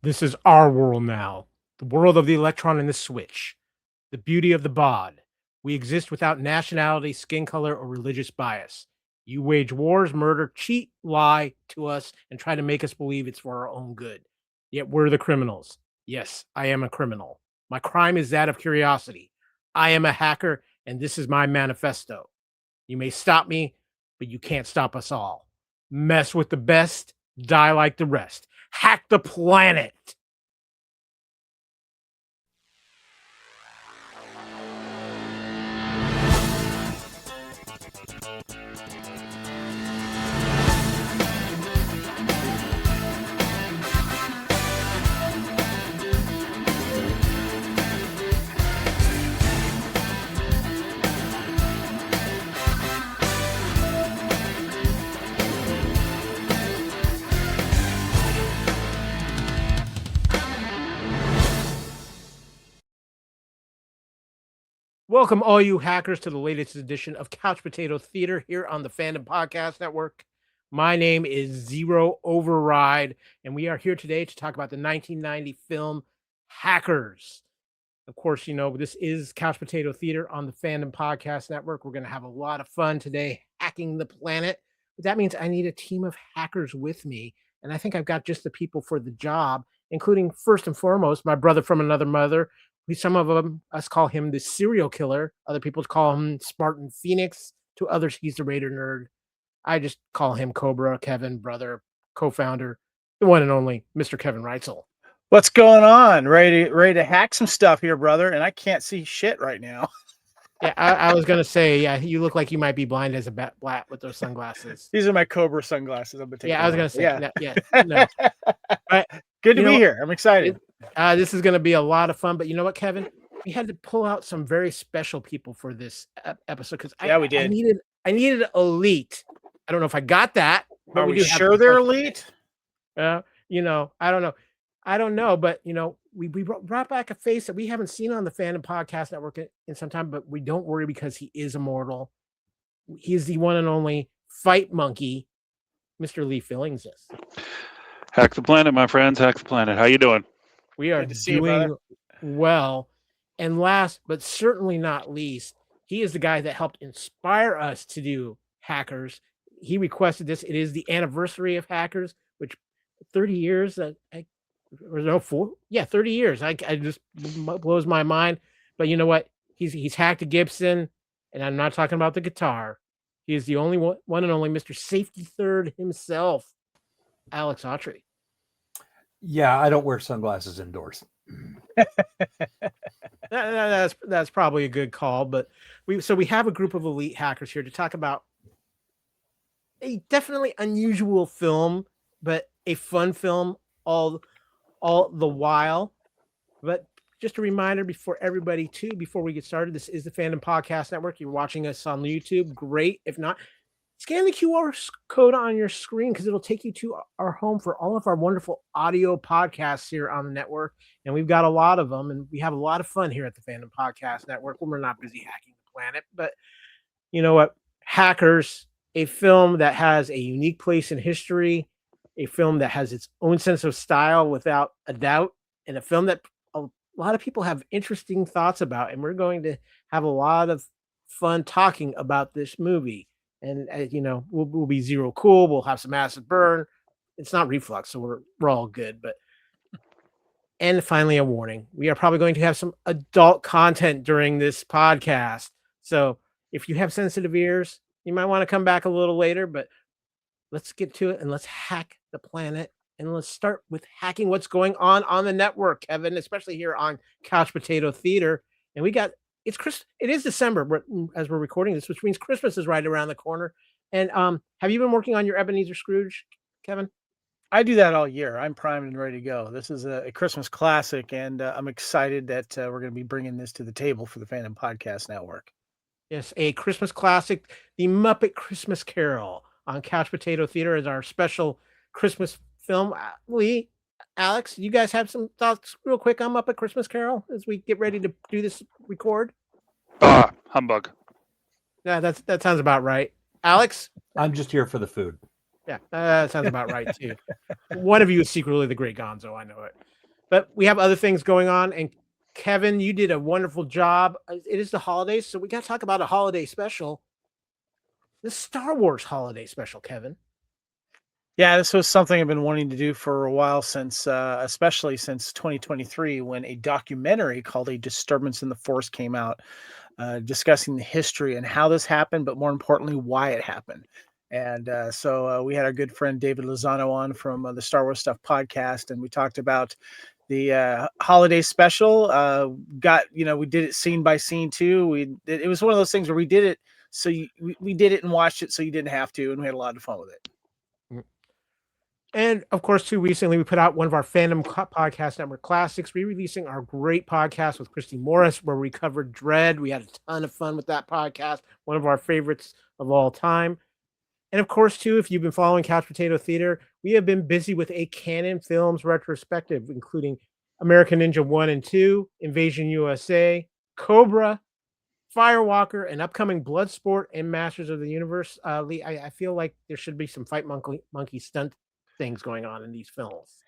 This is our world now, the world of the electron and the switch, the beauty of the bod. We exist without nationality, skin color, or religious bias. You wage wars, murder, cheat, lie to us, and try to make us believe it's for our own good. Yet we're the criminals. Yes, I am a criminal. My crime is that of curiosity. I am a hacker, and this is my manifesto. You may stop me, but you can't stop us all. Mess with the best, die like the rest. Hack the planet. Welcome, all you hackers, to the latest edition of Couch Potato Theater here on the Fandom Podcast Network. My name is Zero Override, and we are here today to talk about the 1990 film Hackers. Of course, you know, this is Couch Potato Theater on the Fandom Podcast Network. We're going to have a lot of fun today hacking the planet. But that means I need a team of hackers with me, and I think I've got just the people for the job, including, first and foremost, my brother from another mother. Some of us call him the serial killer. Other people call him Spartan Phoenix. To others, he's the Raider nerd. I just call him Cobra, Kevin, brother, co-founder, the one and only Mr. Kevin Reitzel. What's going on? Ready to hack some stuff here, brother, and I can't see shit right now. Yeah, I was going to say, yeah, you look like you might be blind as a bat with those sunglasses. These are my Cobra sunglasses. I'm gonna take. Yeah, I was going to say, no. But good to be here. I'm excited. This is going to be a lot of fun, but you know what, Kevin? We had to pull out some very special people for this episode because we did. I needed elite. I don't know if I got that. But are we sure they're elite? You know, I don't know, but you know, we brought back a face that we haven't seen on the Fandom Podcast Network in some time, but we don't worry because he is immortal. He is the one and only Fight Monkey, Mr. Lee Fillings. Hack the planet, my friends. Hack the planet. How you doing? We are doing well. And last, but certainly not least, he is the guy that helped inspire us to do Hackers. He requested this. It is the anniversary of Hackers, which 30 years. 30 years. I just blows my mind. But you know what? He's hacked a Gibson, and I'm not talking about the guitar. He is the only one and only Mr. Safety Third himself, Alex Autry. Yeah, I don't wear sunglasses indoors. That's probably a good call, but we have a group of elite hackers here to talk about a definitely unusual film, but a fun film all the while. But just a reminder before we get started, this is the Fandom Podcast Network. You're watching us on YouTube. Great. If not, scan the QR code on your screen because it'll take you to our home for all of our wonderful audio podcasts here on the network. And we've got a lot of them, and we have a lot of fun here at the Fandom Podcast Network when we're not busy hacking the planet. But you know what? Hackers, a film that has a unique place in history, a film that has its own sense of style without a doubt, and a film that a lot of people have interesting thoughts about. And we're going to have a lot of fun talking about this movie. And you know, we'll be zero cool. We'll have some acid burn. It's not reflux, so we're all good. But and finally, a warning: we are probably going to have some adult content during this podcast. So if you have sensitive ears, you might want to come back a little later. But let's get to it and let's hack the planet. And let's start with hacking what's going on the network, Kevin, especially here on Couch Potato Theater. And we got. It is December as we're recording this, which means Christmas is right around the corner. And have you been working on your Ebenezer Scrooge, Kevin? I do that all year. I'm primed and ready to go. This is a Christmas classic, and I'm excited that we're going to be bringing this to the table for the Fandom Podcast Network. Yes, a Christmas classic, The Muppet Christmas Carol on Couch Potato Theater is our special Christmas film. Lee, Alex, you guys have some thoughts real quick on Muppet Christmas Carol as we get ready to do this record? Humbug. Yeah, that sounds about right. Alex? I'm just here for the food. Yeah, that sounds about right too. One of you is secretly the great Gonzo. I know it. But we have other things going on. And Kevin, you did a wonderful job. It is the holidays, so we got to talk about a holiday special. The Star Wars holiday special, Kevin. Yeah, this was something I've been wanting to do for a while since, especially since 2023, when a documentary called A Disturbance in the Force came out, discussing the history and how this happened, but more importantly, why it happened. And so we had our good friend David Lozano on from the Star Wars Stuff podcast, and we talked about the holiday special. We did it scene by scene too. It was one of those things where we did it so we did it and watched it so you didn't have to, and we had a lot of fun with it. And of course, too, recently we put out one of our Fandom Podcast Network classics, re-releasing our great podcast with Christy Morris, where we covered Dread. We had a ton of fun with that podcast, one of our favorites of all time. And of course, too, if you've been following Couch Potato Theater, we have been busy with a Canon Films retrospective, including American Ninja 1 and 2, Invasion USA, Cobra, Firewalker, and upcoming Bloodsport and Masters of the Universe. Lee, I feel like there should be some Fight Monkey stunt things going on in these films.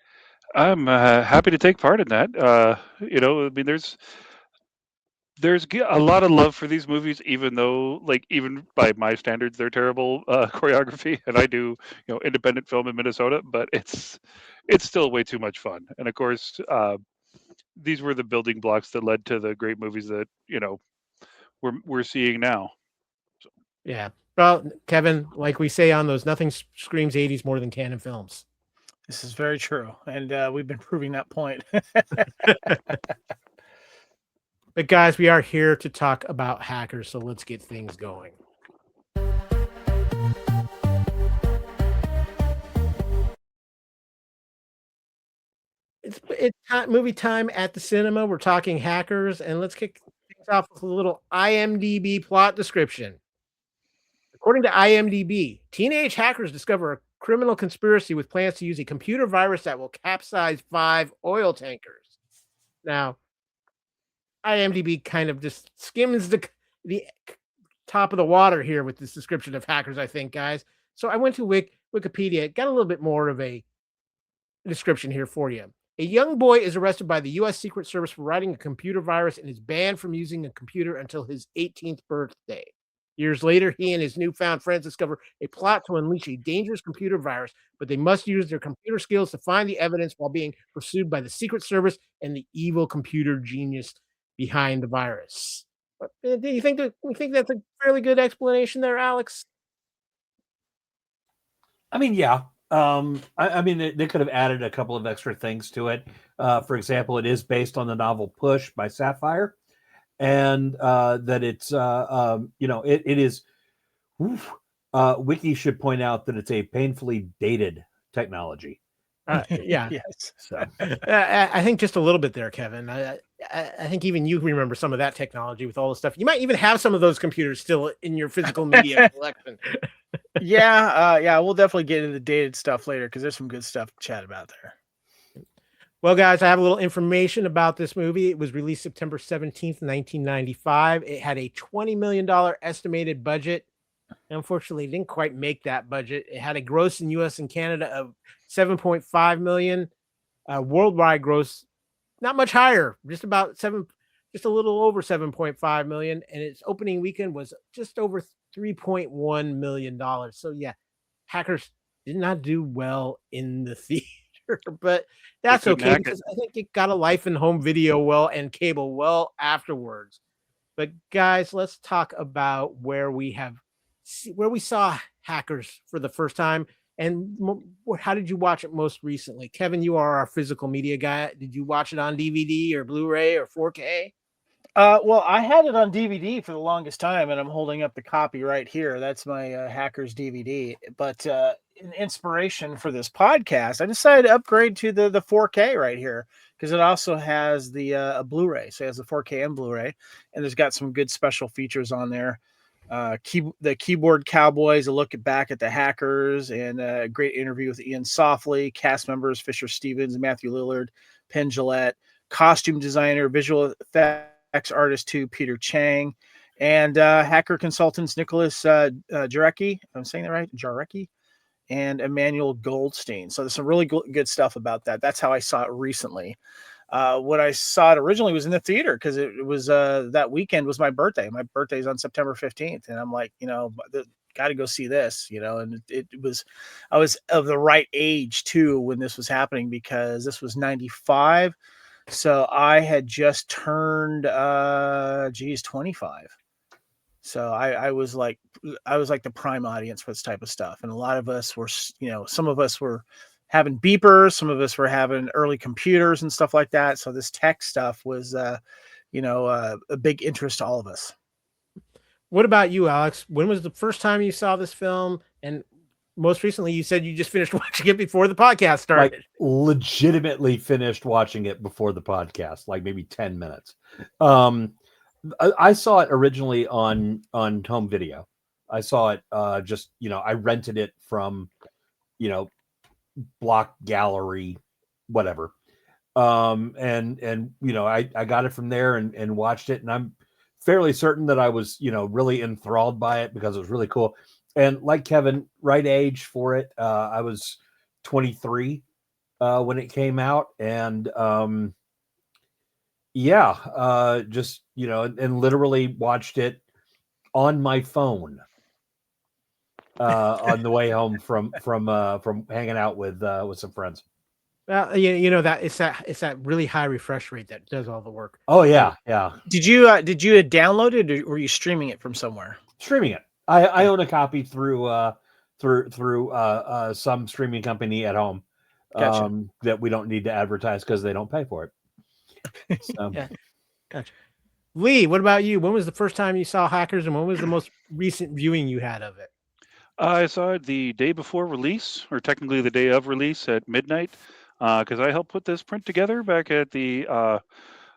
I'm happy to take part in that. I mean, there's a lot of love for these movies, even though, like, even by my standards, they're terrible choreography. And I do, independent film in Minnesota, but it's still way too much fun. And of course, these were the building blocks that led to the great movies that we're seeing now. So. Yeah. Well, Kevin, like we say on those, nothing screams 80s more than Canon Films. This is very true. And we've been proving that point. But guys, we are here to talk about Hackers, so let's get things going. It's movie time at the cinema. We're talking Hackers, and let's kick things off with a little IMDb plot description. According to IMDb, teenage hackers discover a criminal conspiracy with plans to use a computer virus that will capsize 5 oil tankers. Now, IMDb kind of just skims the top of the water here with this description of Hackers, I think, guys. So I went to Wikipedia, got a little bit more of a description here for you. A young boy is arrested by the U.S. Secret Service for writing a computer virus and is banned from using a computer until his 18th birthday. Years later, he and his newfound friends discover a plot to unleash a dangerous computer virus, but they must use their computer skills to find the evidence while being pursued by the Secret Service and the evil computer genius behind the virus. Do you think that's a fairly good explanation there, Alex? I mean, yeah. I mean, they could have added a couple of extra things to it. For example, it is based on the novel Push by Sapphire, and that it's it is. Wiki should point out that it's a painfully dated technology. Yeah. Yes. So I think just a little bit there, Kevin. I think even you remember some of that technology with all the stuff. You might even have some of those computers still in your physical media collection. Yeah, we'll definitely get into the dated stuff later because there's some good stuff to chat about there. Well, guys, I have a little information about this movie. It was released September 17th, 1995. It had a $20 million estimated budget. Unfortunately, it didn't quite make that budget. It had a gross in US and Canada of 7.5 million. Worldwide gross, not much higher, just a little over 7.5 million. And its opening weekend was just over $3.1 million. So yeah, Hackers did not do well in the theater, but that's okay because I think it got a life in home video well and cable well afterwards. But guys, let's talk about where we saw Hackers for the first time and how did you watch it most recently? Kevin, you are our physical media guy. Did you watch it on DVD or Blu-ray or 4K? Well, I had it on DVD for the longest time, and I'm holding up the copy right here. That's my Hackers DVD. But in inspiration for this podcast, I decided to upgrade to the 4K right here because it also has the a Blu-ray. So it has the 4K and Blu-ray, and there's got some good special features on there. The Keyboard Cowboys, a look back at the Hackers, and a great interview with Iain Softley, cast members Fisher Stevens, Matthew Lillard, Penn Jillette, costume designer, visual effects artist too, Peter Chang, and hacker consultants Nicholas Jarecki. I'm saying that right, Jarecki, and Emmanuel Goldstein. So there's some really good stuff about that. That's how I saw it recently. When I saw it originally was in the theater because it was that weekend was my birthday. My birthday's on September 15th, and I'm like, got to go see this, and it was, I was of the right age too when this was happening because this was 95. So I had just turned 25. So I was like the prime audience for this type of stuff. And a lot of us were, some of us were having beepers, some of us were having early computers and stuff like that. So this tech stuff was, a big interest to all of us. What about you, Alex? When was the first time you saw this film? And most recently, you said you just finished watching it before the podcast started. Like, legitimately finished watching it before the podcast, like maybe 10 minutes. I saw it originally on home video. I saw it I rented it from, Block Gallery, whatever. I got it from there and watched it, and I'm fairly certain that I was, really enthralled by it because it was really cool. And like Kevin, right age for it. I was 23 when it came out, and and literally watched it on my phone on the way home from hanging out with some friends. Well, that it's that really high refresh rate that does all the work. Oh yeah, yeah. Did you download it, or were you streaming it from somewhere? Streaming it. I own a copy through some streaming company at home. Gotcha. That we don't need to advertise because they don't pay for it. So. Yeah. Gotcha. Lee, what about you? When was the first time you saw Hackers, and when was the most recent viewing you had of it? I saw it the day before release, or technically the day of release at midnight, because I helped put this print together back at the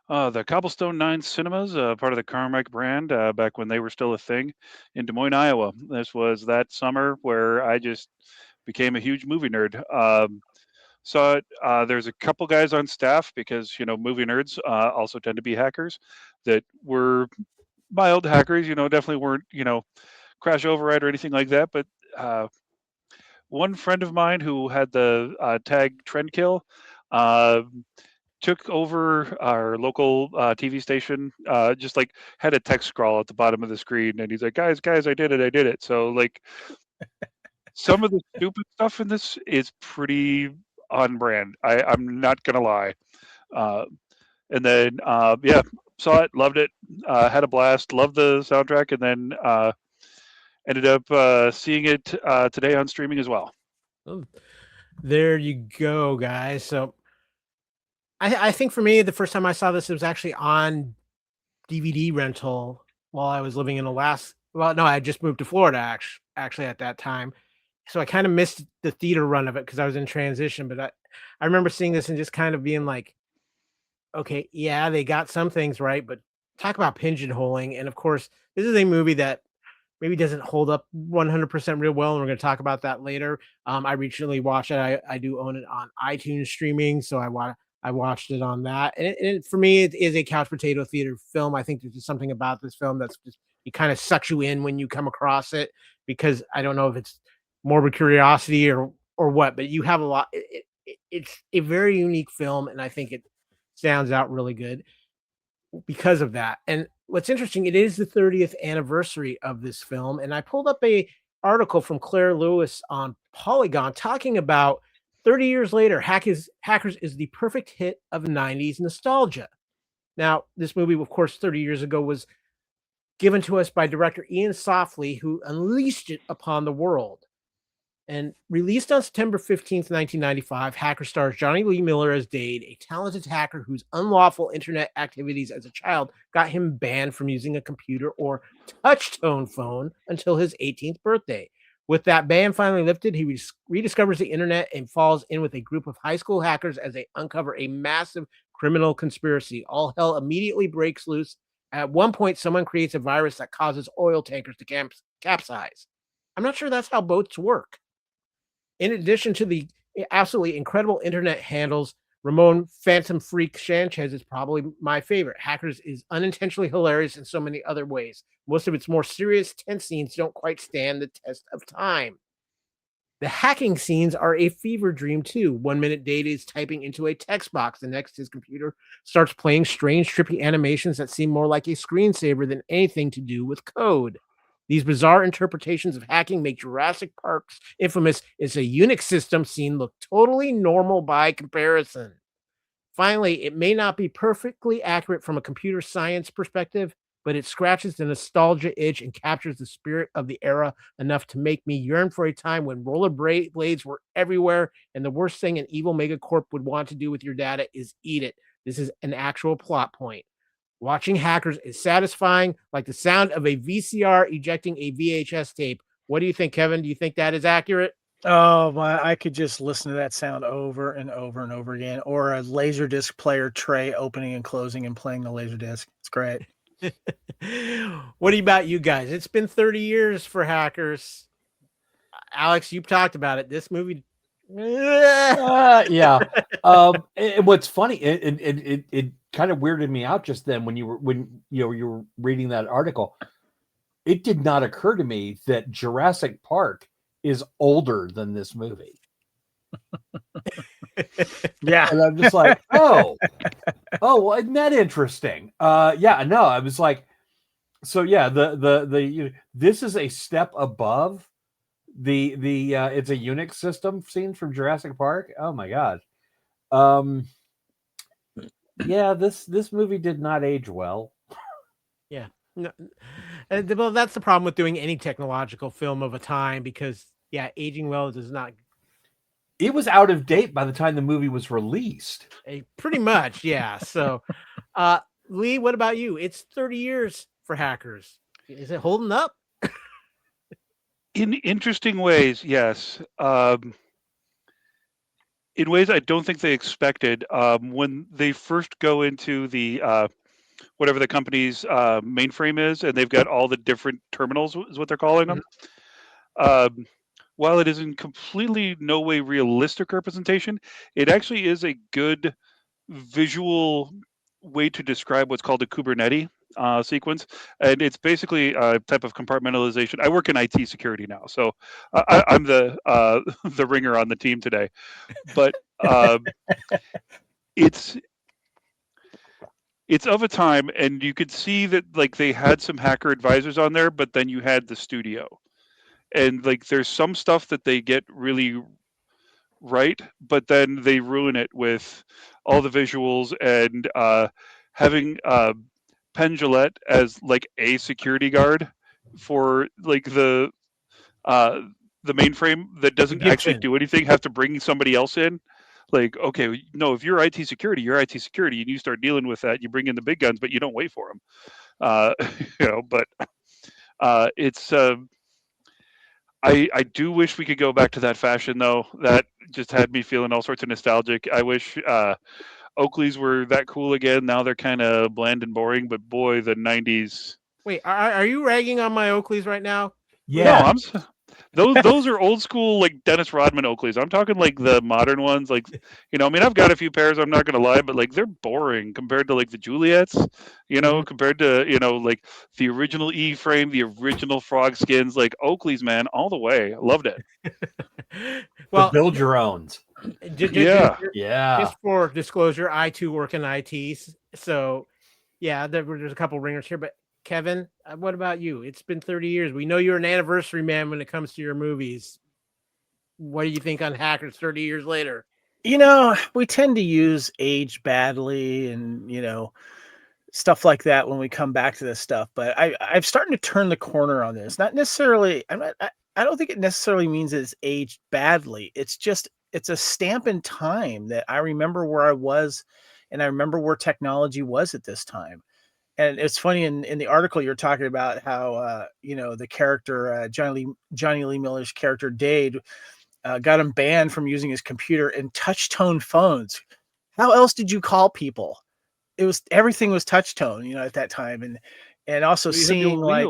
Cobblestone 9 Cinemas, part of the Carmike brand, back when they were still a thing in Des Moines, Iowa. This was that summer where I just became a huge movie nerd. Saw it. There's a couple guys on staff because, movie nerds also tend to be hackers that were mild hackers, definitely weren't, crash override or anything like that. But one friend of mine who had the tag Trendkill took over our local TV station, just like had a text scroll at the bottom of the screen. And he's like, guys, I did it. So like some of the stupid stuff in this is pretty on brand. I'm not going to lie. And then, saw it, loved it, had a blast, loved the soundtrack, and then ended up seeing it today on streaming as well. Oh, there you go, guys. So I think for me, the first time I saw this, it was actually on DVD rental while I was living in Alaska. Well, no, I just moved to Florida actually at that time. So I kind of missed the theater run of it because I was in transition. But I remember seeing this and just kind of being like, okay, yeah, they got some things right, but talk about pigeonholing. And of course, this is a movie that maybe doesn't hold up 100% real well, and we're going to talk about that later. I recently watched it. I do own it on iTunes streaming, so I watched it on that. And for me, it is a couch potato theater film. I think there's just something about this film that's just, it kind of sucks you in when you come across it, because I don't know if it's morbid curiosity or what, but you have a lot. It's a very unique film, and I think it stands out really good because of that. And what's interesting, it is the 30th anniversary of this film, and I pulled up a article from Claire Lewis on Polygon talking about 30 years later, Hackers is the perfect hit of 90s nostalgia. Now, this movie, of course, 30 years ago was given to us by director Iain Softley, who unleashed it upon the world. And released on September 15th, 1995, Hacker stars Jonny Lee Miller as Dade, a talented hacker whose unlawful internet activities as a child got him banned from using a computer or touch-tone phone until his 18th birthday. With that ban finally lifted, he rediscovers the internet and falls in with a group of high school hackers as they uncover a massive criminal conspiracy. All hell immediately breaks loose. At one point, someone creates a virus that causes oil tankers to capsize. I'm not sure that's how boats work. In addition to the absolutely incredible internet handles, Ramon Phantom Freak Sanchez is probably my favorite. Hackers is unintentionally hilarious in so many other ways. Most of its more serious, tense scenes don't quite stand the test of time. The hacking scenes are a fever dream too. 1 minute Data is typing into a text box. The next, his computer starts playing strange, trippy animations that seem more like a screensaver than anything to do with code. These bizarre interpretations of hacking make Jurassic Park's infamous "it's a Unix system" scene look totally normal by comparison. Finally, it may not be perfectly accurate from a computer science perspective, but it scratches the nostalgia itch and captures the spirit of the era enough to make me yearn for a time when rollerblades were everywhere, and the worst thing an evil megacorp would want to do with your data is eat it. This is an actual plot point. Watching hackers is satisfying, like the sound of a VCR ejecting a VHS tape. What do you think, Kevin? Do you think that is accurate? Oh my! I could just listen to that sound over and over and over again, or a Laserdisc player tray opening and closing and playing the Laserdisc. It's great. What about you guys? It's been 30 years for Hackers. Alex, you've talked about it. This movie. Yeah. And what's funny, it kind of weirded me out just then when you were reading that article. It did not occur to me that Jurassic Park is older than this movie. Yeah. And I'm just like, well, isn't that interesting? Yeah, no, I was like, so yeah, this is a step above the it's a Unix system scene from Jurassic Park. Oh my god. Yeah, this movie did not age well. Yeah. No, well, that's the problem with doing any technological film of a time, because aging well does not. It was out of date by the time the movie was released. Pretty much, yeah. So, Lee, what about you? It's 30 years for Hackers. Is it holding up? In interesting ways, yes. In ways I don't think they expected. When they first go into the whatever the company's mainframe is, and they've got all the different terminals, is what they're calling them. While it is in completely no way realistic representation, it actually is a good visual way to describe what's called a Kubernetes sequence. And it's basically a type of compartmentalization. I work in IT security now, so I'm the the ringer on the team today. But it's of a time, and you could see that like they had some hacker advisors on there, but then you had the studio. And like there's some stuff that they get really right, but then they ruin it with all the visuals and having Penn Jillette as like a security guard for like the mainframe that doesn't actually do anything, have to bring somebody else in. Like, okay, no, if you're IT security, you're IT security, and you start dealing with that. You bring in the big guns, but you don't wait for them. But it's. I do wish we could go back to that fashion, though. That just had me feeling all sorts of nostalgic. I wish Oakleys were that cool again. Now they're kind of bland and boring, but boy, the 90s. Wait, are you ragging on my Oakleys right now? Yeah. No, those are old school, like Dennis Rodman Oakleys. I'm talking like the modern ones. Like, I mean, I've got a few pairs, I'm not going to lie, but like they're boring compared to like the Juliets, compared to, like the original E-frame, the original frog skins, like Oakleys, man, all the way. Loved it. Well, build your own. Yeah. Just for disclosure, I too work in IT. So yeah, there's a couple ringers here, but Kevin, what about you? It's been 30 years. We know you're an anniversary man when it comes to your movies. What do you think on Hackers 30 years later? We tend to use age badly and, stuff like that when we come back to this stuff. But I'm starting to turn the corner on this. Not necessarily, I don't think it necessarily means it's aged badly. It's just, it's a stamp in time that I remember where I was, and I remember where technology was at this time. And it's funny in the article you're talking about how the character Jonny Lee Miller's character Dade got him banned from using his computer and touch tone phones. How else did you call people? Everything was touch tone, at that time, and also seeing like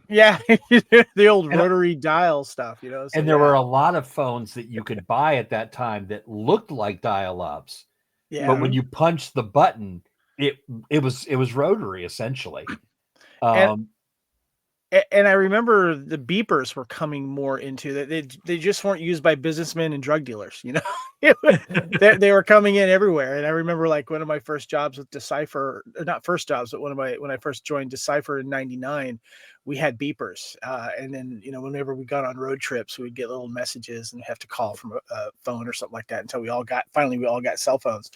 the old rotary dial stuff, So, and there were a lot of phones that you could buy at that time that looked like dial-ups. Yeah. But when you punched the button, it was rotary essentially. And And I remember the beepers were coming more into that. They just weren't used by businessmen and drug dealers, they were coming in everywhere. And I remember like one of my first jobs with Decipher, not first jobs, but when I first joined Decipher in '99, we had beepers. And then, whenever we got on road trips, we'd get little messages and have to call from a phone or something like that until we all got cell phones.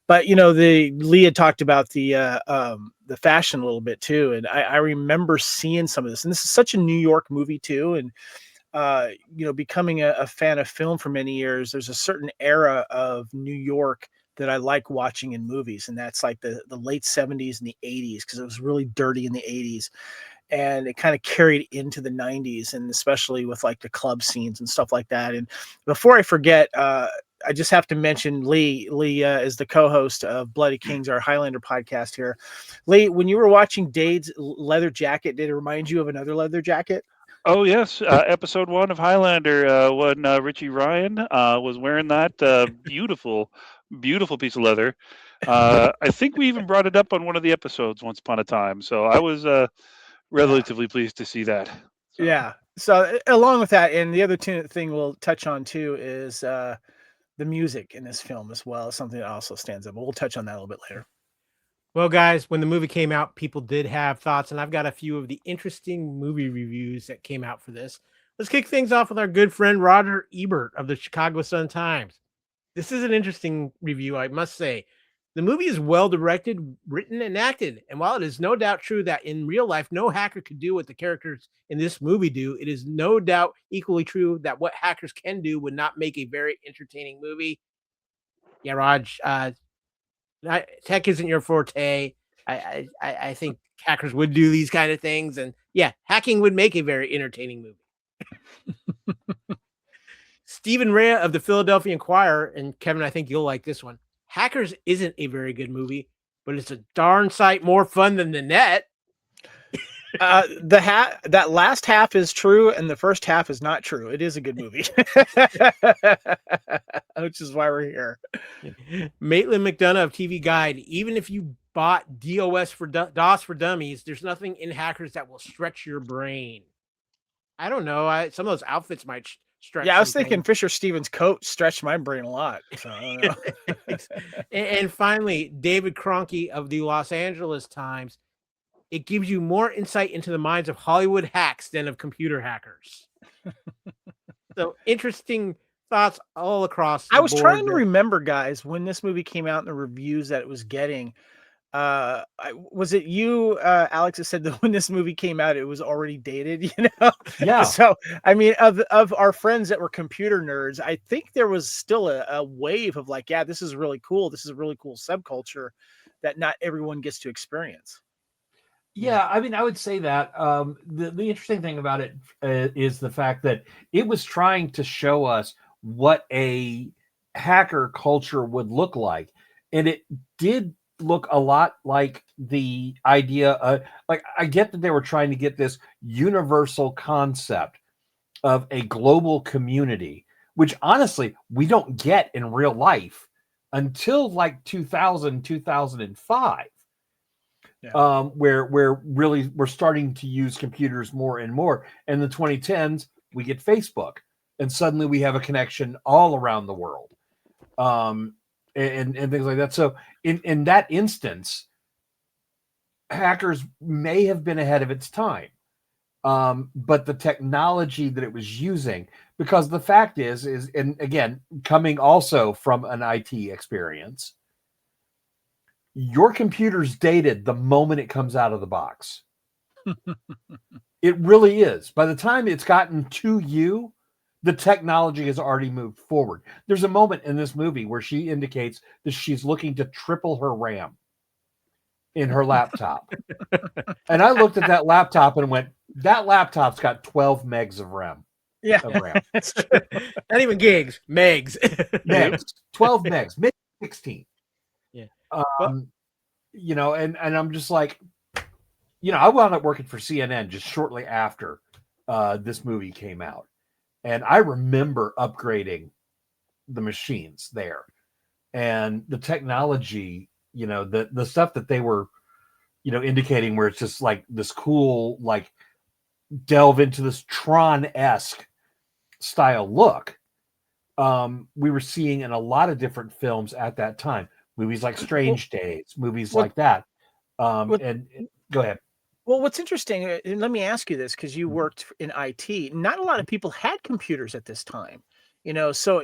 But Lee had talked about the fashion a little bit too, and I remember seeing some of this. And this is such a New York movie too, and becoming a fan of film for many years, there's a certain era of New York that I like watching in movies, and that's like the late '70s and the '80s, because it was really dirty in the '80s, and it kind of carried into the '90s, and especially with like the club scenes and stuff like that. And before I forget, I just have to mention Lee. Lee is the co-host of Bloody Kings, our Highlander podcast here. Lee, when you were watching Dade's leather jacket, did it remind you of another leather jacket? Oh yes, episode 1 of Highlander, when Richie Ryan was wearing that beautiful piece of leather. I think we even brought it up on one of the episodes once upon a time. So I was relatively pleased to see that. So. Yeah. So along with that, and the other thing we'll touch on too is the music in this film as well, something that also stands up. But we'll touch on that a little bit later. Well, guys, when the movie came out, people did have thoughts, and I've got a few of the interesting movie reviews that came out for this. Let's kick things off with our good friend Roger Ebert of the Chicago Sun-Times. This is an interesting review, I must say. The movie is well directed, written, and acted. And while it is no doubt true that in real life, no hacker could do what the characters in this movie do, it is no doubt equally true that what hackers can do would not make a very entertaining movie. Yeah, Raj, tech isn't your forte. I think hackers would do these kind of things. And yeah, hacking would make a very entertaining movie. Stephen Rea of the Philadelphia Inquirer, and Kevin, I think you'll like this one. Hackers isn't a very good movie, but it's a darn sight more fun than The Net. That last half is true, and the first half is not true. It is a good movie, which is why we're here. Maitland McDonough of TV Guide. Even if you bought DOS for Dummies, there's nothing in Hackers that will stretch your brain. I don't know. Some of those outfits might stretch. Yeah, I was thinking Fisher Stevens' coat stretched my brain a lot. So I don't know. And finally, David Kroenke of the Los Angeles Times. It gives you more insight into the minds of Hollywood hacks than of computer hackers. So interesting thoughts all across the I was board trying to there. remember, guys, when this movie came out and the reviews that it was getting. Was it you, Alex, that said that when this movie came out, it was already dated, Yeah. So, I mean, of our friends that were computer nerds, I think there was still a wave of like, yeah, this is really cool. This is a really cool subculture that not everyone gets to experience. Yeah, I mean, I would say that the interesting thing about it is the fact that it was trying to show us what a hacker culture would look like. And it did look a lot like the idea like, I get that they were trying to get this universal concept of a global community, which honestly, we don't get in real life until like 2000, 2005. Yeah. Where really we're starting to use computers more and more. In the 2010s, we get Facebook, and suddenly we have a connection all around the world, and things like that. So in that instance, hackers may have been ahead of its time, but the technology that it was using, because the fact is, and again, coming also from an IT experience, your computer's dated the moment it comes out of the box. It really is. By the time it's gotten to you, the technology has already moved forward. There's a moment in this movie where she indicates that she's looking to triple her RAM in her laptop. And I looked at that laptop and went, that laptop's got 12 megs of RAM. Yeah, of RAM. That's true. Not even gigs, megs. Megs, 12 megs, maybe 16. Yeah. And I'm just like, I wound up working for CNN just shortly after this movie came out. And I remember upgrading the machines there, and the technology, the stuff that they were, indicating, where it's just like this cool, like delve into this Tron-esque style look, we were seeing in a lot of different films at that time. Movies like Strange Days, movies like that. And go ahead. Well, what's interesting, and let me ask you this, because you worked in IT. Not a lot of people had computers at this time, so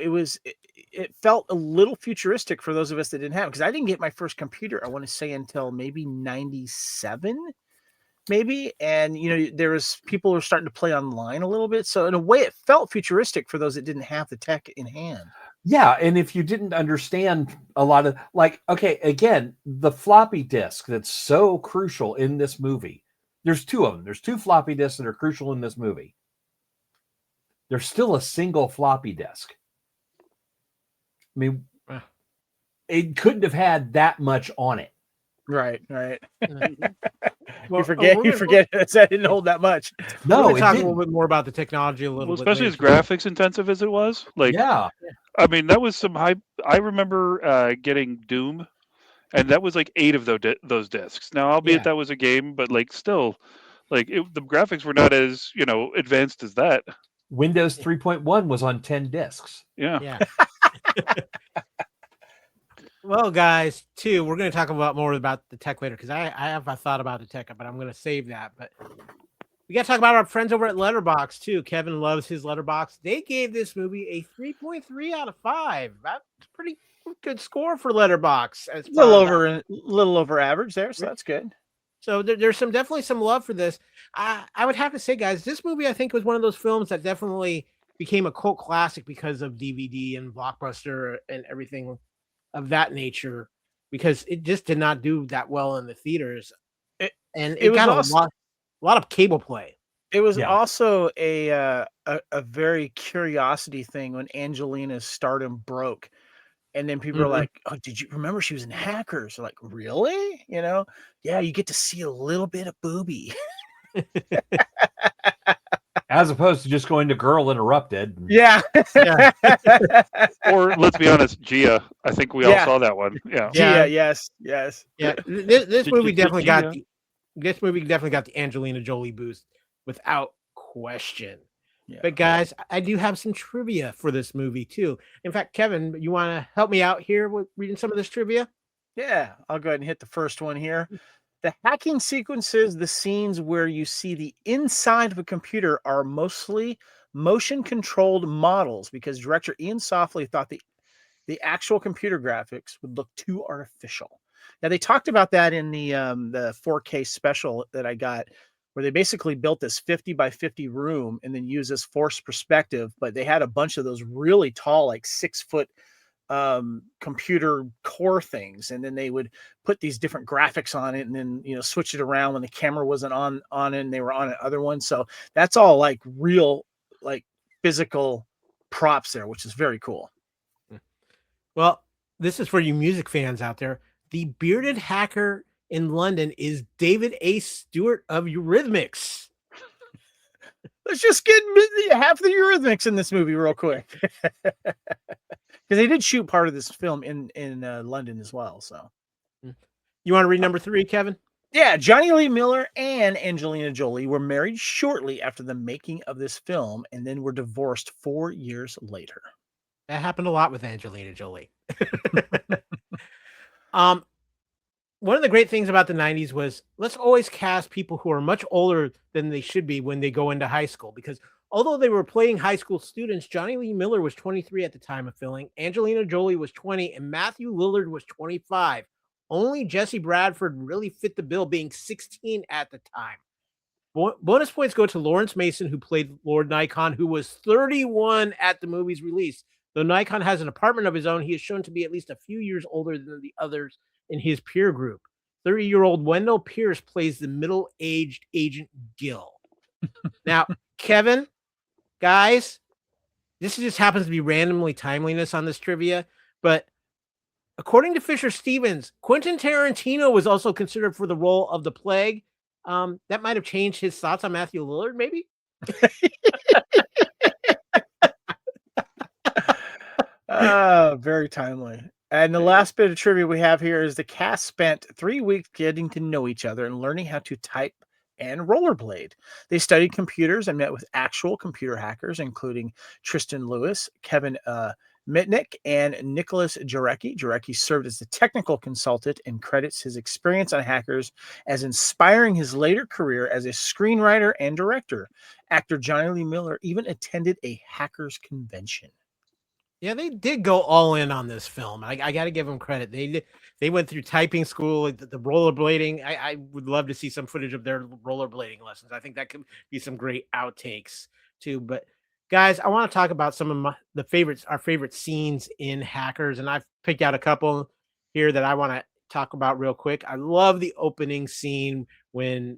it felt a little futuristic for those of us that didn't have it, because I didn't get my first computer, I want to say, until maybe 97, maybe. And, people were starting to play online a little bit. So in a way, it felt futuristic for those that didn't have the tech in hand. Yeah, and if you didn't understand a lot of, okay, again, the floppy disk that's so crucial in this movie. There's two of them. There's two floppy disks that are crucial in this movie. There's still a single floppy disk. I mean, it couldn't have had that much on it. Right. Well, you forget that didn't hold that much. No, we're talk a little bit more about the technology especially as graphics intensive as it was. Yeah. I mean, that was some hype. I remember getting Doom, and that was like 8 of those discs. Now, albeit that was a game, but still, the graphics were not as advanced as that. Windows 3.1 was on 10 discs. Yeah. Well, guys, too, we're going to talk more about the tech later, because I have a thought about the tech, but I'm going to save that. But we got to talk about our friends over at Letterboxd, too. Kevin loves his Letterboxd. They gave this movie a 3.3 out of 5. That's a pretty good score for Letterboxd. A little over average there, so that's good. So there's definitely some love for this. I would have to say, guys, this movie, I think, was one of those films that definitely became a cult classic because of DVD and Blockbuster and everything of that nature, because it just did not do that well in the theaters. It got a lot of cable play. It was also a very curiosity thing when Angelina's stardom broke. And then people are like, "Oh, did you remember she was in Hackers?" Like, really? Yeah, you get to see a little bit of boobie. As opposed to just going to Girl Interrupted. Yeah. Or let's be honest, Gia. I think we all saw that one. Yeah. Gia, yes. Yeah. This movie definitely got the Angelina Jolie boost without question. Yeah. But guys, I do have some trivia for this movie too. In fact, Kevin, you want to help me out here with reading some of this trivia? Yeah, I'll go ahead and hit the first one here. The hacking sequences, the scenes where you see the inside of a computer, are mostly motion-controlled models, because director Iain Softley thought the actual computer graphics would look too artificial. Now, they talked about that in the 4K special that I got, where they basically built this 50 by 50 room and then used this forced perspective, but they had a bunch of those really tall, 6-foot computer core things, and then they would put these different graphics on it and then switch it around when the camera wasn't on it and they were on other ones. So that's all real physical props there, which is very cool. Well, this is for you music fans out there. The bearded hacker in London is David A. Stewart of Eurythmics. Let's just get half the Eurythmics in this movie real quick. Because they did shoot part of this film in London as well. So, you want to read number 3, Kevin? Yeah, Jonny Lee Miller and Angelina Jolie were married shortly after the making of this film, and then were divorced 4 years later. That happened a lot with Angelina Jolie. One of the great things about the 90s was, let's always cast people who are much older than they should be when they go into high school, because although they were playing high school students, Jonny Lee Miller was 23 at the time of filming, Angelina Jolie was 20, and Matthew Lillard was 25. Only Jesse Bradford really fit the bill, being 16 at the time. Bonus points go to Laurence Mason, who played Lord Nikon, who was 31 at the movie's release. Though Nikon has an apartment of his own, he is shown to be at least a few years older than the others in his peer group. 30-year-old Wendell Pierce plays the middle-aged Agent Gill. Now, Kevin, guys, this just happens to be randomly timeliness on this trivia, but according to Fisher Stevens, Quentin Tarantino was also considered for the role of the Plague. That might have changed his thoughts on Matthew Lillard, maybe? Very timely. And the last bit of trivia we have here is the cast spent 3 weeks getting to know each other and learning how to type and rollerblade. They studied computers and met with actual computer hackers, including Tristan Lewis, Kevin Mitnick, and Nicholas Jarecki. Jarecki served as the technical consultant and credits his experience on hackers as inspiring his later career as a screenwriter and director. Actor Jonny Lee Miller even attended a hackers convention. Yeah, they did go all in on this film. I got to give them credit. They went through typing school, the rollerblading. I would love to see some footage of their rollerblading lessons. I think that could be some great outtakes too. But guys, I want to talk about some of our favorite scenes in Hackers, and I've picked out a couple here that I want to talk about real quick. I love the opening scene when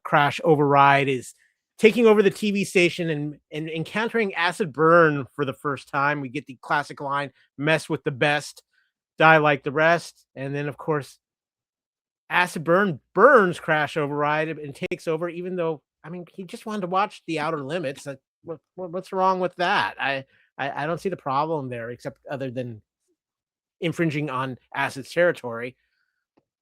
Crash Override is taking over the TV station and encountering Acid Burn for the first time. We get the classic line, "Mess with the best, die like the rest." And then, of course, Acid Burn burns Crash Override and takes over, even though, I mean, he just wanted to watch The Outer Limits. What's wrong with that? I don't see the problem there, except other than infringing on Acid's territory.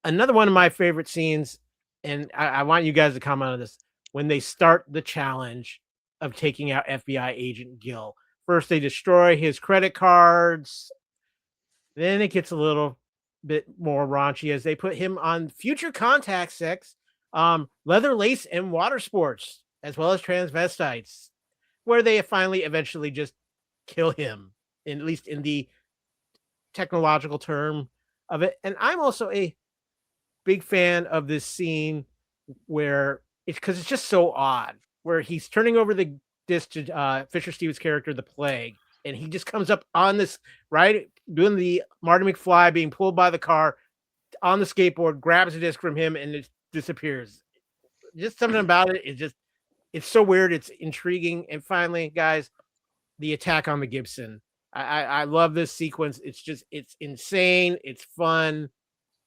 Another one of my favorite scenes, and I want you guys to comment on this, when they start the challenge of taking out FBI agent Gill. First, they destroy his credit cards. Then it gets a little bit more raunchy as they put him on future contact sex, leather lace and water sports, as well as transvestites, where they finally eventually just kill him, at least in the technological term of it. And I'm also a big fan of this scene where because it's just so odd, where he's turning over the disc to Fisher Stevens' character, the Plague, and he just comes up on this, right, doing the Marty McFly being pulled by the car on the skateboard, grabs a disc from him, and it disappears. Just something about it, it's so weird, it's intriguing. And finally, guys, the attack on the Gibson. I love this sequence. It's insane, it's fun.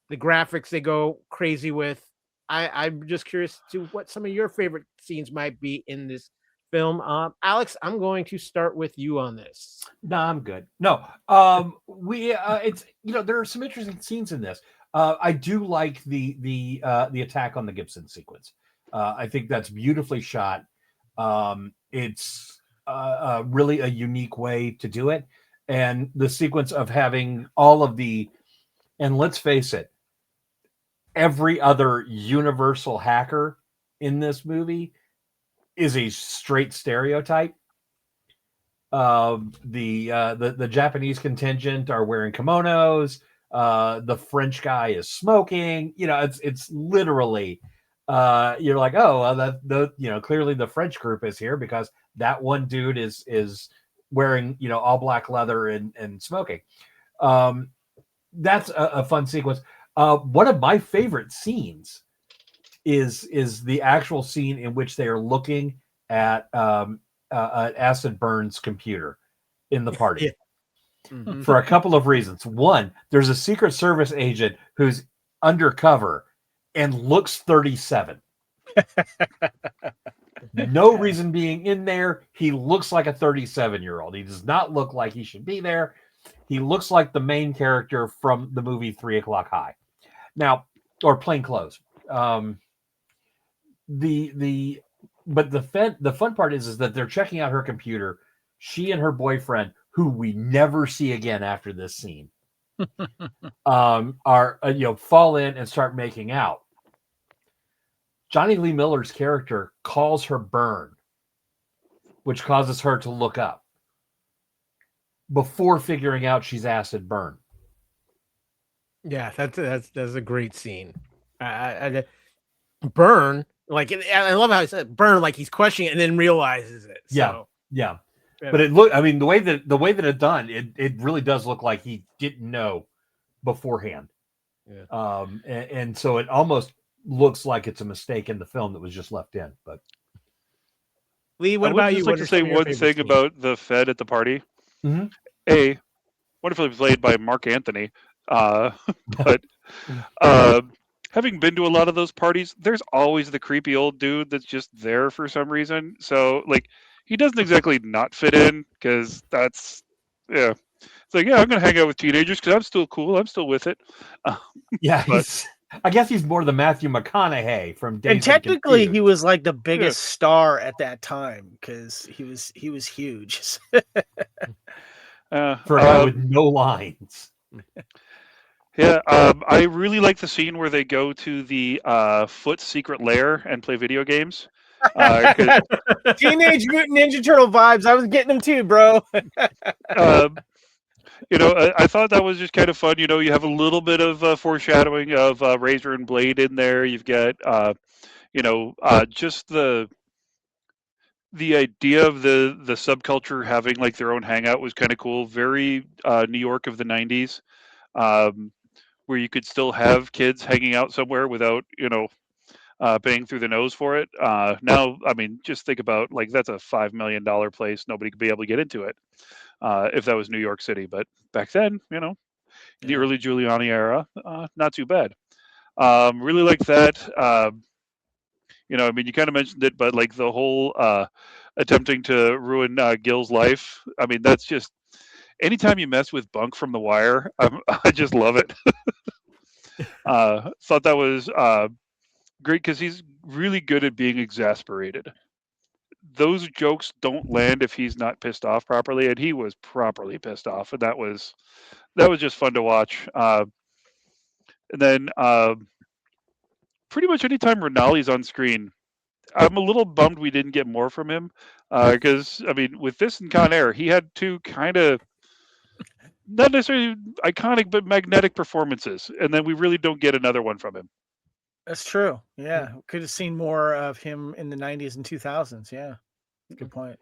The graphics they go crazy with. I'm just curious to what some of your favorite scenes might be in this film. Alex, I'm going to start with you on this. No, I'm good. No, it's there are some interesting scenes in this. I do like the attack on the Gibson sequence. I think that's beautifully shot. It's really a unique way to do it, and the sequence of having all of and let's face it, every other universal hacker in this movie is a straight stereotype. The Japanese contingent are wearing kimonos. The French guy is smoking. It's literally you're like, oh, well, clearly the French group is here because that one dude is wearing all black leather and smoking. That's a fun sequence. One of my favorite scenes is the actual scene in which they are looking at Acid Burn's computer in the party. Yeah. Mm-hmm. For a couple of reasons. One, there's a Secret Service agent who's undercover and looks 37. No reason being in there. He looks like a 37-year-old. He does not look like he should be there. He looks like the main character from the movie 3 O'Clock High. Now, or Plain Clothes. But the fun part is that they're checking out her computer. She and her boyfriend, who we never see again after this scene, are fall in and start making out. Jonny Lee Miller's character calls her Burn, which causes her to look up before figuring out she's Acid Burn. Yeah, that's a great scene. Burn, like, I love how he said Burn, like he's questioning it and then realizes it. So, yeah. But it look, I mean, the way that it's done, it really does look like he didn't know beforehand. Yeah. And so it almost looks like it's a mistake in the film that was just left in. But Lee, what about you? I would just like to say one thing about the Fed at the party. Mm-hmm. Wonderfully played by Mark Anthony. But having been to a lot of those parties, there's always the creepy old dude that's just there for some reason. So, like, he doesn't exactly not fit in because that's, it's like, I'm going to hang out with teenagers because I'm still cool. I'm still with it. Yeah, but, I guess he's more the Matthew McConaughey from Dazed And technically, Confused. he was like the biggest star at that time because he was huge. For a guy with no lines. Yeah, I really like the scene where they go to the Foot's secret lair and play video games. 'Cause, Teenage Mutant Ninja Turtle vibes. I was getting them too, bro. you know, I thought that was just kind of fun. You know, you have a little bit of foreshadowing of Razor and Blade in there. You've got, you know, just the idea of the subculture having like their own hangout was kind of cool. Very New York of the '90s. Where you could still have kids hanging out somewhere without, you know, paying through the nose for it. Now, I mean, just think about like that's a $5 million place. Nobody could be able to get into it if that was New York City. But back then, you know, the early Giuliani era, not too bad. Really like that. You know, I mean, you kind of mentioned it, but like the whole attempting to ruin Gil's life. I mean, that's just anytime you mess with Bunk from The Wire, I just love it. Thought that was great because he's really good at being exasperated. Those jokes don't land if he's not pissed off properly, and he was properly pissed off, and that was just fun to watch. And then pretty much anytime Renoly's on screen, I'm a little bummed we didn't get more from him because I mean, with this and Con Air, he had two kind of not necessarily iconic but magnetic performances, and then we really don't get another one from him. That's true. Yeah, could have seen more of him in the '90s and 2000s. Yeah, good point.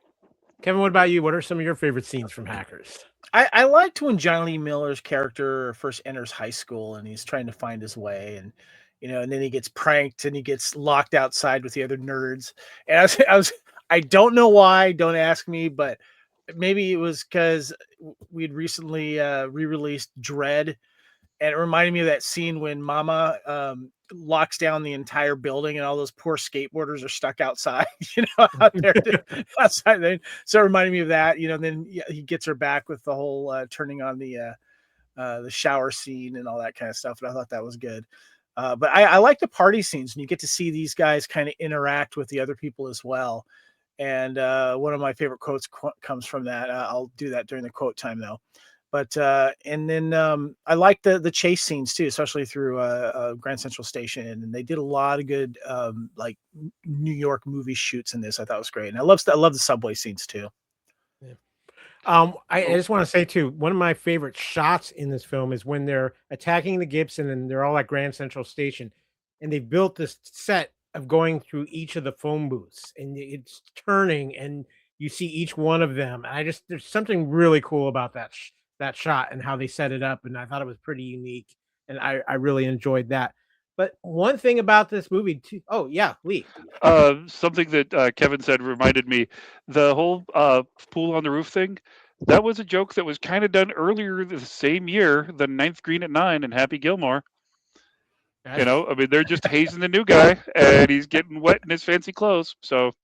Kevin, what about you? What are some of your favorite scenes from Hackers? I liked when Jonny Lee Miller's character first enters high school and he's trying to find his way, and you know, and then he gets pranked and he gets locked outside with the other nerds. And I don't know why. Don't ask me, but maybe it was because we'd recently re-released Dread. And it reminded me of that scene when Mama locks down the entire building and all those poor skateboarders are stuck outside, you know, out there outside. So it reminded me of that, you know, and then he gets her back with the whole turning on the shower scene and all that kind of stuff. And I thought that was good. But I like the party scenes and you get to see these guys kind of interact with the other people as well. And one of my favorite quotes comes from that. I'll do that during the quote time though. But and then I like the chase scenes too, especially through Grand Central Station. And they did a lot of good like New York movie shoots in this. I thought it was great, and I love the subway scenes too. Yeah. I just want to say too, one of my favorite shots in this film is when they're attacking the Gibson and they're all at Grand Central Station, and they built this set of going through each of the phone booths, and it's turning, and you see each one of them. And there's something really cool about that shot and how they set it up, and I thought it was pretty unique, and I really enjoyed that. But one thing about this movie too, oh yeah, Lee. Something that Kevin said reminded me, the whole pool on the roof thing, that was a joke that was kind of done earlier the same year, the Ninth Green at 9 and Happy Gilmore. You know, I mean, they're just hazing the new guy and he's getting wet in his fancy clothes. So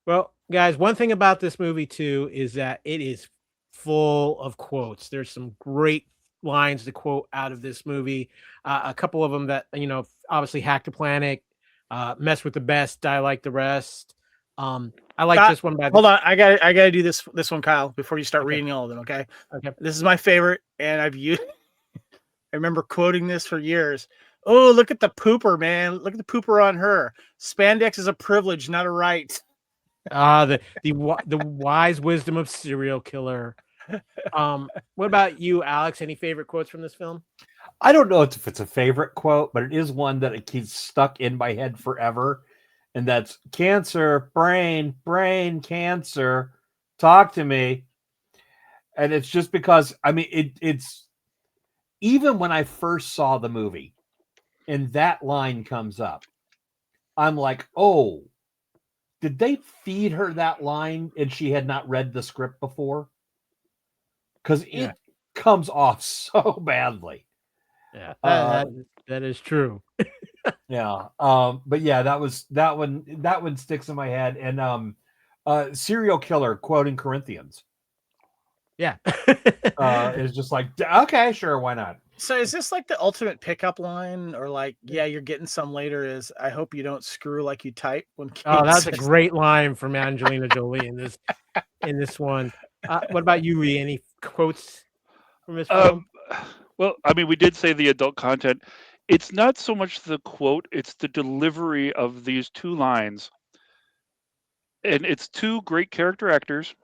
well, guys, one thing about this movie too is that it is full of quotes. There's some great lines to quote out of this movie. A couple of them that, you know, obviously Hack the Planet, mess with the best, die like the rest. I like this one. Hold on, I gotta do this one, Kyle, before you start reading all of them. Okay. This is my favorite, and I've used. I remember quoting this for years. Oh, look at the pooper, man! Look at the pooper on her. Spandex is a privilege, not a right. The wise wisdom of serial killer. What about you, Alex? Any favorite quotes from this film? I don't know if it's a favorite quote, but it is one that it keeps stuck in my head forever. And that's cancer, brain, cancer. Talk to me. And it's just because, I mean, it's even when I first saw the movie and that line comes up, I'm like, oh, did they feed her that line and she had not read the script before? Because it comes off so badly. Yeah, that is true. Yeah. But yeah, that one sticks in my head. And serial killer quoting Corinthians. Yeah. It's just like, okay, sure, why not? So is this like the ultimate pickup line, or like, yeah, you're getting some later? Is I hope you don't screw like you type when Kate Oh, that's a says great line from Angelina Jolie in this one. What about you, Lee? Any quotes from this film? Well, I mean, we did say the adult content. It's not so much the quote; it's the delivery of these two lines, and it's two great character actors,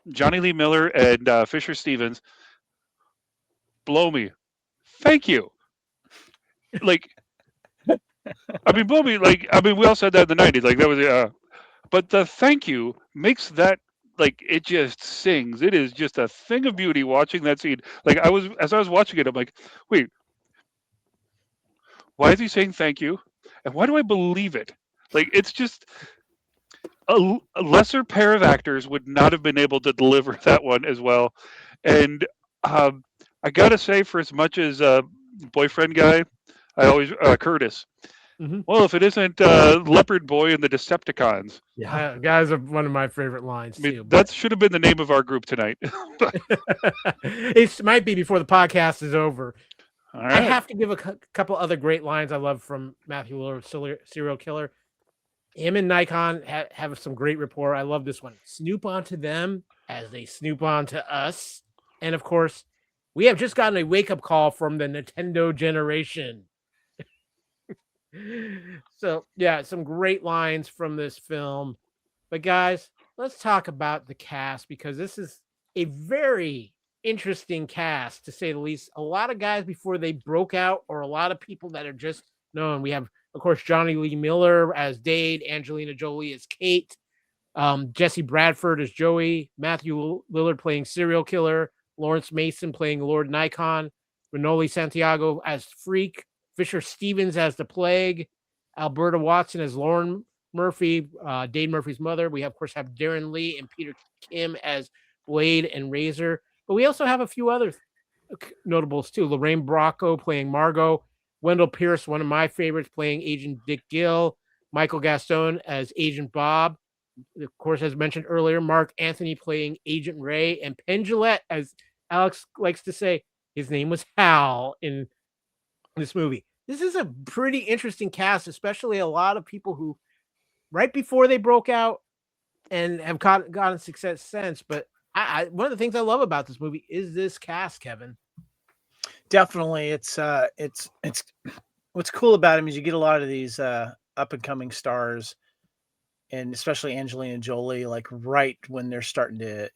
Jonny Lee Miller and Fisher Stevens. Blow me, thank you. Like, I mean, blow me. Like, I mean, we all said that in the '90s. Like that was but the thank you makes that like it just sings. It is just a thing of beauty watching that scene. Like as I was watching it, I'm like, wait, why is he saying thank you? And why do I believe it? Like it's just a lesser pair of actors would not have been able to deliver that one as well. And I gotta say, for as much as boyfriend guy, I always Curtis. Mm-hmm. Well, if it isn't Leopard Boy and the Decepticons, Guys are one of my favorite lines I mean, too. that should have been the name of our group tonight. It might be before the podcast is over. All I right. have to give a couple other great lines I love from Matthew Lillard, Serial Killer. Him and Nikon have some great rapport. I love this one. Snoop onto them as they snoop onto us. And of course, we have just gotten a wake-up call from the Nintendo generation. So, yeah, some great lines from this film. But guys, let's talk about the cast because this is a very interesting cast, to say the least. A lot of guys before they broke out, or a lot of people that are just known. We have, of course, Jonny Lee Miller as Dade, Angelina Jolie as Kate, Jesse Bradford as Joey, Matthew Lillard playing Serial Killer, Laurence Mason playing Lord Nikon, Renoly Santiago as Freak, Fisher Stevens as the Plague, Alberta Watson as Lauren Murphy, Dade Murphy's mother. We, of course, have Darren Lee and Peter Kim as Blade and Razor. But we also have a few other notables, too. Lorraine Bracco playing Margot, Wendell Pierce, one of my favorites, playing Agent Dick Gill, Michael Gaston as Agent Bob. Of course, as mentioned earlier, Mark Anthony playing Agent Ray, and Penn Jillette, as Alex likes to say, his name was Hal in this movie. This is a pretty interesting cast, especially a lot of people who, right before they broke out and have gotten success since. But I one of the things I love about this movie is this cast, Kevin. definitely it's what's cool about him is you get a lot of these up and coming stars, and especially Angelina Jolie, like right when they're starting to,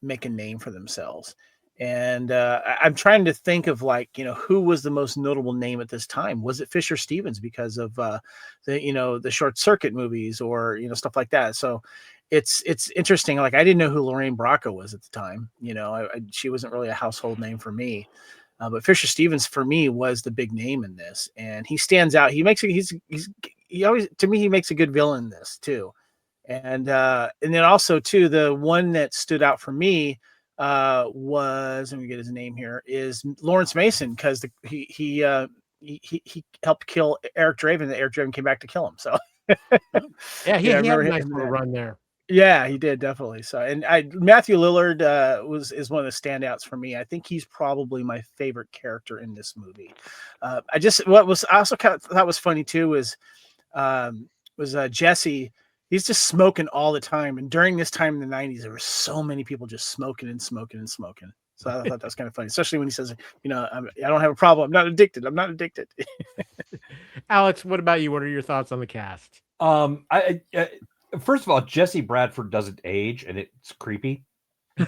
make a name for themselves. And I'm trying to think of, like, who was the most notable name at this time? Was it Fisher Stevens because of the Short Circuit movies, or stuff like that? So it's interesting. Like, I didn't know who Lorraine Bracco was at the time. She wasn't really a household name for me. But Fisher Stevens for me was the big name in this, and he stands out. He always, to me, he makes a good villain in this too. And then also too, the one that stood out for me was, let me get his name here, is Laurence Mason, because he helped kill Eric Draven, and Eric Draven came back to kill him. So yeah, he had a nice little run there. Yeah, he did, definitely. So, and Matthew Lillard is one of the standouts for me. I think he's probably my favorite character in this movie. I also kind of thought was funny too was Jesse. He's just smoking all the time, and during this time in the '90s, there were so many people just smoking and smoking and smoking. So I thought that was kind of funny, especially when he says, I don't have a problem. I'm not addicted. I'm not addicted. Alex, what about you? What are your thoughts on the cast? First of all, Jesse Bradford doesn't age, and it's creepy. Him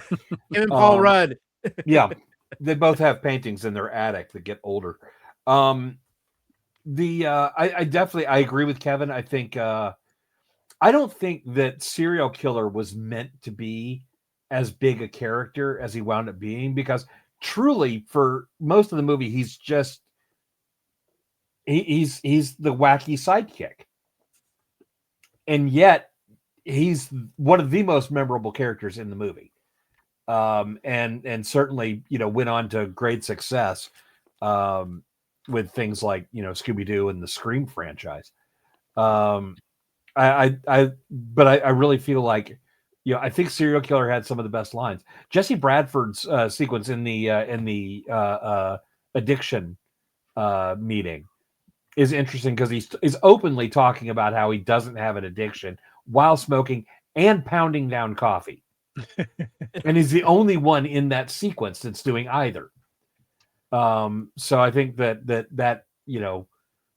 and Paul Rudd. Yeah, they both have paintings in their attic that get older. I agree with Kevin. I think I don't think that Serial Killer was meant to be as big a character as he wound up being, because truly, for most of the movie, he's just he's the wacky sidekick, and yet he's one of the most memorable characters in the movie, and certainly went on to great success with things like Scooby-Doo and the Scream franchise. I really feel like I think Serial Killer had some of the best lines. Jesse Bradford's sequence in the addiction meeting is interesting because he's openly talking about how he doesn't have an addiction while smoking and pounding down coffee. And he's the only one in that sequence that's doing either. So I think that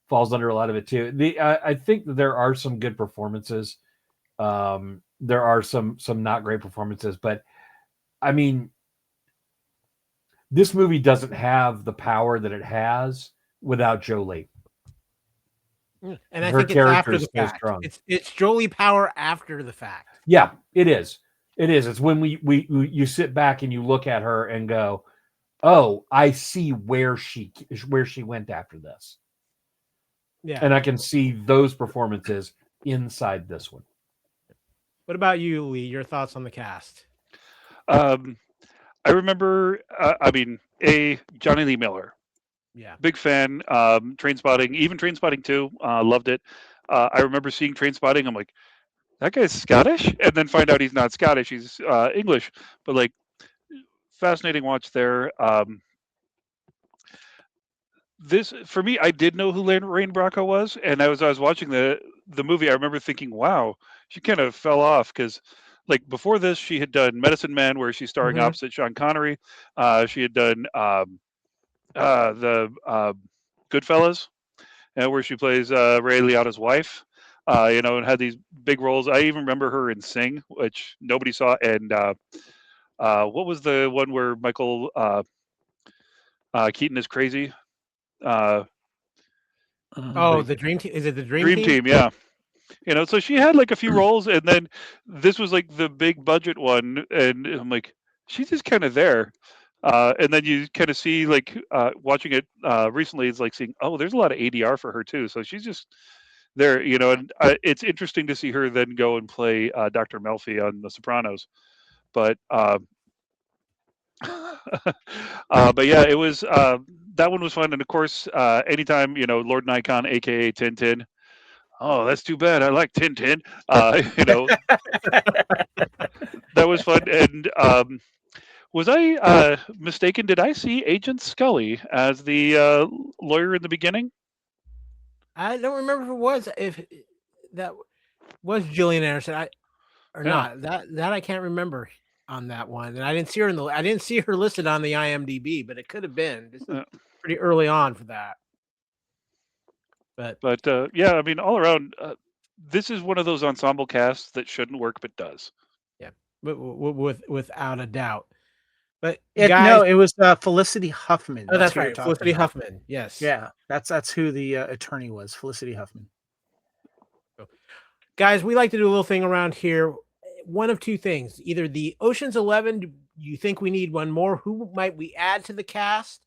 falls under a lot of it too. I think that there are some good performances. There are some not great performances, but I mean, this movie doesn't have the power that it has without Jolie. And I Her think it's after character the is so fact. strong. It's Jolie power after the fact. Yeah, it is. It is. It's when you sit back and you look at her and go, "Oh, I see where she went after this." Yeah. And I can see those performances inside this one. What about you, Lee? Your thoughts on the cast? I remember, Jonny Lee Miller. Yeah. Big fan. Trainspotting, even Trainspotting 2, loved it. I remember seeing Trainspotting. I'm like, that guy's Scottish? And then find out he's not Scottish. He's English. But like, fascinating watch there. This, for me, I did know who Lorraine Bracco was. And I was watching the movie, I remember thinking, wow, she kind of fell off because like before this, she had done Medicine Man, where she's starring opposite Sean Connery. She had done the Goodfellas, where she plays Ray Liotta's wife. And had these big roles. I even remember her in Sing, which nobody saw. And what was the one where Michael Keaton is crazy? The Dream Team. Is it the Dream Team? Yeah. So she had like a few roles, and then this was like the big budget one, and I'm like, she's just kind of there. And then you kind of see like watching it recently, it's like seeing, oh, there's a lot of ADR for her too. So she's just there, and it's interesting to see her then go and play Dr. Melfi on The Sopranos. But but yeah, it was that one was fun, and of course, anytime Lord Nikon, aka Tintin. Oh, that's too bad. I like Tintin. That was fun. And was I mistaken? Did I see Agent Scully as the lawyer in the beginning? I don't remember if that was Gillian Anderson. Not. That I can't remember on that one. And I didn't see her listed on the IMDb, but it could have been. This is pretty early on for that. But yeah, I mean, all around, this is one of those ensemble casts that shouldn't work but does. Yeah, without a doubt. But no, it was Felicity Huffman. Oh, that's right, Felicity Huffman. Yes. Yeah, that's who the attorney was, Felicity Huffman. Guys, we like to do a little thing around here. One of two things: either the Ocean's 11, you think we need one more? Who might we add to the cast?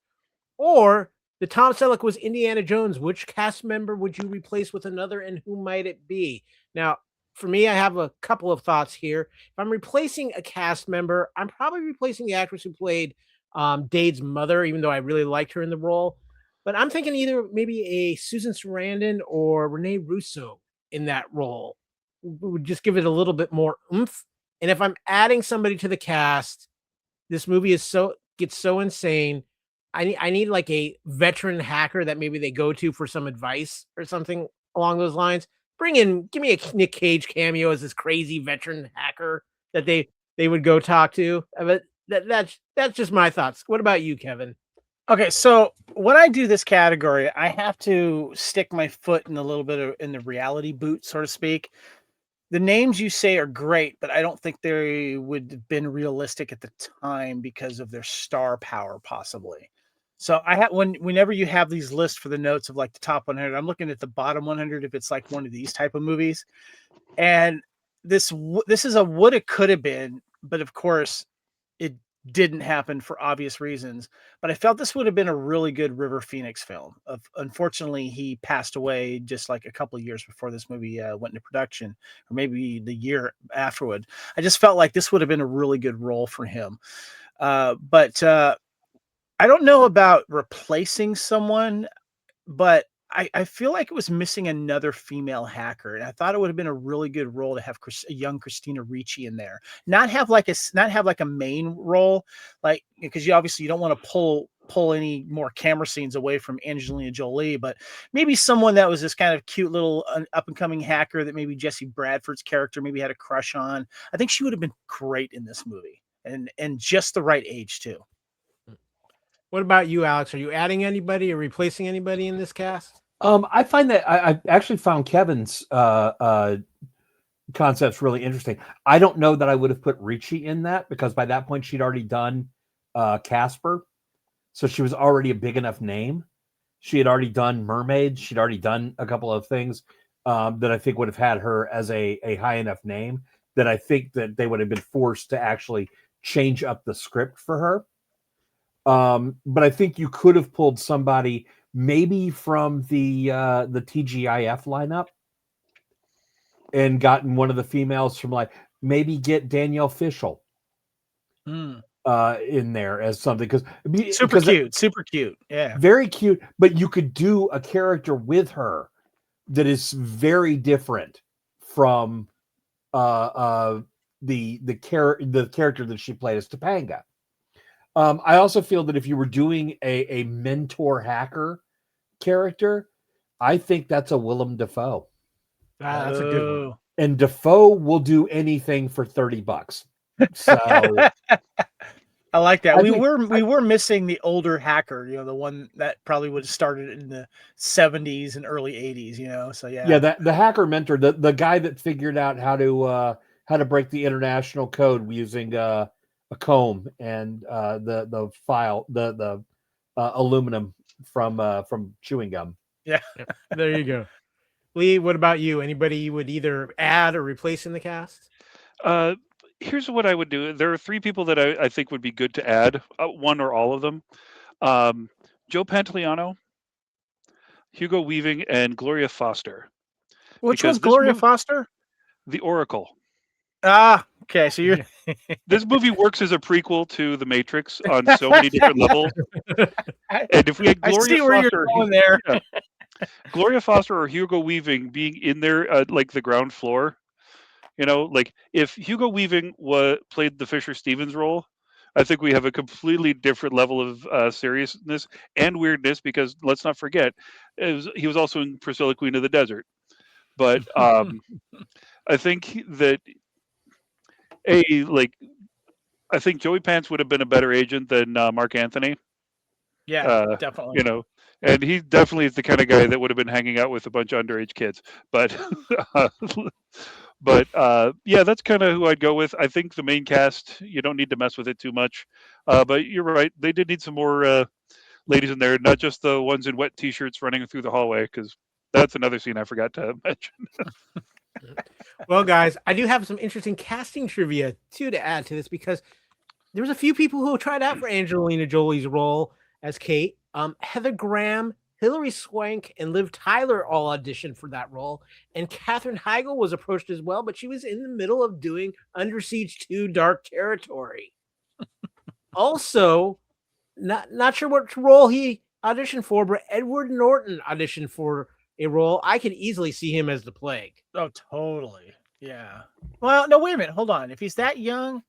Or the Tom Selleck was Indiana Jones. Which cast member would you replace with another, and who might it be? Now, for me, I have a couple of thoughts here. If I'm replacing a cast member, I'm probably replacing the actress who played Dade's mother, even though I really liked her in the role. But I'm thinking either maybe a Susan Sarandon or Rene Russo in that role. Would just give it a little bit more oomph. And if I'm adding somebody to the cast, this movie gets so insane. I need like a veteran hacker that maybe they go to for some advice or something along those lines. Give me a Nick Cage cameo as this crazy veteran hacker that they would go talk to. But that's just my thoughts. What about you, Kevin? Okay, so when I do this category, I have to stick my foot in a little bit in the reality boot, so to speak. The names you say are great, but I don't think they would have been realistic at the time because of their star power, possibly. So whenever you have these lists for the notes of like the top 100, I'm looking at the bottom 100 if it's like one of these type of movies. And this is a woulda, coulda been, but of course it didn't happen for obvious reasons. But I felt this would have been a really good River Phoenix film. Unfortunately, he passed away just like a couple of years before this movie went into production, or maybe the year afterward. I just felt like this would have been a really good role for him. But I don't know about replacing someone, but I feel like it was missing another female hacker, and I thought it would have been a really good role to have a young Christina Ricci in there. Not have like a main role, like, because you obviously you don't want to pull any more camera scenes away from Angelina Jolie, but maybe someone that was this kind of cute little up and coming hacker that maybe Jesse Bradford's character maybe had a crush on. I think she would have been great in this movie, and just the right age too. What about you, Alex? Are you adding anybody or replacing anybody in this cast? I find that I actually found Kevin's concepts really interesting. I don't know that I would have put Ricci in that, because by that point she'd already done Casper, so she was already a big enough name. She had already done Mermaids. She'd already done a couple of things that I think would have had her as a high enough name that I think that they would have been forced to actually change up the script for her. But I think you could have pulled somebody maybe from the TGIF lineup and gotten one of the females from, like, maybe get Danielle Fishel in there as something, because super cute, yeah, very cute. But you could do a character with her that is very different from the character that she played as Topanga. I also feel that if you were doing a mentor hacker character, I think that's a Willem Dafoe. That's a good one. And Dafoe will do anything for $30. So I like that. We were missing the older hacker, the one that probably would have started in the 70s and early 80s, so yeah. Yeah, the hacker mentor, the guy that figured out how to break the international code using a comb and the file, the aluminum from chewing gum. Yeah. There you go. Lee, what about you? Anybody you would either add or replace in the cast? Here's what I would do. There are three people that I think would be good to add, one or all of them. Joe Pantoliano, Hugo Weaving, and Gloria Foster. Which one's Gloria Foster? The Oracle. Ah, okay. So you're this movie works as a prequel to The Matrix on so many different levels. And if we had Gloria Foster, there. Yeah, Gloria Foster or Hugo Weaving being in there, like the ground floor, like if Hugo Weaving played the Fisher Stevens role, I think we have a completely different level of seriousness and weirdness, because let's not forget, he was also in Priscilla, Queen of the Desert. But I think that I think Joey Pants would have been a better agent than Mark Anthony. Yeah, definitely. And he definitely is the kind of guy that would have been hanging out with a bunch of underage kids. But yeah, that's kind of who I'd go with. I think the main cast, you don't need to mess with it too much. But you're right, they did need some more ladies in there, not just the ones in wet t-shirts running through the hallway, because that's another scene I forgot to mention. Well, guys, I do have some interesting casting trivia too to add to this, because there was a few people who tried out for Angelina Jolie's role as Kate. Heather Graham, Hilary Swank, and Liv Tyler all auditioned for that role, and Katherine Heigl was approached as well, but she was in the middle of doing Under Siege 2: Dark Territory. Also, not sure what role he auditioned for, but Edward Norton auditioned for a role. I could easily see him as the Plague. Oh, totally. Yeah. Well, no, wait a minute. Hold on. If he's that young,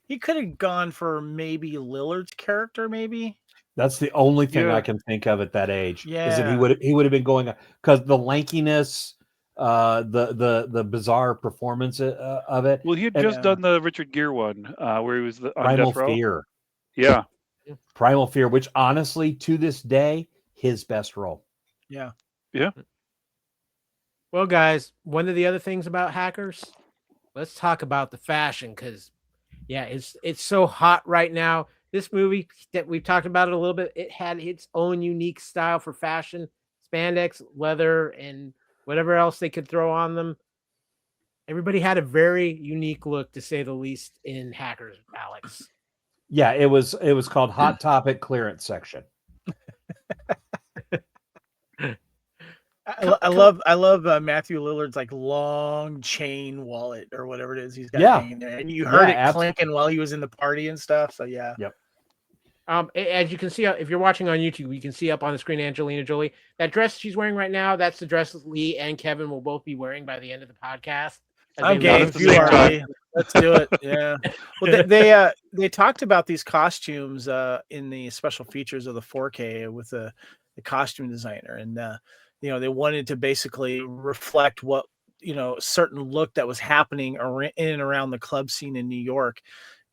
he could have gone for maybe Lillard's character, maybe. That's the only thing I can think of at that age. Yeah. Is that he would have been going, because the lankiness, the bizarre performance of it. Well, he had just done the Richard Gere one, where he was on Primal Death Row. Fear. Yeah. Primal Fear, which honestly, to this day, his best role. Yeah. Yeah. Well, guys, one of the other things about hackers, let's talk about the fashion, because yeah, it's so hot right now. This movie that we've talked about it a little bit, it had its own unique style for fashion, spandex, leather, and whatever else they could throw on them. Everybody had a very unique look, to say the least, in Hackers, Alex. Yeah, it was called Hot Topic Clearance Section. I love Matthew Lillard's like long chain wallet or whatever it is he's got hanging there, and you heard it clinking while he was in the party and stuff. So yeah. Yep. As you can see, if you're watching on YouTube, you can see up on the screen Angelina Jolie. That dress she's wearing right now, that's the dress Lee and Kevin will both be wearing by the end of the podcast. I'm Not game. at the You same are, time. Lee. Let's do it. Yeah. Well, they talked about these costumes in the special features of the 4K with the costume designer, and they wanted to basically reflect what certain look that was happening in and around the club scene in New York.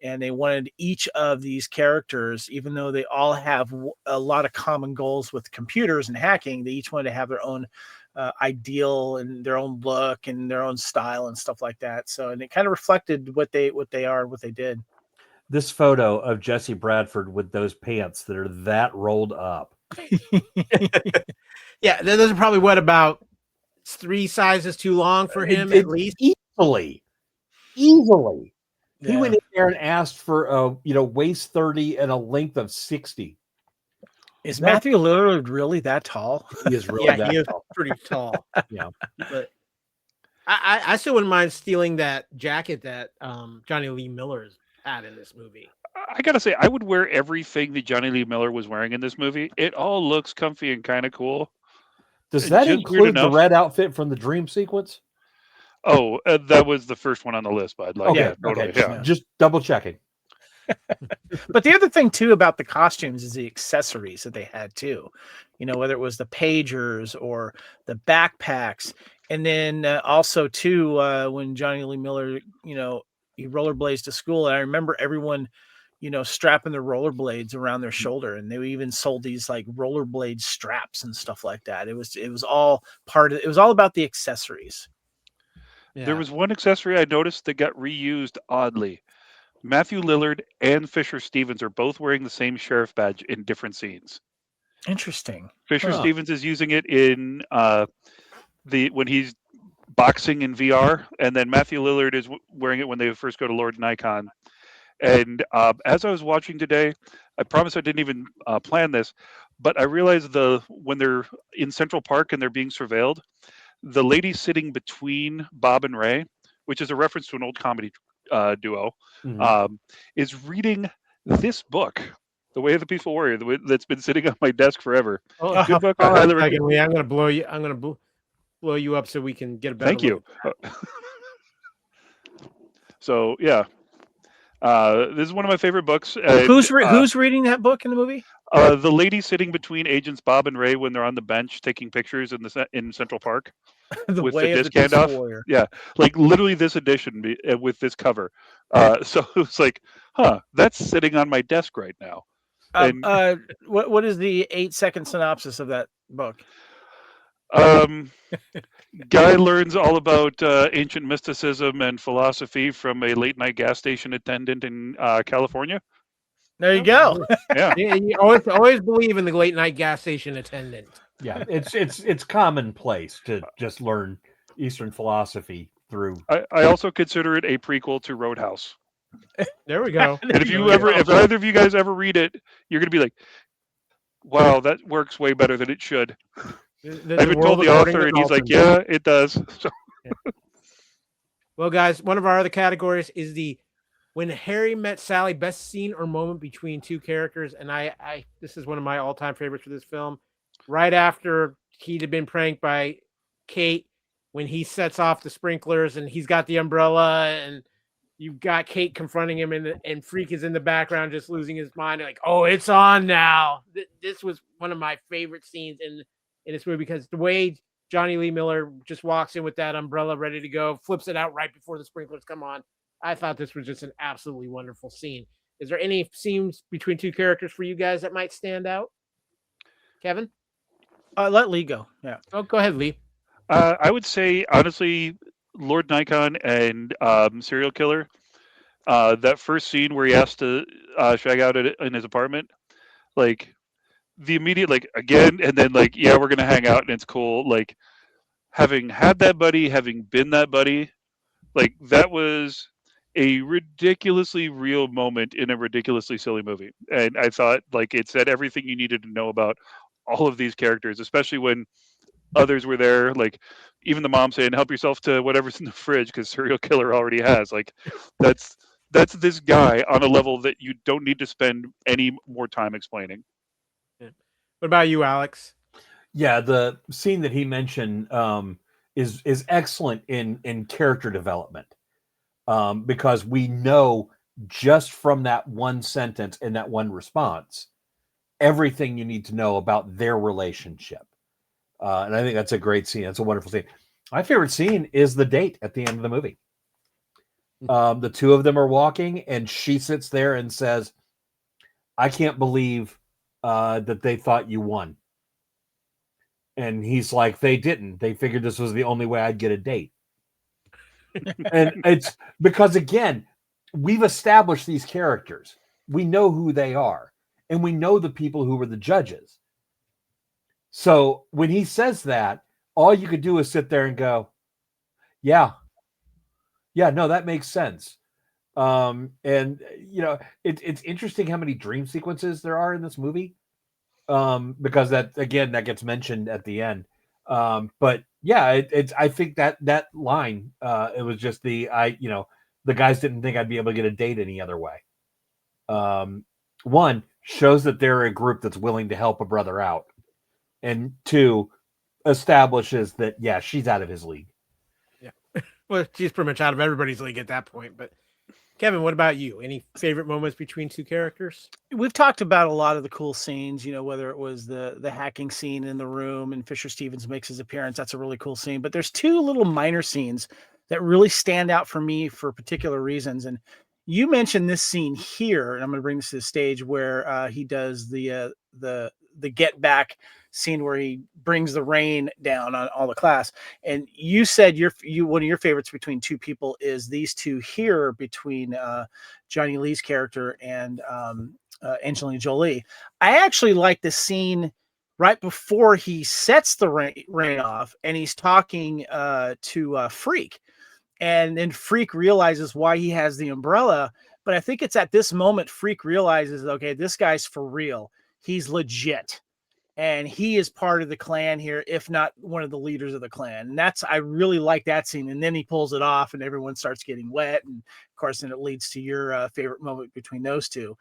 And they wanted each of these characters, even though they all have a lot of common goals with computers and hacking, they each wanted to have their own ideal and their own look and their own style and stuff like that. So, and it kind of reflected what they are, what they did. This photo of Jesse Bradford with those pants that are that rolled up. Yeah, those are probably about 3 sizes too long for him at least. Easily. He went in there and asked for waist 30 and a length of 60. Is Matthew Lillard really that tall? He is really he is tall. pretty tall. Yeah. But I still wouldn't mind stealing that jacket that Jonny Lee Miller had in this movie. I gotta say, I would wear everything that Jonny Lee Miller was wearing in this movie. It all looks comfy and kind of cool. Does that Just weird include the enough. red outfit from the dream sequence? Oh, that was the first one on the list, bud. Like, Okay, yeah, totally. okay. Yeah. Just double checking. But the other thing too about the costumes is the accessories that they had too. Whether it was the pagers or the backpacks, and then also too when Jonny Lee Miller, he rollerblades to school, and I remember everyone, strapping their rollerblades around their shoulder, and they even sold these like rollerblade straps and stuff like that. It was all part of it. It was all about the accessories. Yeah. There was one accessory I noticed that got reused oddly. Matthew Lillard and Fisher Stevens are both wearing the same sheriff badge in different scenes. Interesting. Fisher Huh. Stevens is using it in when he's boxing in VR, and then Matthew Lillard is wearing it when they first go to Lord Nikon. And as I was watching today, I promise I didn't even plan this, but I realized when they're in Central Park and they're being surveilled, the lady sitting between Bob and Ray, which is a reference to an old comedy duo, is reading this book, The Way of the Peaceful Warrior, that's been sitting on my desk forever. Oh, Good book. I'm going to blow you. I'm going to blow you up so we can get a better. Thank you. So yeah, this is one of my favorite books. Who's reading that book in the movie? The lady sitting between agents Bob and Ray when they're on the bench taking pictures in Central Park. With Way the of disc the Peaceful handoff. Warrior. Yeah, like literally this edition with this cover. So it was like, that's sitting on my desk right now. What is the 8-second synopsis of that book? Guy learns all about ancient mysticism and philosophy from a late night gas station attendant in California. There you go. Yeah, you always believe in the late night gas station attendant. Yeah, it's commonplace to just learn Eastern philosophy through. I also consider it a prequel to Roadhouse. There we go. And if either of you guys ever read it, you're gonna be like, "Wow, that works way better than it should." I even told the author, and he's like, "Yeah, it does." So. Yeah. Well, guys, one of our other categories is the When Harry Met Sally best scene or moment between two characters, and I this is one of my all-time favorites for this film. Right after he'd been pranked by Kate, when he sets off the sprinklers and he's got the umbrella, and you've got Kate confronting him, and Freak is in the background just losing his mind, like, oh, it's on now. This was one of my favorite scenes in this movie, because the way Jonny Lee Miller just walks in with that umbrella ready to go, flips it out right before the sprinklers come on. I thought this was just an absolutely wonderful scene. Is there any scenes between two characters for you guys that might stand out? Kevin? Let Lee go. Yeah. Oh, go ahead, Lee. I would say, honestly, Lord Nikon and Serial Killer. That first scene where he has to shag out in his apartment, like the immediate, like, again, and then like, yeah, we're gonna hang out and it's cool. Like, having had that buddy, having been that buddy, like that was a ridiculously real moment in a ridiculously silly movie. And I thought like it said everything you needed to know about all of these characters, especially when others were there, like even the mom saying, help yourself to whatever's in the fridge because Serial Killer already has. Like that's that's this guy on a level that you don't need to spend any more time explaining. What about you, Alex? Yeah, the scene that he mentioned is excellent in character development, because we know just from that one sentence and that one response everything you need to know about their relationship. And I think that's a great scene. That's a wonderful scene. My favorite scene is the date at the end of the movie. The two of them are walking, and she sits there and says, "I can't believe that they thought you won." And he's like, "They didn't. They figured this was the only way I'd get a date." And it's because, again, we've established these characters. We know who they are, and we know the people who were the judges. So when he says that, all you could do is sit there and go, yeah, no, that makes sense. And it's interesting how many dream sequences there are in this movie, because that gets mentioned at the end. But yeah, I think that line, it was just the guys didn't think I'd be able to get a date any other way. One, shows that they're a group that's willing to help a brother out, and two, establishes that she's out of his league. Yeah, well, she's pretty much out of everybody's league at that point. But Kevin, what about you? Any favorite moments between two characters? We've talked about a lot of the cool scenes, whether it was the hacking scene in the room and Fisher Stevens makes his appearance. That's a really cool scene. But there's two little minor scenes that really stand out for me for particular reasons. And you mentioned this scene here, and I'm going to bring this to the stage where he does the get back scene where he brings the rain down on all the class. And you said one of your favorites between two people is these two here between Jonny Lee's character and Angelina Jolie. I actually like the scene right before he sets the rain off, and he's talking to Freak. And then Freak realizes why he has the umbrella. But I think it's at this moment Freak realizes, okay, this guy's for real. He's legit. And he is part of the clan here, if not one of the leaders of the clan. And I really like that scene. And then he pulls it off and everyone starts getting wet. And of course, then it leads to your favorite moment between those two.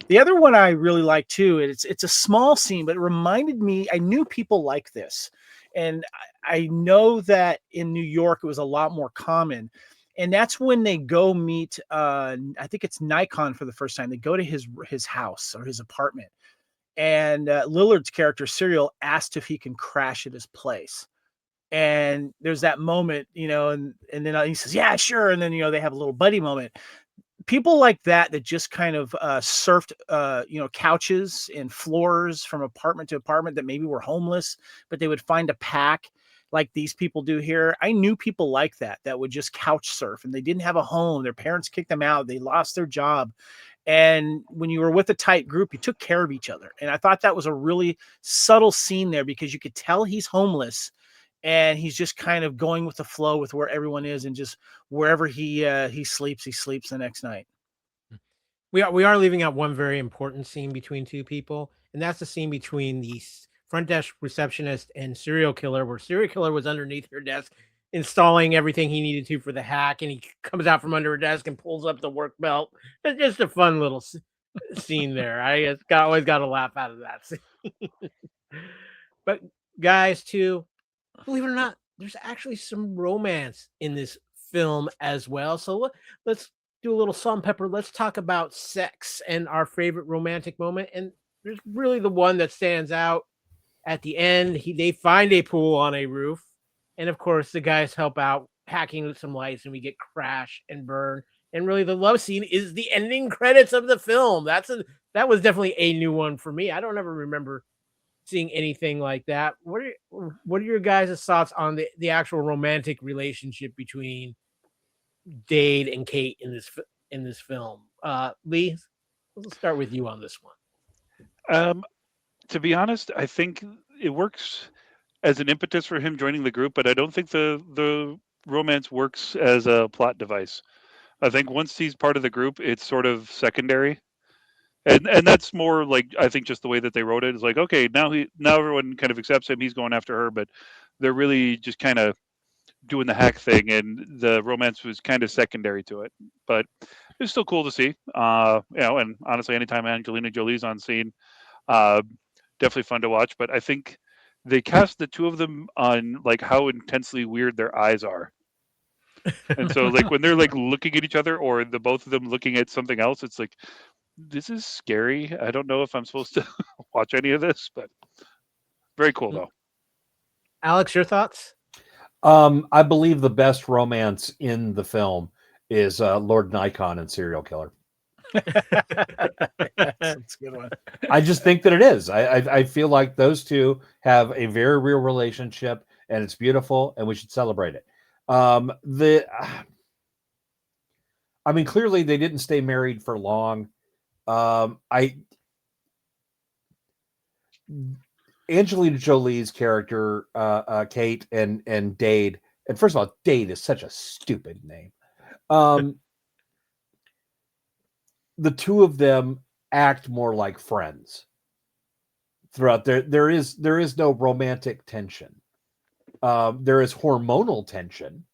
The other one I really like too, it's a small scene, but it reminded me, I knew people like this. And I know that in New York, it was a lot more common. And that's when they go meet, I think it's Nikon for the first time. They go to his house or his apartment. And Lillard's character, Serial, asked if he can crash at his place. And there's that moment, and then he says, yeah, sure. And then, they have a little buddy moment. People like that just kind of surfed, couches and floors from apartment to apartment that maybe were homeless, but they would find a pack like these people do here. I knew people like that would just couch surf, and they didn't have a home. Their parents kicked them out. They lost their job. And when you were with a tight group, you took care of each other. And I thought that was a really subtle scene there, because you could tell he's homeless and he's just kind of going with the flow with where everyone is, and just wherever he sleeps the next night. We are leaving out one very important scene between two people, and that's the scene between the front desk receptionist and serial killer, where serial killer was underneath her desk installing everything he needed to for the hack, and he comes out from under her desk and pulls up the work belt. It's just a fun little scene there. I always got a laugh out of that scene. But guys, too, believe it or not, there's actually some romance in this film as well. So let's do a little salt and pepper. Let's talk about sex and our favorite romantic moment. And there's really the one that stands out at the end. They find a pool on a roof. And of course, the guys help out hacking with some lights, and we get crash and burn. And really, the love scene is the ending credits of the film. That was definitely a new one for me. I don't ever remember seeing anything like that. What are your guys' thoughts on the actual romantic relationship between Dade and Kate in this film? Lee, let's start with you on this one. To be honest, I think it works as an impetus for him joining the group, but I don't think the romance works as a plot device. I think once he's part of the group, it's sort of secondary, and that's more like, I think, just the way that they wrote it. It's like, okay, now everyone kind of accepts him. He's going after her, but they're really just kind of doing the hack thing, and the romance was kind of secondary to it. But it's still cool to see. And honestly, anytime Angelina Jolie's on scene, definitely fun to watch. But I think they cast the two of them on like how intensely weird their eyes are. And so like when they're like looking at each other or the both of them looking at something else, it's like this is scary. I don't know if I'm supposed to watch any of this, but very cool though. Alex, your thoughts? I believe the best romance in the film is Lord Nikon and Serial Killer. That's a good one. I just think that it is. I feel like those two have a very real relationship, and it's beautiful, and we should celebrate it. Clearly they didn't stay married for long. Angelina Jolie's character, Kate and Dade, and first of all, Dade is such a stupid name. The two of them act more like friends throughout. There is no romantic tension. There is hormonal tension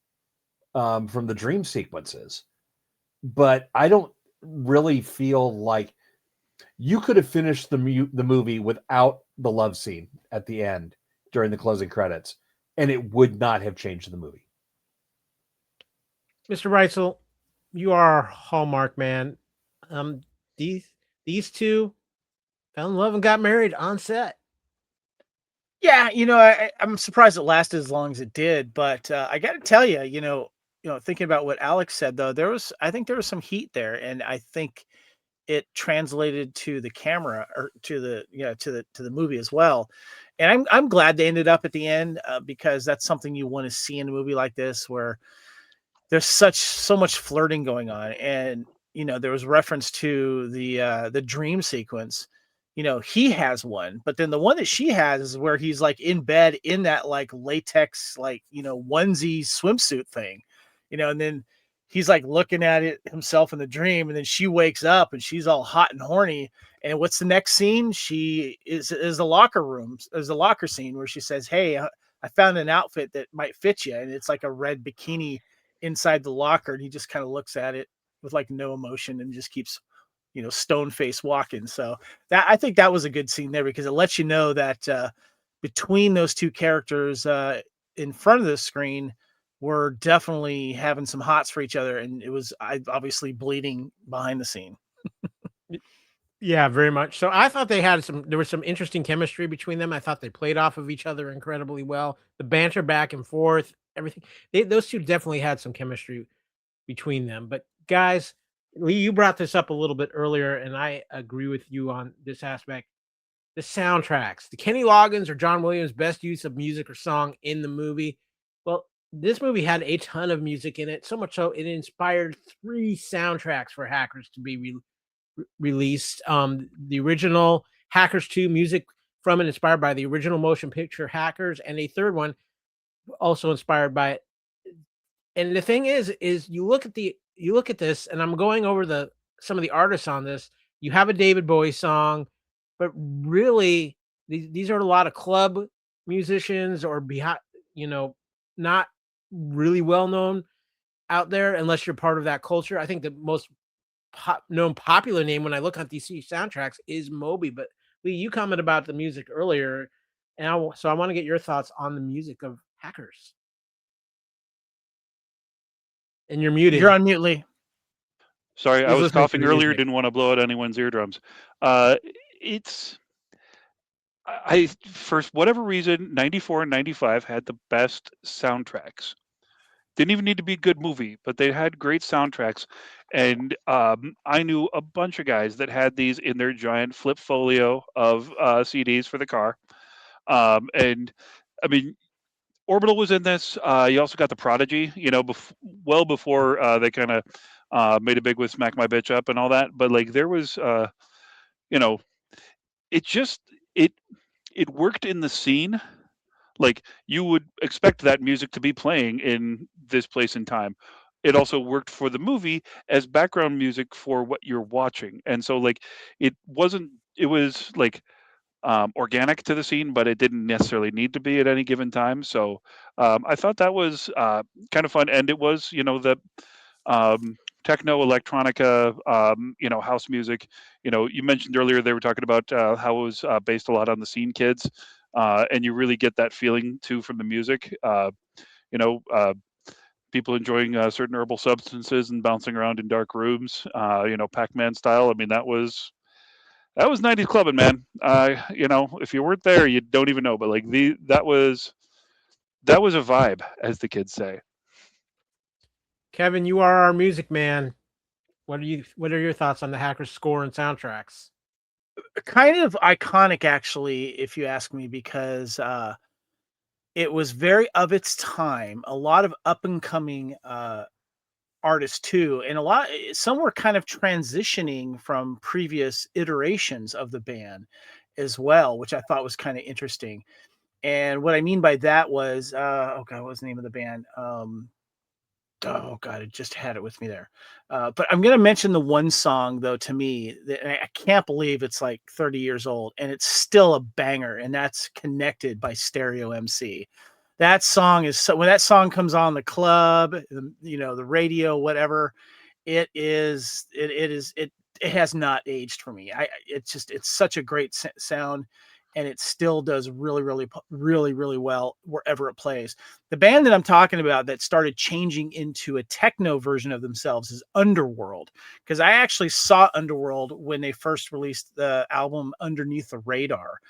from the dream sequences, but I don't really feel like you could have finished the movie without the love scene at the end during the closing credits, and it would not have changed the movie. Mr. Reitzel, you are a Hallmark man. These two fell in love and got married on set. Yeah, I'm surprised it lasted as long as it did, but I got to tell you, thinking about what Alex said though, I think there was some heat there, and I think it translated to the camera or to the movie as well. And I'm glad they ended up at the end because that's something you want to see in a movie like this where there's so much flirting going on, and there was reference to the dream sequence. He has one, but then the one that she has is where he's like in bed in that like latex, like, onesie swimsuit thing, and then he's like looking at it himself in the dream. And then she wakes up and she's all hot and horny. And what's the next scene? She is the locker room. There's a locker scene where she says, "Hey, I found an outfit that might fit you." And it's like a red bikini inside the locker. And he just kind of looks at it with like no emotion and just keeps, stone face walking. So I think that was a good scene there because it lets you know that between those two characters in front of the screen, we're definitely having some hots for each other. And it was obviously bleeding behind the scene. Yeah, very much. So I thought there was some interesting chemistry between them. I thought they played off of each other incredibly well. The banter back and forth, everything. Those two definitely had some chemistry between them. But guys, Lee, you brought this up a little bit earlier, and I agree with you on this aspect. The soundtracks, the Kenny Loggins or John Williams' best use of music or song in the movie. Well, this movie had a ton of music in it, so much so it inspired 3 soundtracks for Hackers to be released. The original Hackers 2 music from and inspired by the original motion picture Hackers, and a third one also inspired by it. And the thing is you look at this, and I'm going over some of the artists on this. You have a David Bowie song, but really these are a lot of club musicians or not really well known out there unless you're part of that culture. I think the most known popular name when I look at these soundtracks is Moby. But Lee, you commented about the music earlier, and so I want to get your thoughts on the music of Hackers. And you're muted. You're on mute, Lee. Sorry, I was coughing earlier. Didn't want to blow out anyone's eardrums. For whatever reason, 94 and 95 had the best soundtracks. Didn't even need to be a good movie, but they had great soundtracks. And I knew a bunch of guys that had these in their giant flip folio of CDs for the car. And I mean, Orbital was in this. You also got the Prodigy, well before they kind of made it big with Smack My Bitch Up and all that. But like there was, it worked in the scene. Like you would expect that music to be playing in this place and time. It also worked for the movie as background music for what you're watching. And so like it was like organic to the scene, but it didn't necessarily need to be at any given time. So I thought that was kind of fun. And it was, the techno, electronica, house music. You mentioned earlier they were talking about how it was based a lot on the Scene Kids, and you really get that feeling too from the music. You know, uh, People enjoying certain herbal substances and bouncing around in dark rooms. Pac-Man style. I mean, that was 90s clubbing, man. If you weren't there, you don't even know. But like that was a vibe, as the kids say. Kevin, you are our music man. What are your thoughts on the Hackers score and soundtracks? Kind of iconic, actually, if you ask me, because it was very of its time. A lot of up and coming artists too, and some were kind of transitioning from previous iterations of the band as well, which I thought was kind of interesting. And what I mean by that was, oh god, what was the name of the band? Oh god, I just had it with me there. But I'm gonna mention the one song though, to me, that I can't believe it's like 30 years old and it's still a banger, and that's "Connected" by Stereo MC. That song is so when that song comes on the club, the radio, whatever, it has not aged for me. It's such a great sound, and it still does really, really, really, really well wherever it plays. The band that I'm talking about that started changing into a techno version of themselves is Underworld, because I actually saw Underworld when they first released the album Underneath the Radar.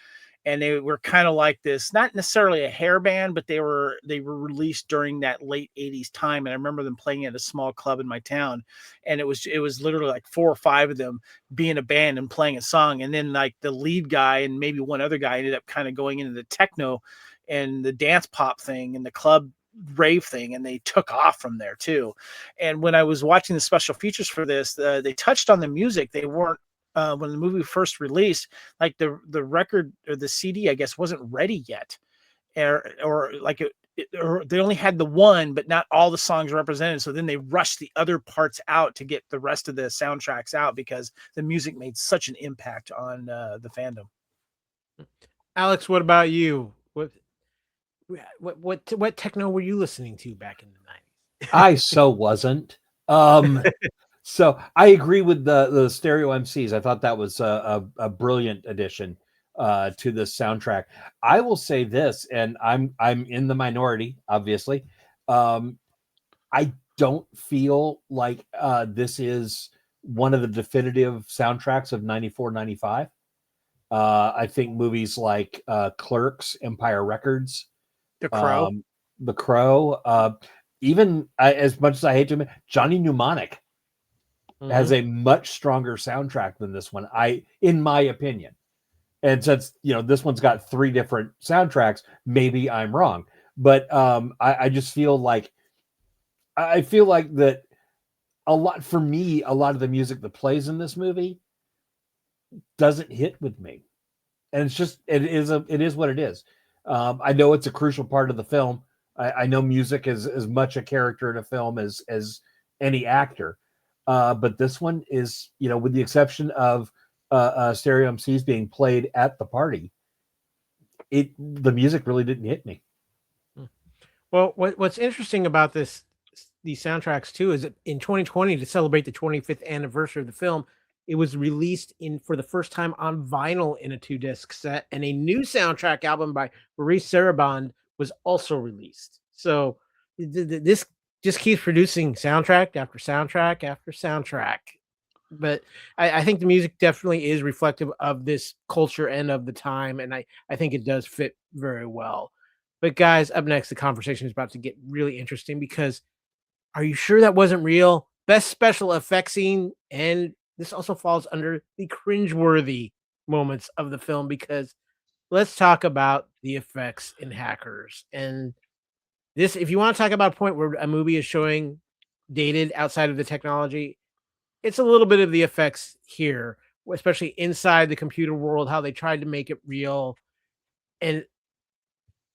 And they were kind of like this, not necessarily a hair band, but they were released during that late 80s time. And I remember them playing at a small club in my town. And it was literally like 4 or 5 of them being a band and playing a song. And then like the lead guy and maybe one other guy ended up kind of going into the techno and the dance pop thing and the club rave thing, and they took off from there too. And when I was watching the special features for this, they touched on the music. They weren't when the movie first released, like the record or the CD, I guess, wasn't ready yet, or like or they only had the one, but not all the songs represented. So then they rushed the other parts out to get the rest of the soundtracks out because the music made such an impact on the fandom. Alex, what about you? What techno were you listening to back in the 90s? I so wasn't. So I agree with the Stereo MCs. I thought that was a brilliant addition to this soundtrack. I will say this, and I'm in the minority, obviously. I don't feel like this is one of the definitive soundtracks of 94, 95. I think movies like Clerks, Empire Records, The Crow, even as much as I hate to admit, Johnny Mnemonic has a much stronger soundtrack than this one, in my opinion. And since this one's got 3 different soundtracks, maybe I'm wrong, but I just feel like that a lot of the music that plays in this movie doesn't hit with me, and it is what it is. I know it's a crucial part of the film. I know music is as much a character in a film as any actor. But this one is, with the exception of Stereo MCs being played at the party, the music really didn't hit me. Well, what's interesting about these soundtracks too is that in 2020, to celebrate the 25th anniversary of the film, it was released for the first time on vinyl in a 2-disc set, and a new soundtrack album by Maurice Sarabande was also released. So this just keeps producing soundtrack after soundtrack after soundtrack. But I think the music definitely is reflective of this culture and of the time, and I think it does fit very well. But guys, up next, the conversation is about to get really interesting, because are you sure that wasn't real? Best special effects scene, and this also falls under the cringeworthy moments of the film, because let's talk about the effects in Hackers. And this, if you want to talk about a point where a movie is showing dated outside of the technology, it's a little bit of the effects here, especially inside the computer world, how they tried to make it real. And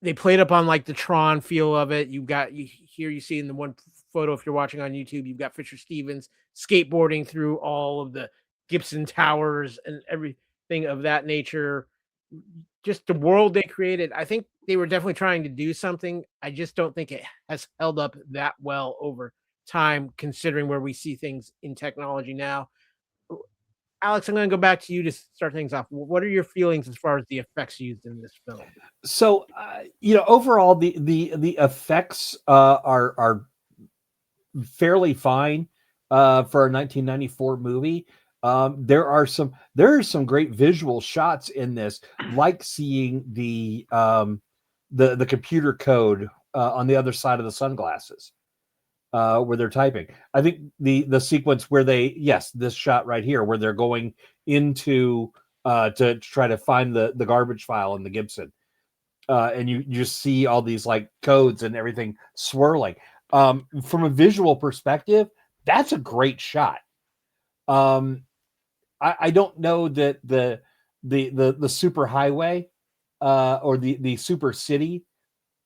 they played up on like the Tron feel of it. You see in the one photo, if you're watching on YouTube, you've got Fisher Stevens skateboarding through all of the Gibson towers and everything of that nature. Just the world they created. I think they were definitely trying to do something. I just don't think it has held up that well over time, considering where we see things in technology now. Alex, I'm going to go back to you to start things off. What are your feelings as far as the effects used in this film? So, overall, the effects are fairly fine for a 1994 movie. There are some great visual shots in this, like seeing the computer code on the other side of the sunglasses where they're typing. I think the sequence where this shot right here where they're going into to try to find the garbage file in the Gibson. And you just see all these like codes and everything swirling. From a visual perspective, that's a great shot. I don't know that the super highway or the super city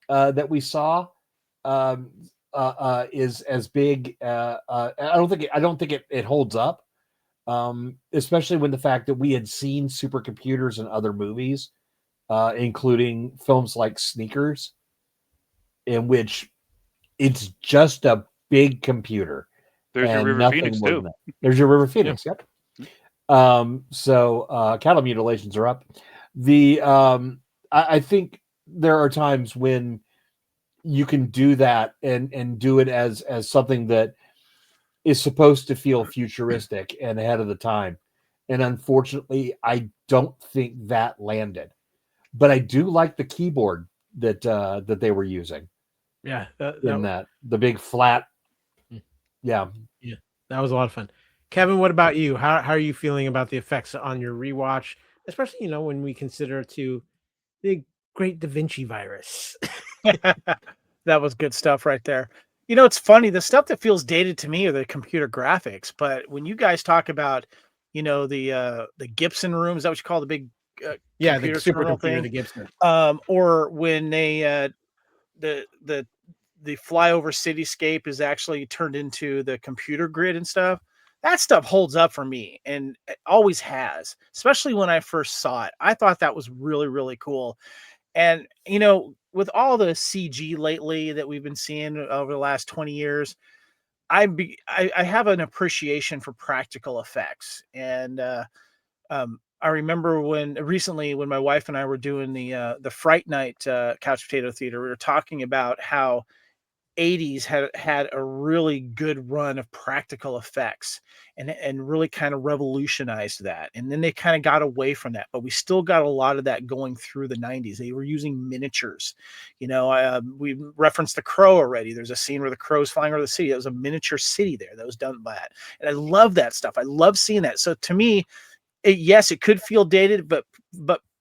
that we saw is as big. I don't think it holds up, especially when the fact that we had seen supercomputers in other movies. Including films like Sneakers, in which it's just a big computer. There's your River Phoenix too. There's your River Phoenix. Yep. So cattle mutilations are up. I think there are times when you can do that and do it as something that is supposed to feel futuristic and ahead of the time. And unfortunately, I don't think that landed. But I do like the keyboard that they were using. Yeah, the big flat. Yeah, that was a lot of fun. Kevin, what about you? How are you feeling about the effects on your rewatch, especially when we consider the Great Da Vinci virus? That was good stuff right there. It's funny. The stuff that feels dated to me are the computer graphics. But when you guys talk about, the Gibson room, is that what you call the big the supercomputer, the Gibson. Or when they the flyover cityscape is actually turned into the computer grid and stuff. That stuff holds up for me, and it always has. Especially when I first saw it, I thought that was really, really cool. And with all the CG lately that we've been seeing over the last 20 years, I have an appreciation for practical effects. And I remember when my wife and I were doing the Fright Night Couch Potato Theater, we were talking about how 80s had a really good run of practical effects and really kind of revolutionized that. And then they kind of got away from that, but we still got a lot of that going through the 90s. They were using miniatures. We referenced The Crow already. There's a scene where the crow's flying over the city. It was a miniature city there that was done by that. And I love that stuff. I love seeing that. So to me, it could feel dated, but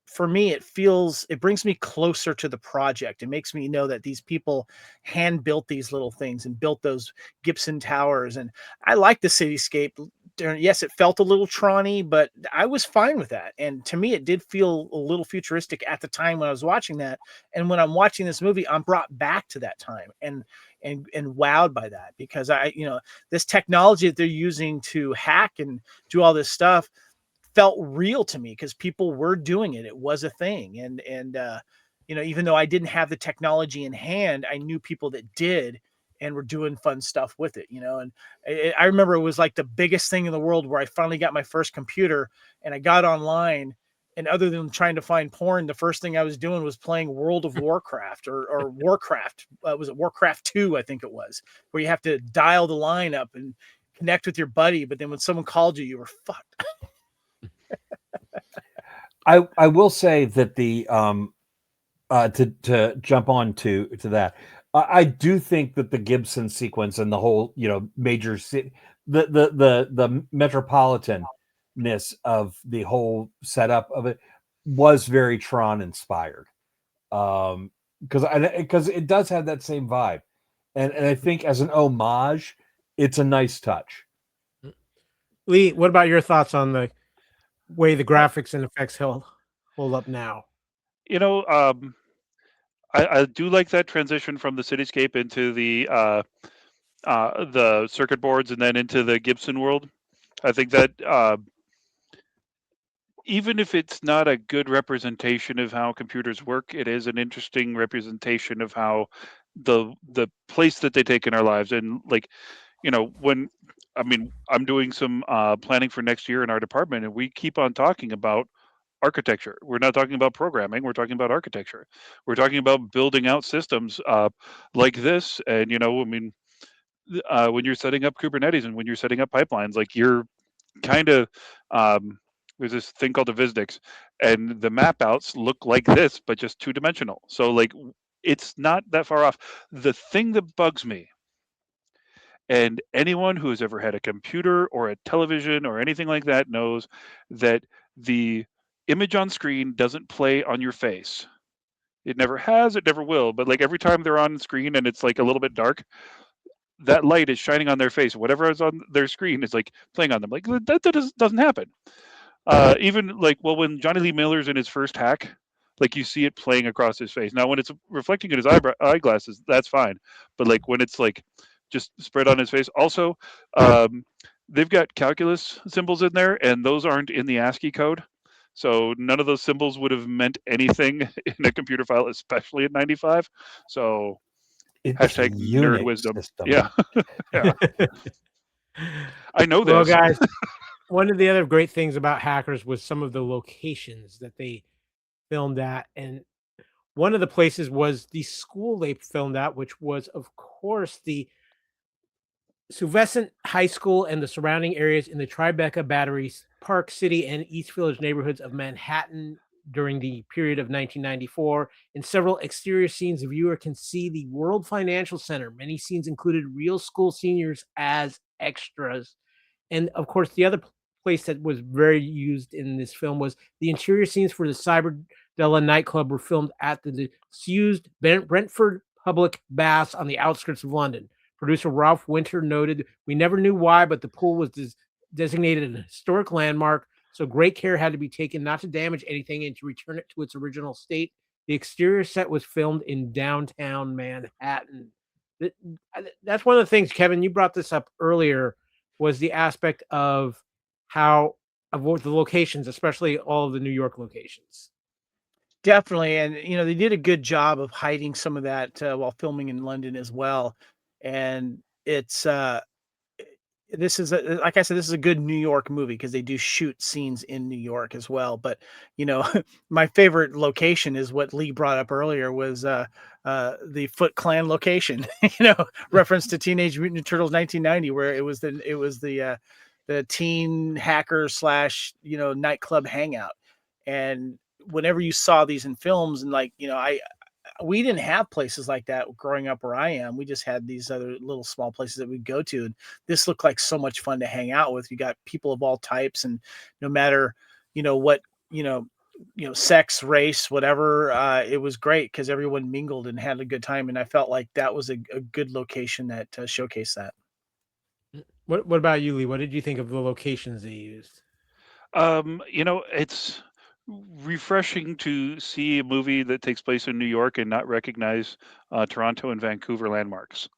for me, it brings me closer to the project. It makes me know that these people hand built these little things and built those Gibson towers. And I like the cityscape. Yes, it felt a little Tron-y, but I was fine with that. And to me, it did feel a little futuristic at the time when I was watching that. And when I'm watching this movie, I'm brought back to that time and wowed by that, because this technology that they're using to hack and do all this stuff felt real to me, because people were doing it. It was a thing. And even though I didn't have the technology in hand, I knew people that did and were doing fun stuff with it, and I remember it was like the biggest thing in the world where I finally got my first computer and I got online, and other than trying to find porn, the first thing I was doing was playing World of Warcraft or Warcraft. Was it Warcraft 2? I think it was, where you have to dial the line up and connect with your buddy. But then when someone called you, you were fucked. I will say that to jump on to that, I do think that the Gibson sequence and the whole major city, the metropolitanness of the whole setup of it was very Tron inspired, because it does have that same vibe, and I think as an homage, it's a nice touch. Lee, what about your thoughts on the way the graphics and effects hold up now? I do like that transition from the cityscape into the circuit boards and then into the Gibson world. I think that even if it's not a good representation of how computers work, it is an interesting representation of how the place that they take in our lives. And like, when I'm doing some planning for next year in our department, and we keep on talking about architecture. We're not talking about programming. We're talking about architecture. We're talking about building out systems like this. And when you're setting up Kubernetes and when you're setting up pipelines, like you're kind of there's this thing called the Visdix, and the map outs look like this, but just 2-dimensional. So like it's not that far off. The thing that bugs me, and anyone who has ever had a computer or a television or anything like that knows that the image on screen doesn't play on your face. It never has, it never will. But like every time they're on screen and it's like a little bit dark, that light is shining on their face. Whatever is on their screen is like playing on them. Like that doesn't happen. Even like, well, when Jonny Lee Miller's in his first hack, like you see it playing across his face. Now, when it's reflecting in his eyeglasses, that's fine. But like when it's like just spread on his face. Also, they've got calculus symbols in there, and those aren't in the ASCII code. So none of those symbols would have meant anything in a computer file, especially in '95. So It's hashtag a nerd Unix wisdom. system. Yeah, yeah. I know Well, this. guys, one of the other great things about Hackers was some of the locations that they filmed at, and one of the places was the school they filmed at, which was, of course, the Stuyvesant High School and the surrounding areas in the Tribeca, Battery Park City, and East Village neighborhoods of Manhattan during the period of 1994. In several exterior scenes, the viewer can see the World Financial Center. Many scenes included real school seniors as extras. And of course, the other place that was very used in this film was the interior scenes for the Cyberdella nightclub were filmed at the disused Brentford Public Baths on the outskirts of London. Producer Ralph Winter noted, "We never knew why, but the pool was designated an historic landmark, so great care had to be taken not to damage anything and to return it to its original state. The exterior set was filmed in downtown Manhattan." That's one of the things, Kevin, you brought this up earlier, was the aspect of what the locations, especially all of the New York locations. Definitely, and they did a good job of hiding some of that while filming in London as well. And it's this is like I said, this is a good New York movie because they do shoot scenes in New York as well. But my favorite location is what Lee brought up earlier was the Foot Clan location. Reference to Teenage Mutant Ninja Turtles 1990, where it was the teen hacker / nightclub hangout. And whenever you saw these in films, and we didn't have places like that growing up where I am. We just had these other little small places that we'd go to. And this looked like so much fun to hang out with. You got people of all types, and no matter, what, sex, race, whatever, it was great because everyone mingled and had a good time. And I felt like that was a good location that showcased that. What about you, Lee? What did you think of the locations they used? It's refreshing to see a movie that takes place in New York and not recognize Toronto and Vancouver landmarks.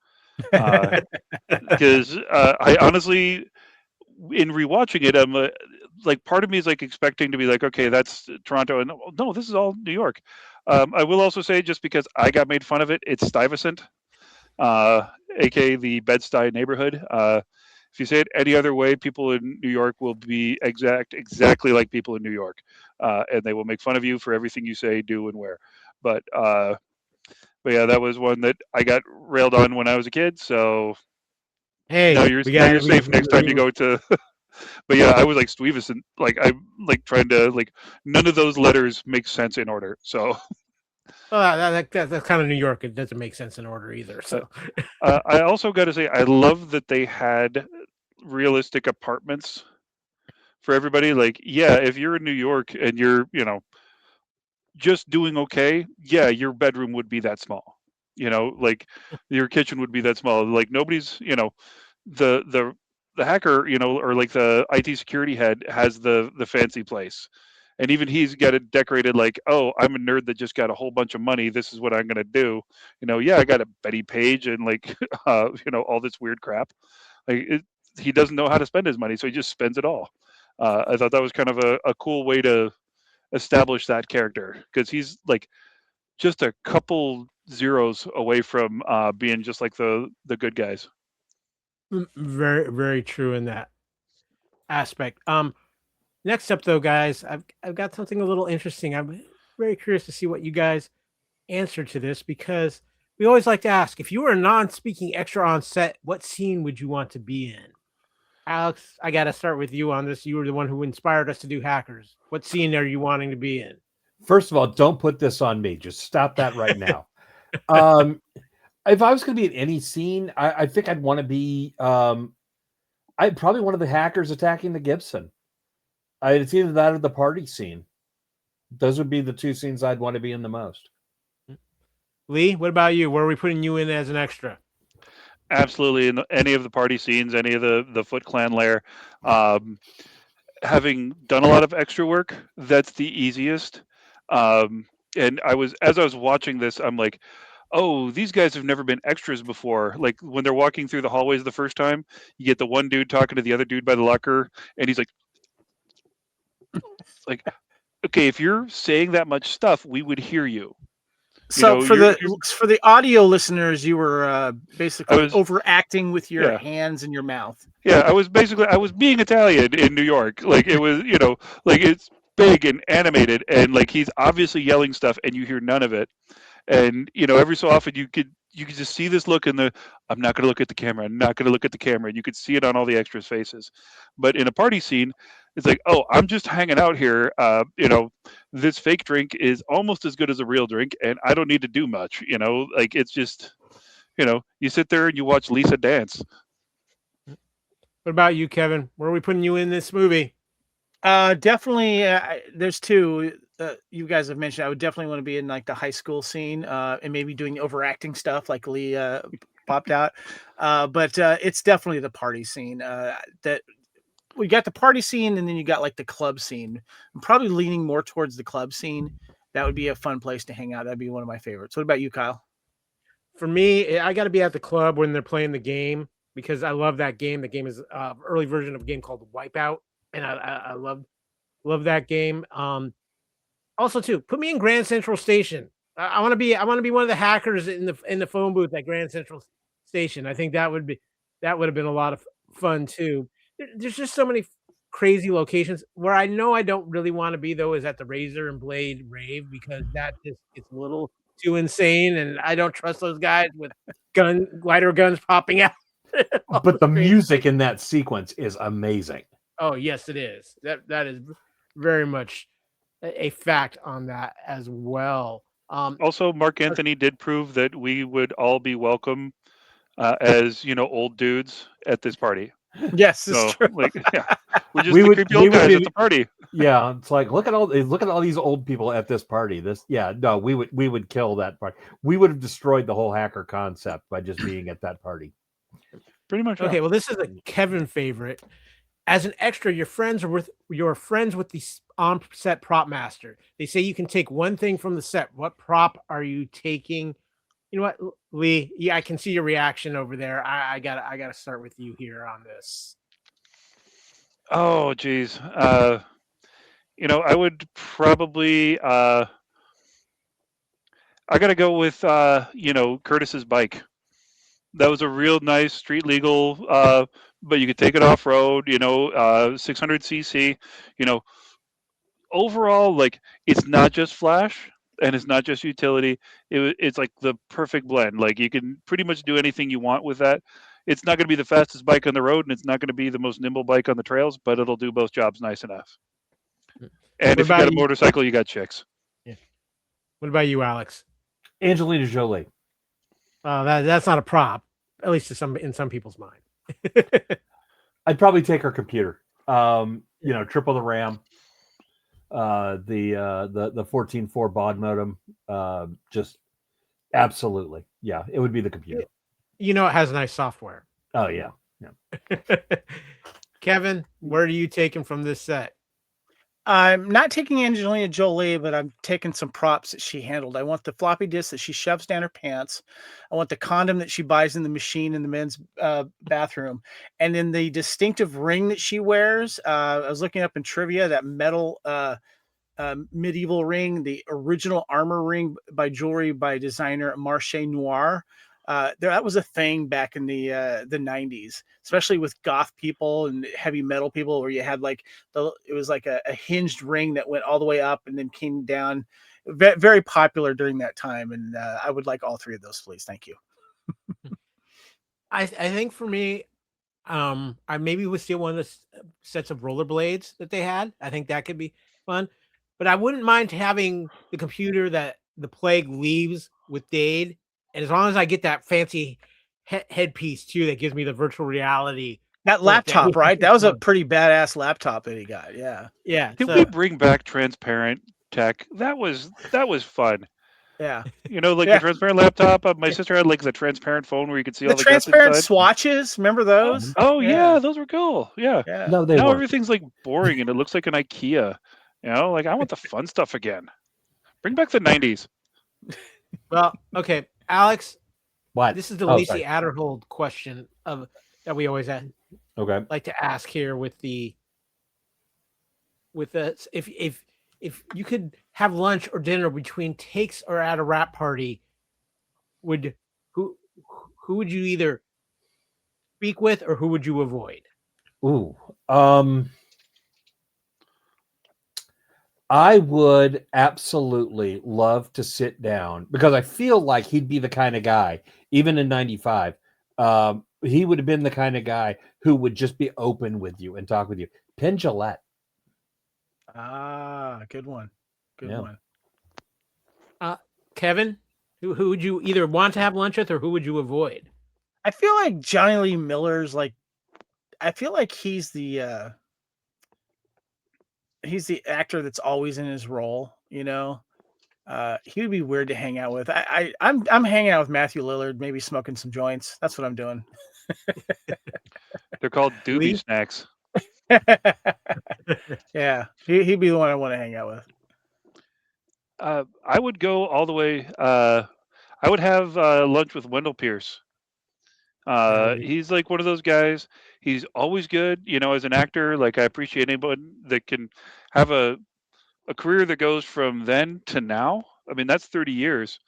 Because I honestly, in rewatching it, I'm like, part of me is like expecting to be like, okay, that's Toronto, and no, this is all New York. I will also say, just because I got made fun of it, it's Stuyvesant, aka the Bed-Stuy neighborhood. If you say it any other way, people in New York will be exactly like people in New York, and they will make fun of you for everything you say, do, and wear. But yeah, that was one that I got railed on when I was a kid. So hey, now you're safe next time you go to. But yeah, I was like Stuyvesant. Like I'm like trying to like none of those letters make sense in order. So. That's kind of New York. It doesn't make sense in order either. So I also got to say, I love that they had realistic apartments for everybody. Like, yeah, if you're in New York and you're, just doing okay, yeah, your bedroom would be that small. Like your kitchen would be that small. Like nobody's, the hacker, or like the IT security head has the fancy place. And even he's got it decorated like, oh, I'm a nerd that just got a whole bunch of money. This is what I'm gonna do. Yeah, I got a Betty Page and like, all this weird crap. Like he doesn't know how to spend his money, so he just spends it all. I thought that was kind of a cool way to establish that character because he's like just a couple zeros away from being just like the good guys. Very, very true in that aspect. Next up, though, guys, I've got something a little interesting. I'm very curious to see what you guys answer to this because we always like to ask if you were a non-speaking extra on set, what scene would you want to be in? Alex, I got to start with you on this. You were the one who inspired us to do Hackers. What scene are you wanting to be in? First of all, don't put this on me. Just stop that right now. If I was going to be in any scene, I think I'd want to be. I'd probably one of the hackers attacking the Gibson. It's either that or the party scene. Those would be the two scenes I'd want to be in the most. Lee, what about you? Where are we putting you in as an extra? Absolutely, in any of the party scenes, any of the Foot Clan lair. Having done a lot of extra work, that's the easiest. And as I was watching this, I'm like, oh, these guys have never been extras before. Like when they're walking through the hallways the first time, you get the one dude talking to the other dude by the locker, and he's like, okay, if you're saying that much stuff, we would hear you. So for the audio listeners, you were basically overacting with your hands and your mouth. Yeah, I was being Italian in New York. Like it was, like it's big and animated, and like he's obviously yelling stuff, and you hear none of it. And every so often you could just see this look in the I'm not going to look at the camera. I'm not going to look at the camera. And you could see it on all the extras' faces. But in a party scene, it's like, oh, I'm just hanging out here. This fake drink is almost as good as a real drink, and I don't need to do much. Like it's just, you sit there and you watch Lisa dance. What about you, Kevin? Where are we putting you in this movie? Definitely. There's two. You guys have mentioned. I would definitely want to be in like the high school scene, and maybe doing overacting stuff like Lee popped out. But it's definitely the party scene. That we got the party scene, and then you got like the club scene. I'm probably leaning more towards the club scene. That would be a fun place to hang out. That'd be one of my favorites. What about you, Kyle? For me, I got to be at the club when they're playing the game because I love that game. The game is an early version of a game called Wipeout, and I love that game. Also, too, put me in Grand Central Station. I want to be one of the hackers in the phone booth at Grand Central Station. I think that would have been a lot of fun too. There's just so many crazy locations where I know I don't really want to be though. Is at the Razor and Blade rave because that just gets a little too insane, and I don't trust those guys with glider guns popping out. But the music in that sequence is amazing. Oh yes, it is. That is very much a fact on that as well. Also, Mark Anthony did prove that we would all be welcome as old dudes at this party. Yes, it's true. Like, yeah, we're just the creepy old guys at the party. Yeah, it's like look at all these old people at this party. We would kill that party. We would have destroyed the whole hacker concept by just being at that party. Pretty much. Okay, well, this is a Kevin favorite. As an extra, you're friends with the on-set prop master. They say you can take one thing from the set. What prop are you taking? You know what, Lee? Yeah, I can see your reaction over there. I gotta start with you here on this. Oh, geez. I would probably. I gotta go with Curtis's bike. That was a real nice street legal, but you could take it off road. 600cc. Overall, like it's not just flash and it's not just utility. It's like the perfect blend. Like you can pretty much do anything you want with that. It's not going to be the fastest bike on the road, and it's not going to be the most nimble bike on the trails, but it'll do both jobs nice enough. And if you got a motorcycle, you got chicks. Yeah. What about you, Alex? Angelina Jolie. That's not a prop, at least in some people's mind. I'd probably take her computer. Triple the RAM. The 14.4 baud modem. Just absolutely, yeah. It would be the computer. It has nice software. Oh yeah. Kevin, where are you taking from this set? I'm not taking Angelina Jolie, but I'm taking some props that she handled. I want the floppy disk that she shoves down her pants. I want the condom that she buys in the machine in the men's bathroom. And then the distinctive ring that she wears. I was looking up in trivia, that metal medieval ring, the original armor ring by designer Marche Noir. that was a thing back in the 90s, especially with goth people and heavy metal people, where you had like it was like a hinged ring that went all the way up and then came down. Very popular during that time, and I would like all three of those, please. Thank you. I think for me, I maybe would steal one of the sets of rollerblades that they had. I think that could be fun, but I wouldn't mind having the computer that the plague leaves with Dade, and as long as I get that fancy headpiece too, that gives me the virtual reality. That laptop, right? That was a pretty badass laptop that he got. Yeah. Yeah. Did we bring back transparent tech? That was fun. Yeah. You know, like the transparent laptop. My sister had like the transparent phone where you could see all the transparent guts inside. swatches. Remember those? Oh yeah, those were cool. Yeah. No, they now weren't. everything's like boring and it looks like an IKEA. You know, like I want the fun stuff again. Bring back the 90s. Well, okay, Alex. What? This is the Lacey Adderhold question that we always like to ask here with us. If you could have lunch or dinner between takes or at a rap party, who would you either speak with or who would you avoid? Ooh. I would absolutely love to sit down because I feel like he'd be the kind of guy, even in 95, he would have been the kind of guy who would just be open with you and talk with you. Penn Jillette. Ah, good one. Good one. Kevin, who would you either want to have lunch with or who would you avoid? I feel like Jonny Lee Miller's I feel like he's the actor that's always in his role, you know. He would be weird to hang out with. I'm hanging out with Matthew Lillard, maybe smoking some joints. That's what I'm doing. They're called doobie snacks. Yeah, he'd be the one I want to hang out with. I would go all the way. I would have lunch with Wendell Pierce. He's like one of those guys. He's always good, you know, as an actor. Like I appreciate anyone that can have a career that goes from then to now. I mean, that's 30 years,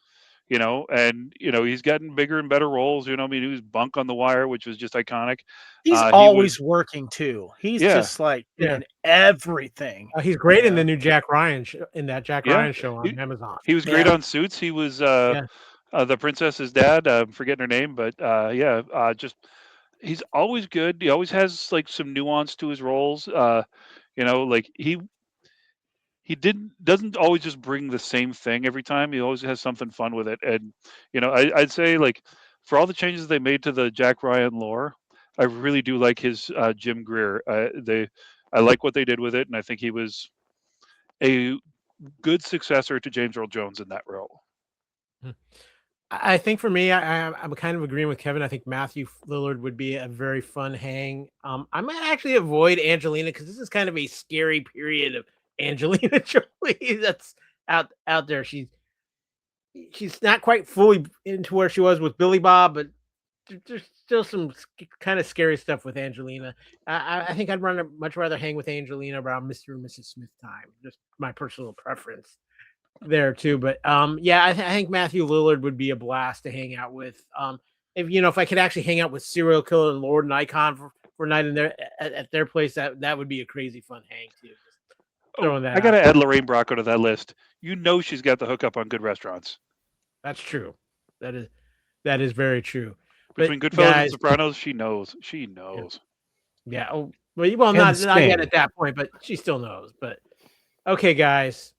you know, and you know he's gotten bigger and better roles. You know, I mean, he was Bunk on The Wire, which was just iconic. He's always working too. He's just like in everything. He's great in the new Jack Ryan Ryan show on Amazon. He was great on Suits. He was the princess's dad. I'm forgetting her name, but just he's always good. He always has like some nuance to his roles. You know, like he doesn't always just bring the same thing every time. He always has something fun with it. And you know, I'd say like for all the changes they made to the Jack Ryan lore, I really do like his Jim Greer. I like what they did with it, and I think he was a good successor to James Earl Jones in that role. I think for me, I'm kind of agreeing with Kevin. I think Matthew Lillard would be a very fun hang. I might actually avoid Angelina because this is kind of a scary period of Angelina Jolie that's out there. She's not quite fully into where she was with Billy Bob, but there's still some kind of scary stuff with Angelina. I think I'd much rather hang with Angelina around Mr. and Mrs. Smith time. Just my personal preference there too. But I think Matthew Lillard would be a blast to hang out with. If I could actually hang out with Serial Killer and Lord and Icon for a night in there at their place, that would be a crazy fun hang too. I gotta add Lorraine Bracco to that list. You know she's got the hookup on good restaurants. That's true. That is very true. Between Goodfellas and Sopranos, she knows. She knows. Yeah. Oh, well, not yet at that point, but she still knows. But okay, guys.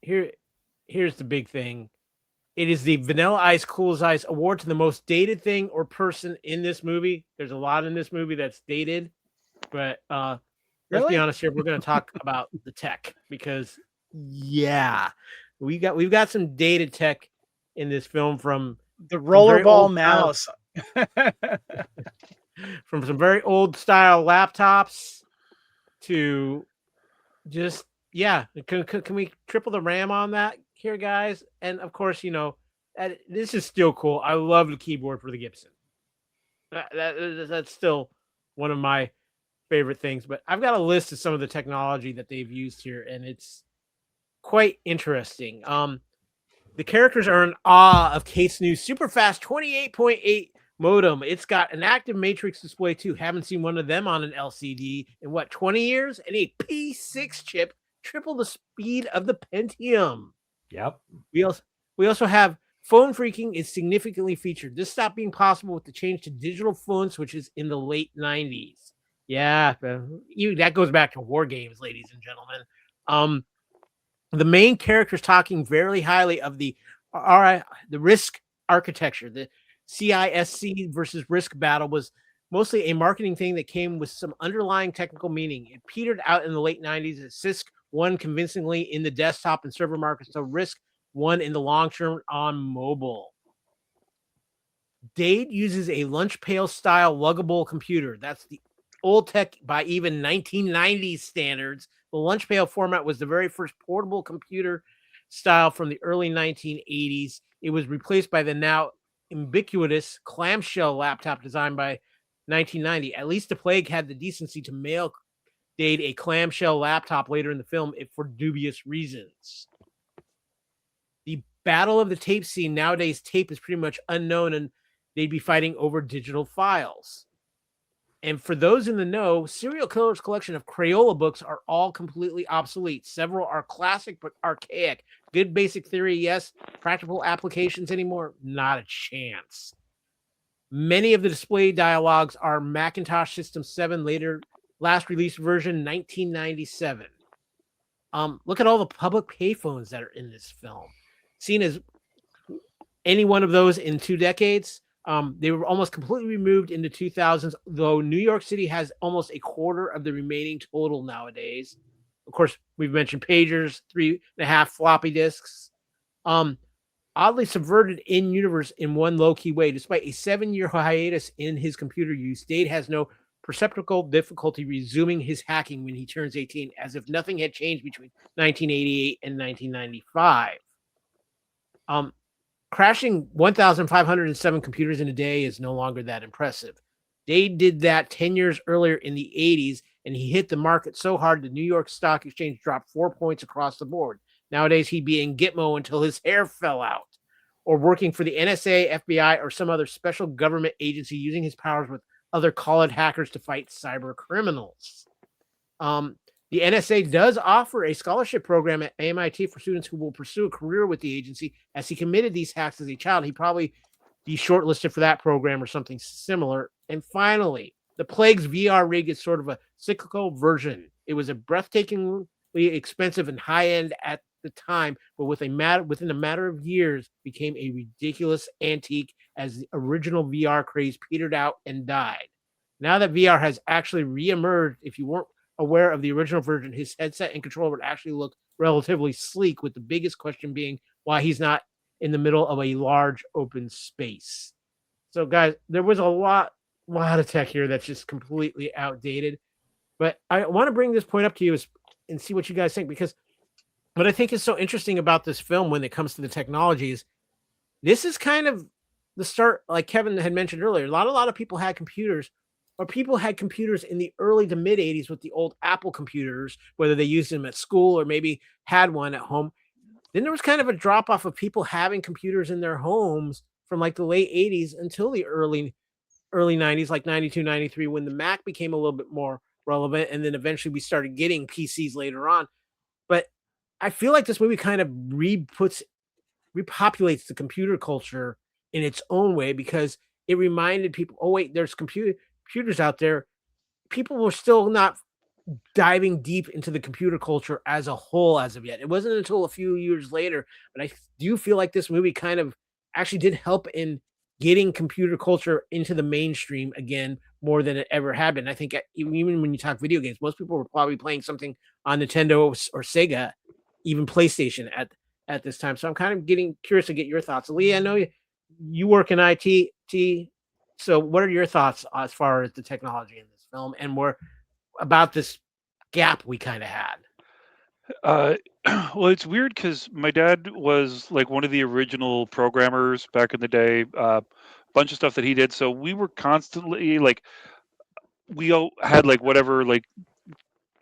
Here's the big thing. It is the Vanilla Ice Cool as Ice award to the most dated thing or person in this movie. There's a lot in this movie that's dated, but let's be honest here. We're going to talk about the tech because we've got some dated tech in this film from the rollerball mouse, from some very old style laptops to just Can we triple the RAM on that here, guys? And of course, this is still cool. I love the keyboard for the Gibson. That's still one of my favorite things. But I've got a list of some of the technology that they've used here, and it's quite interesting. The characters are in awe of Kate's new super fast 28.8 modem. It's got an active matrix display too. Haven't seen one of them on an LCD in what, 20 years? And a P6 chip, triple the speed of the Pentium. Yep. We also have phone freaking is significantly featured. This stopped being possible with the change to digital phone switches in the late 90s. Yeah, that goes back to war games, ladies and gentlemen. The main characters talking very highly of the RISC architecture. The CISC versus RISC battle was mostly a marketing thing that came with some underlying technical meaning. It petered out in the late 90s as CISC won convincingly in the desktop and server markets, so RISC won in the long term on mobile. Dade uses a lunch pail style luggable computer. That's the old tech by even 1990s standards. The lunch pail format was the very first portable computer style from the early 1980s. It was replaced by the now ubiquitous clamshell laptop designed by 1990. At least the Plague had the decency to mail Dade a clamshell laptop later in the film, if for dubious reasons. The battle of the tape scene, nowadays tape is pretty much unknown, and they'd be fighting over digital files. And for those in the know, Serial Killer's collection of Crayola books are all completely obsolete. Several are classic but archaic. Good basic theory, yes. Practical applications anymore? Not a chance. Many of the display dialogues are Macintosh System 7, last released version 1997. Look at all the public payphones that are in this film. Seen as any one of those in 2 decades, they were almost completely removed in the 2000s, though New York City has almost a quarter of the remaining total nowadays. Of course, we've mentioned pagers, 3.5 floppy disks. Oddly subverted in-universe in one low-key way. Despite a 7-year hiatus in his computer use, Dade has no perceptible difficulty resuming his hacking when he turns 18, as if nothing had changed between 1988 and 1995. Crashing 1,507 computers in a day is no longer that impressive. Dade did that 10 years earlier in the 80s, and he hit the market so hard the New York Stock Exchange dropped 4 points across the board. Nowadays, he'd be in Gitmo until his hair fell out, or working for the NSA, FBI, or some other special government agency using his powers with other colored hackers to fight cyber criminals. The NSA does offer a scholarship program at MIT for students who will pursue a career with the agency. As he committed these hacks as a child, he'd probably be shortlisted for that program or something similar. And finally, the Plague's VR rig is sort of a cyclical version. It was a breathtakingly expensive and high-end at the time, but within a matter of years became a ridiculous antique as the original VR craze petered out and died. Now that VR has actually reemerged, if you weren't aware of the original version, his headset and controller would actually look relatively sleek, with the biggest question being why he's not in the middle of a large open space. So, guys, there was a lot of tech here that's just completely outdated. But I want to bring this point up to you and see what you guys think, because what I think is so interesting about this film when it comes to the technology is this is kind of the start, like Kevin had mentioned earlier. A lot of people had computers, or people had computers in the early to mid 80s with the old Apple computers, whether they used them at school or maybe had one at home. Then there was kind of a drop off of people having computers in their homes from like the late 80s until the early 90s, like 92, 93, when the Mac became a little bit more relevant. And then eventually we started getting PCs later on. But I feel like this movie kind of repopulates the computer culture in its own way, because it reminded people, oh, wait, there's computers out there. People were still not diving deep into the computer culture as a whole as of yet. It wasn't until a few years later, but I do feel like this movie kind of actually did help in getting computer culture into the mainstream again more than it ever had been. I think even when you talk video games, most people were probably playing something on Nintendo or Sega, even PlayStation at this time. So I'm kind of getting curious to get your thoughts. Lee, I know you work in IT. So what are your thoughts as far as the technology in this film and more about this gap we kind of had? Well, it's weird because my dad was like one of the original programmers back in the day. Bunch of stuff that he did. So we were constantly like, we all had like whatever like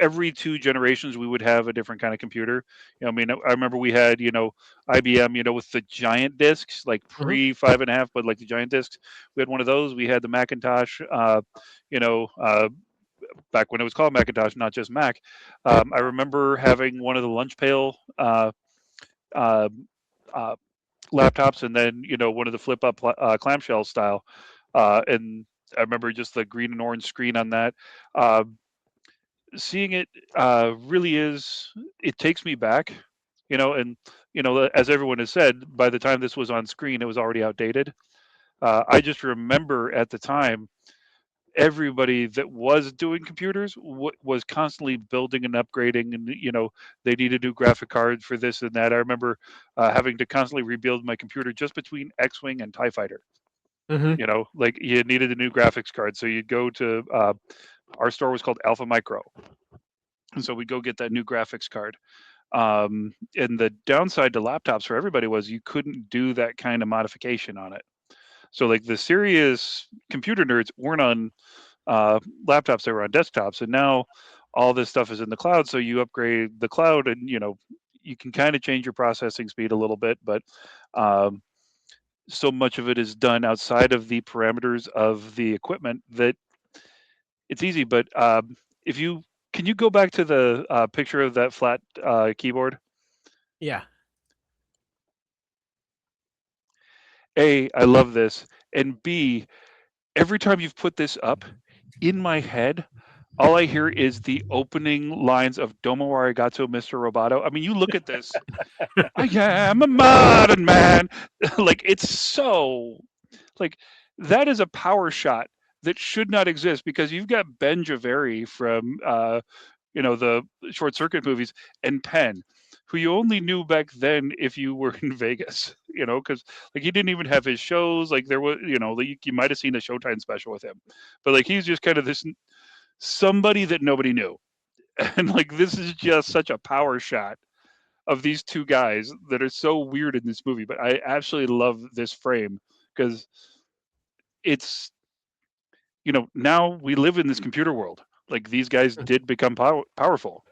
every 2 generations we would have a different kind of computer. I mean, I remember we had, IBM, with the giant discs, like pre 5.5, but like the giant discs. We had one of those. We had the Macintosh, back when it was called Macintosh, not just Mac. I remember having one of the lunch pail uh, uh, laptops, and then one of the flip up clamshell style, and I remember just the green and orange screen on that. Seeing it really it takes me back, and as everyone has said, by the time this was on screen, it was already outdated. I just remember at the time, everybody that was doing computers was constantly building and upgrading, and they needed new graphic cards for this and that. I remember having to constantly rebuild my computer just between X-Wing and TIE Fighter. Like you needed a new graphics card, so you'd go to our store was called Alpha Micro, and so we'd go get that new graphics card. And the downside to laptops for everybody was you couldn't do that kind of modification on it. So like the serious computer nerds weren't on laptops; they were on desktops. And now all this stuff is in the cloud. So you upgrade the cloud, and you can kind of change your processing speed a little bit, but so much of it is done outside of the parameters of the equipment that it's easy. But can you go back to the picture of that flat keyboard? Yeah. A, I love this, and B, every time you've put this up, in my head, all I hear is the opening lines of Domo Arigato, Mr. Roboto. I mean, you look at this, I am a modern man. Like, it's so, like, that is a power shot that should not exist, because you've got Ben Javeri from, the Short Circuit movies, and Penn, who you only knew back then if you were in Vegas, because like he didn't even have his shows. Like there was, you might have seen a Showtime special with him, but like he's just kind of this somebody that nobody knew. And like this is just such a power shot of these two guys that are so weird in this movie. But I absolutely love this frame, because it's, now we live in this computer world. Like these guys did become powerful,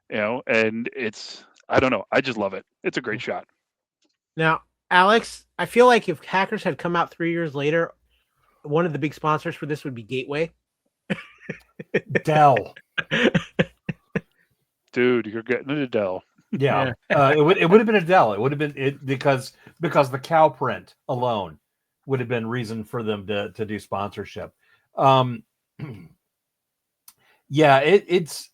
and it's, I don't know. I just love it. It's a great shot. Now, Alex, I feel like if Hackers had come out 3 years later, one of the big sponsors for this would be Gateway. Dell. Dude, you're getting into Dell. Yeah. It would have been a Dell. It would have been because the cow print alone would have been reason for them to do sponsorship. Yeah, it's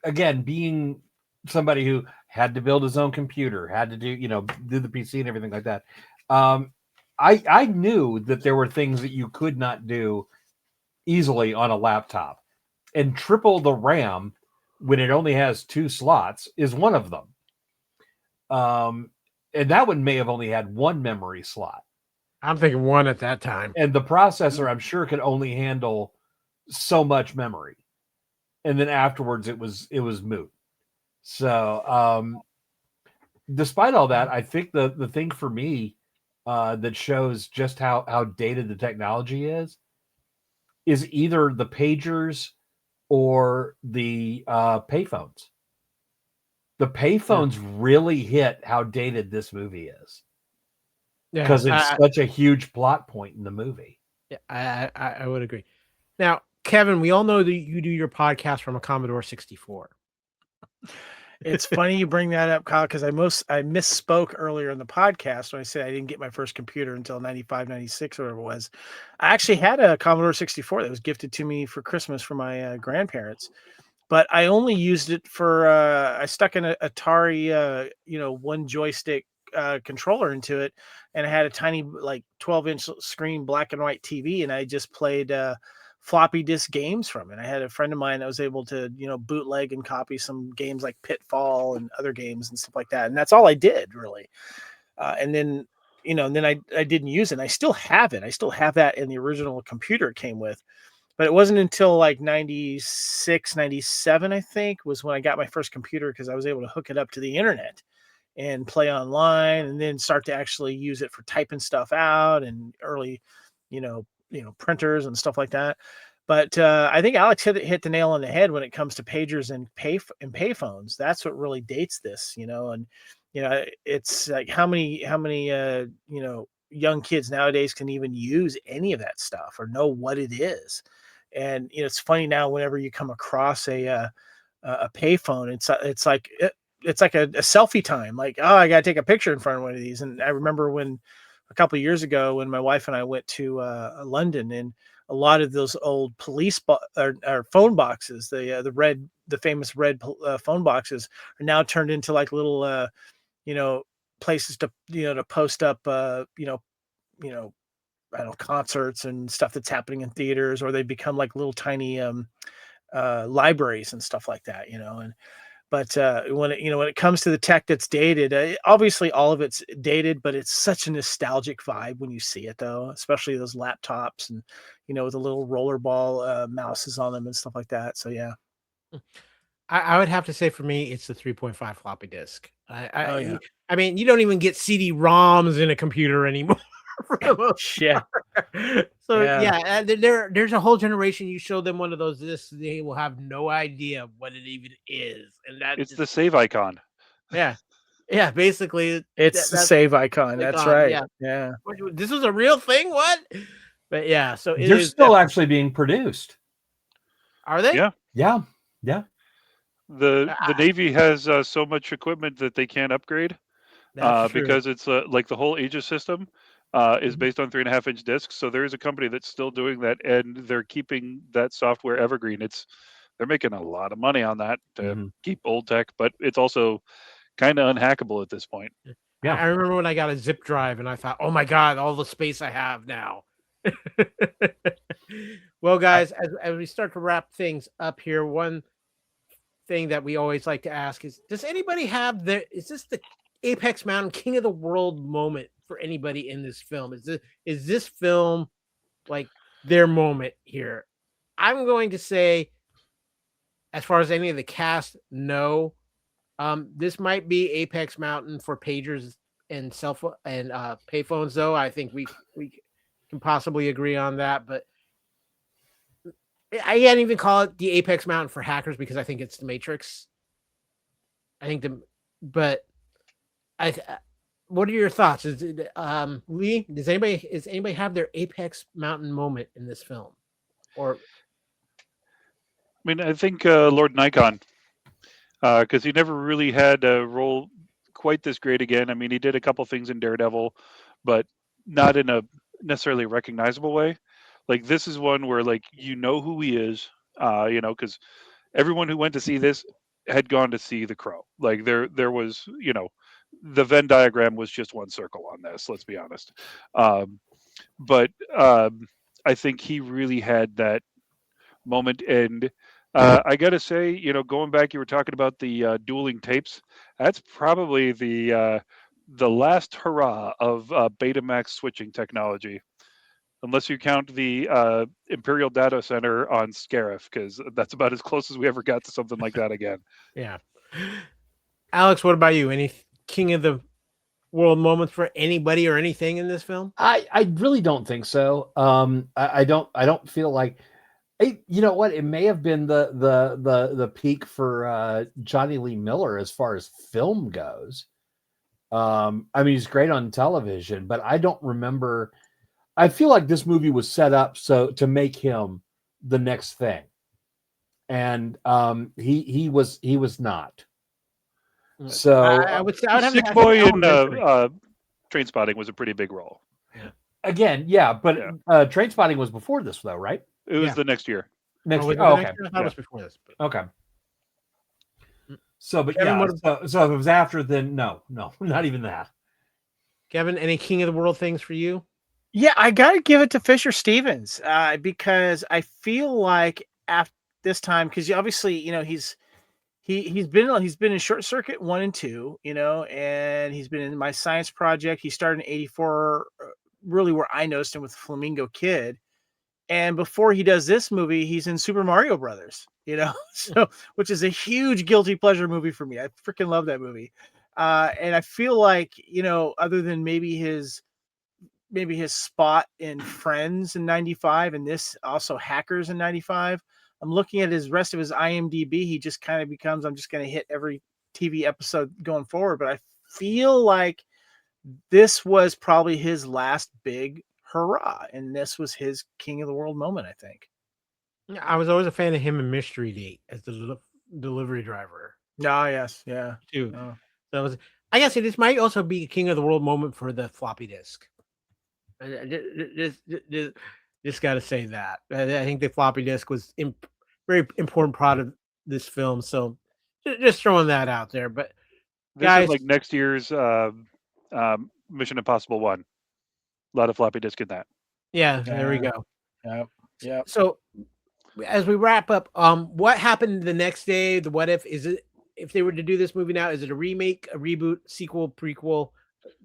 again, being somebody who had to build his own computer, had to do the PC and everything like that. I knew that there were things that you could not do easily on a laptop, and triple the RAM when it only has 2 slots is one of them. And that one may have only had 1 memory slot. I'm thinking 1 at that time. And the processor, I'm sure, could only handle so much memory. And then afterwards it was moot. So despite all that, I think the thing for me that shows just how dated the technology is either the pagers or the payphones. The payphones really hit how dated this movie is. Yeah, because it's such a huge plot point in the movie. Yeah, I would agree. Now, Kevin, we all know that you do your podcast from a Commodore 64. It's funny you bring that up, Kyle, because I misspoke earlier in the podcast when I said I didn't get my first computer until 95, 96, or whatever it was. I actually had a Commodore 64 that was gifted to me for Christmas from my grandparents, but I only used it for, I stuck an Atari, one joystick controller into it, and I had a tiny, like 12-inch screen black and white TV, and I just played floppy disk games from it. I had a friend of mine that was able to, bootleg and copy some games like Pitfall and other games and stuff like that. And that's all I did, really. And then I didn't use it. And I still have it. I still have that in the original computer it came with. But it wasn't until like 96, 97, I think, was when I got my first computer, because I was able to hook it up to the internet and play online, and then start to actually use it for typing stuff out and early, printers and stuff like that. But I think Alex hit the nail on the head when it comes to pagers and payphones. That's what really dates this, and it's like how many young kids nowadays can even use any of that stuff or know what it is. And it's funny now whenever you come across a payphone, it's like a selfie time. Like, oh, I got to take a picture in front of one of these. And I remember when a couple of years ago when my wife and I went to London, and a lot of those old police or phone boxes, the famous red phone boxes, are now turned into like little places to post up I don't know, concerts and stuff that's happening in theaters, or they become like little tiny libraries and stuff like that, But when it comes to the tech that's dated, obviously all of it's dated, but it's such a nostalgic vibe when you see it, though, especially those laptops and with the little rollerball mouses on them and stuff like that. So yeah. I would have to say for me, it's the 3.5 floppy disk. Oh yeah. I mean, you don't even get CD-ROMs in a computer anymore. Yeah. So yeah, there's a whole generation. You show them one of those discs, they will have no idea what it even is, and it's the save icon. Yeah, basically, it's the save icon. That's right. Yeah. This was a real thing. What? But yeah, so they're still actually being produced. Are they? Yeah. The Navy has so much equipment that they can't upgrade because it's like the whole Aegis system is based on 3.5-inch discs. So there is a company that's still doing that, and they're keeping that software evergreen. They're making a lot of money on that to keep old tech, but it's also kind of unhackable at this point. Yeah, I remember when I got a zip drive, and I thought, "Oh my god, all the space I have now." Well, guys, as we start to wrap things up here, one thing that we always like to ask is, does anybody have is this the Apex Mountain King of the World moment for anybody in this film? Is this film like their moment here? I'm going to say, as far as any of the cast, no. This might be Apex Mountain for pagers and payphones, though. I think we can possibly agree on that, but I can't even call it the Apex Mountain for hackers because I think it's the Matrix. What are your thoughts? Lee, does anybody have their Apex Mountain moment in this film? Or, I mean, I think Lord Nikon, because he never really had a role quite this great again. I mean, he did a couple things in Daredevil, but not in a necessarily recognizable way. Like, this is one where, like, who he is, because everyone who went to see this had gone to see The Crow. Like, there was, the Venn diagram was just one circle on this, let's be honest. But I think he really had that moment. And I got to say, going back, you were talking about the dueling tapes. That's probably the last hurrah of Betamax switching technology. Unless you count the Imperial Data Center on Scarif, because that's about as close as we ever got to something like that again. Yeah. Alex, what about you? Any King of the World moments for anybody or anything in this film? I really don't think so. I don't feel like. You know what? It may have been the peak for Jonny Lee Miller as far as film goes. I mean, he's great on television, but I don't remember. I feel like this movie was set up to make him the next thing, and he was not. So I would have Sick Boy in Trainspotting was a pretty big role. Again, but Trainspotting was before this, though, right? It was the next year. Next year. Okay. I thought it was before this. But... Okay. So, but Kevin, so if it was after, then no, not even that. Kevin, any King of the World things for you? Yeah, I got to give it to Fisher Stevens because I feel like after this time, because obviously, he's been in Short Circuit 1 and 2, and he's been in My Science Project. He started in '84, really where I noticed him with Flamingo Kid. And before he does this movie, he's in Super Mario Brothers, so which is a huge guilty pleasure movie for me. I freaking love that movie. And I feel like, other than maybe his maybe his spot in Friends in 95 and this also Hackers in 95. I'm looking at his rest of his IMDb. He just kind of becomes, I'm just going to hit every TV episode going forward. But I feel like this was probably his last big hurrah. And this was his king of the world moment, I think. I was always a fan of him in Mystery Date as the delivery driver. Ah, yes. Yeah. Too. Oh. So I guess this might also be a king of the world moment for the floppy disk. Just got to say that. I think the floppy disk was very important part of this film. So just throwing that out there. But This guys, is like next year's Mission Impossible 1. A lot of floppy disk in that. Yeah, there we go. Yeah. So as we wrap up, what happened the next day? The what if is it? If they were to do this movie now, is it a remake, a reboot, sequel, prequel?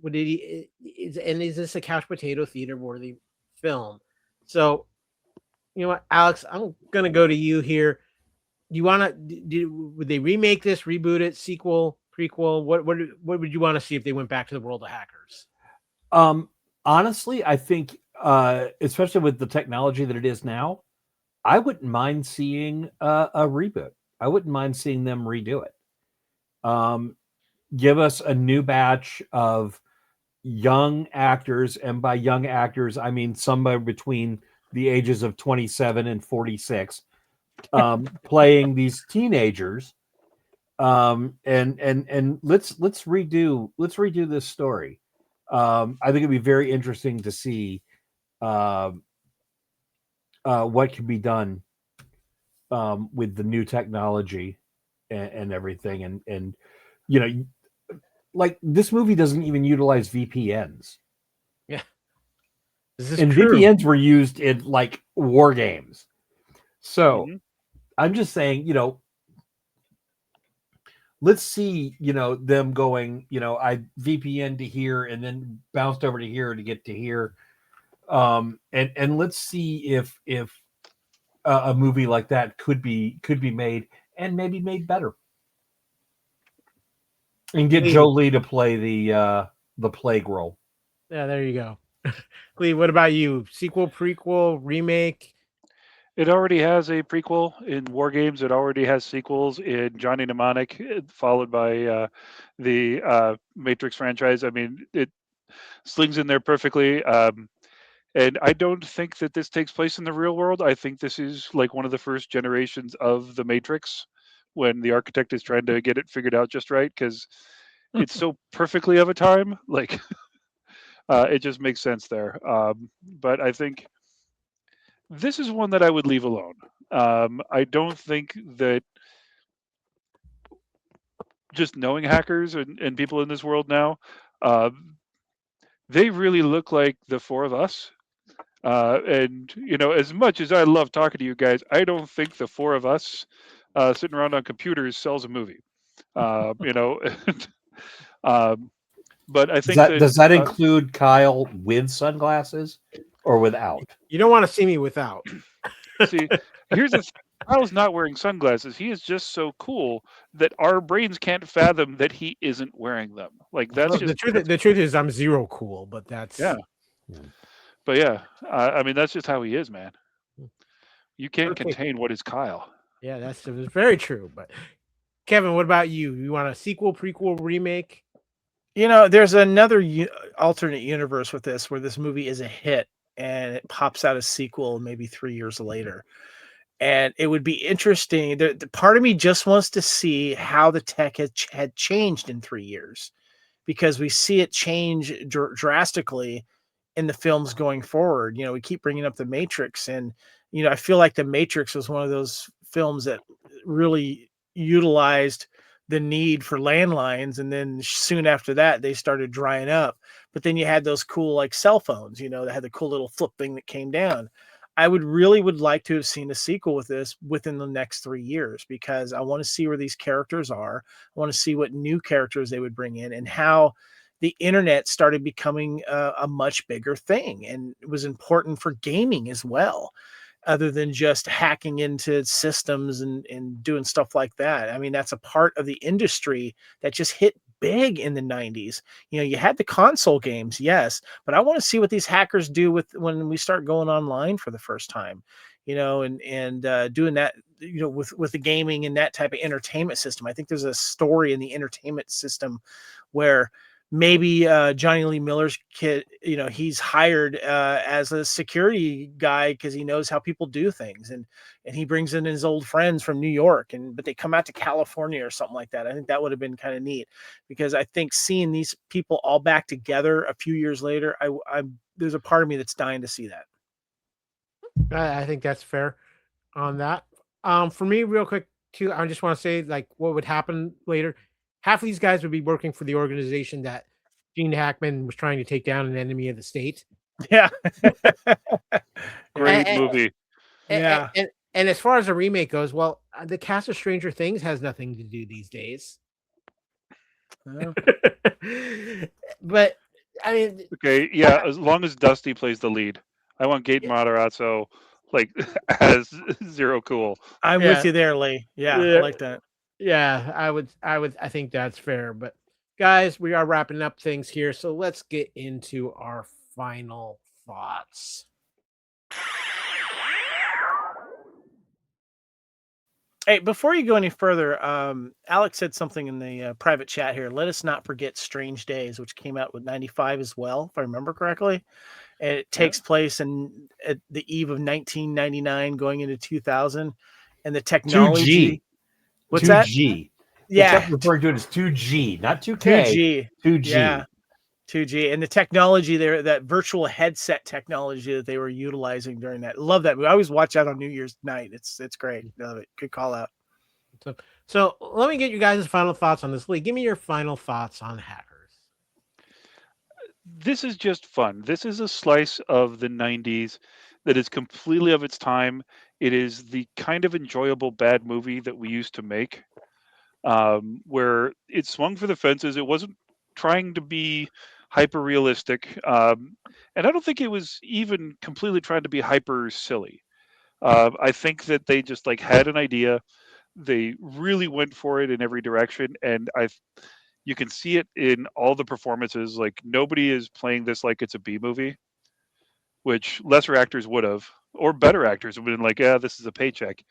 Is this a couch potato theater worthy film? So, you know what, Alex, I'm gonna go to you here. Do you want to? Would they remake this, reboot it, sequel, prequel? What would you want to see if they went back to the world of Hackers? Honestly, I think, especially with the technology that it is now, I wouldn't mind seeing a reboot. I wouldn't mind seeing them redo it. Give us a new batch of young actors, and by young actors, I mean somewhere between the ages of 27 and 46, playing these teenagers. And let's redo this story. I think it'd be very interesting to see what can be done with the new technology and everything. And you know, like this movie doesn't even utilize VPNs. Yeah. And true. VPNs were used in like war games. So I'm just saying, let's see, them going, I VPN to here and then bounced over to here to get to here. And let's see if a movie like that could be made and maybe made better. And get Jolie to play the plague role. Yeah, there you go. Lee, what about you? Sequel, prequel, remake? It already has a prequel in War Games. It already has sequels in Johnny Mnemonic, followed by the Matrix franchise. I mean, it slings in there perfectly. And I don't think that this takes place in the real world. I think this is like one of the first generations of the Matrix, when the architect is trying to get it figured out just right, because it's so perfectly of a time. Like, it just makes sense there. But I think this is one that I would leave alone. I don't think that just knowing hackers and people in this world now, they really look like the four of us. And, as much as I love talking to you guys, I don't think the four of us sitting around on computers sells a movie. But I think does that include Kyle with sunglasses or without? You don't want to see me without. See, here's the thing. Kyle's not wearing sunglasses. He is just so cool that our brains can't fathom that he isn't wearing them. Like, that's just the truth is I'm zero cool, but that's But yeah, I mean, that's just how he is, man. You can't contain what is Kyle. Yeah, that's very true. But Kevin, what about you? You want a sequel, prequel, remake? There's another alternate universe with this, where this movie is a hit and it pops out a sequel maybe 3 years later. And it would be interesting. The part of me just wants to see how the tech had changed in 3 years, because we see it change drastically in the films going forward. We keep bringing up The Matrix, and, I feel like The Matrix was one of those films that really utilized the need for landlines. And then soon after that, they started drying up. But then you had those cool, like, cell phones, that had the cool little flip thing that came down. I would like to have seen a sequel with this within the next 3 years, because I want to see where these characters are. I want to see what new characters they would bring in, and how the internet started becoming a much bigger thing. And it was important for gaming as well, other than just hacking into systems and doing stuff like that. I mean, that's a part of the industry that just hit big in the 90s. You had the console games, yes, but I want to see what these hackers do when we start going online for the first time, and doing that, with the gaming and that type of entertainment system. I think there's a story in the entertainment system where maybe Jonny Lee Miller's kid, he's hired as a security guy because he knows how people do things, and he brings in his old friends from New York, but they come out to California or something like that. I think that would have been kind of neat, because I think seeing these people all back together a few years later, there's a part of me that's dying to see that. I think that's fair on that. For me, real quick too, I just want to say, like, what would happen later. Half of these guys would be working for the organization that Gene Hackman was trying to take down, an enemy of the state. Yeah. Great movie. Yeah. And as far as a remake goes, well, the cast of Stranger Things has nothing to do these days. But I mean, okay, yeah, as long as Dusty plays the lead. I want Gaten Matarazzo like as Zero Cool. I'm with you there, Lee. Yeah, I like that. Yeah, I think that's fair. But guys, we are wrapping up things here, so let's get into our final thoughts. Hey, before you go any further, Alex said something in the private chat here. Let us not forget Strange Days, which came out with 95 as well, if I remember correctly. And it takes place at the eve of 1999 going into 2000. And the technology... 2G. What's 2G. that? They Yeah. kept referring to it as 2G, not 2K. 2G. 2G. Yeah. 2G. And the technology there, that virtual headset technology that they were utilizing during that. Love that movie. I always watch that on New Year's night. It's great. Love it. Good call out. So let me get you guys' final thoughts on this. Lee, give me your final thoughts on Hackers. This is just fun. This is a slice of the 90s that is completely of its time. It is the kind of enjoyable bad movie that we used to make, where it swung for the fences. It wasn't trying to be hyper realistic, and I don't think it was even completely trying to be hyper silly. I think that they just like had an idea. They really went for it in every direction, and you can see it in all the performances. Like, nobody is playing this like it's a B movie, which lesser actors would have, or better actors would have been like, yeah, this is a paycheck.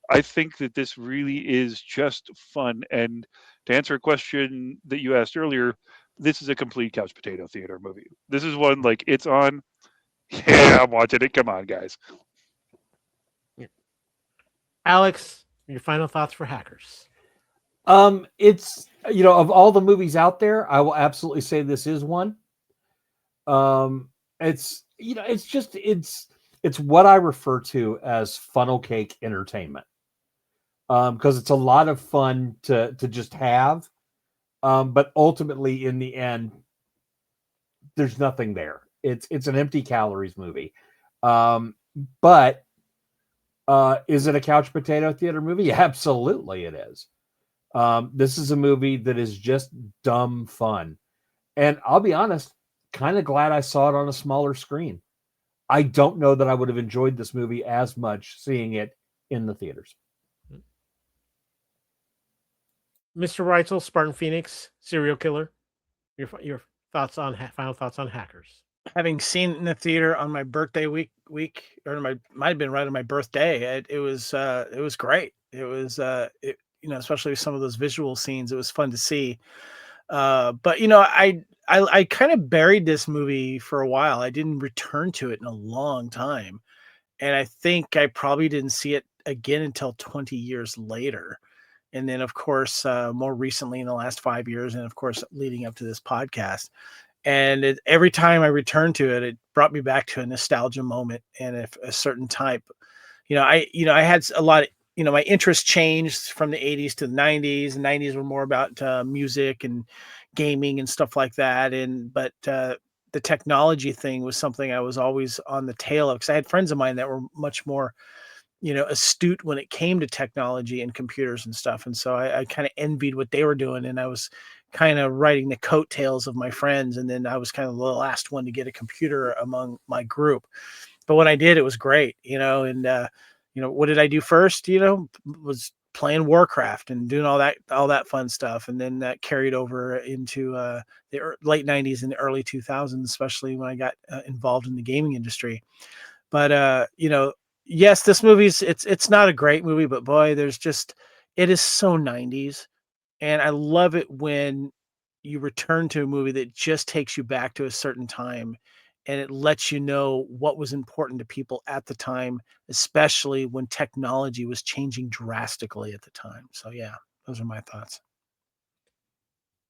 I think that this really is just fun. And to answer a question that you asked earlier, this is a complete couch potato theater movie. This is one, like, it's on. Yeah, I'm watching it. Come on, guys. Alex, your final thoughts for Hackers. It's, of all the movies out there, I will absolutely say this is one. It's what I refer to as funnel cake entertainment. Because it's a lot of fun to just have. But ultimately in the end, there's nothing there. It's an empty calories movie. But is it a couch potato theater movie? Absolutely it is. This is a movie that is just dumb fun. And I'll be honest, kind of glad I saw it on a smaller screen. I don't know that I would have enjoyed this movie as much seeing it in the theaters. Mr. Reitzel, Spartan Phoenix, serial killer. Your thoughts on final thoughts on Hackers? Having seen it in the theater on my birthday week, or might have been right on my birthday. It was great. It was especially with some of those visual scenes, it was fun to see. But I kind of buried this movie for a while. I didn't return to it in a long time, and I think I probably didn't see it again until 20 years later. And then, of course, more recently in the last 5 years, and of course, leading up to this podcast. And every time I returned to it, it brought me back to a nostalgia moment and a certain type. I had a lot of, my interest changed from the 80s to the 90s. The 90s were more about music and gaming and stuff like that. But the technology thing was something I was always on the tail of, because I had friends of mine that were much more astute when it came to technology and computers and stuff. And so I kind of envied what they were doing. And I was kind of riding the coattails of my friends. And then I was kind of the last one to get a computer among my group. But when I did, it was great, and what did I do first? Was playing Warcraft and doing all that fun stuff. And then that carried over into the late 90s and the early 2000s, especially when I got involved in the gaming industry. But yes, this movie's it's not a great movie, but boy, it is so 90s. And I love it when you return to a movie that just takes you back to a certain time and it lets you know what was important to people at the time, especially when technology was changing drastically at the time. So yeah, those are my thoughts.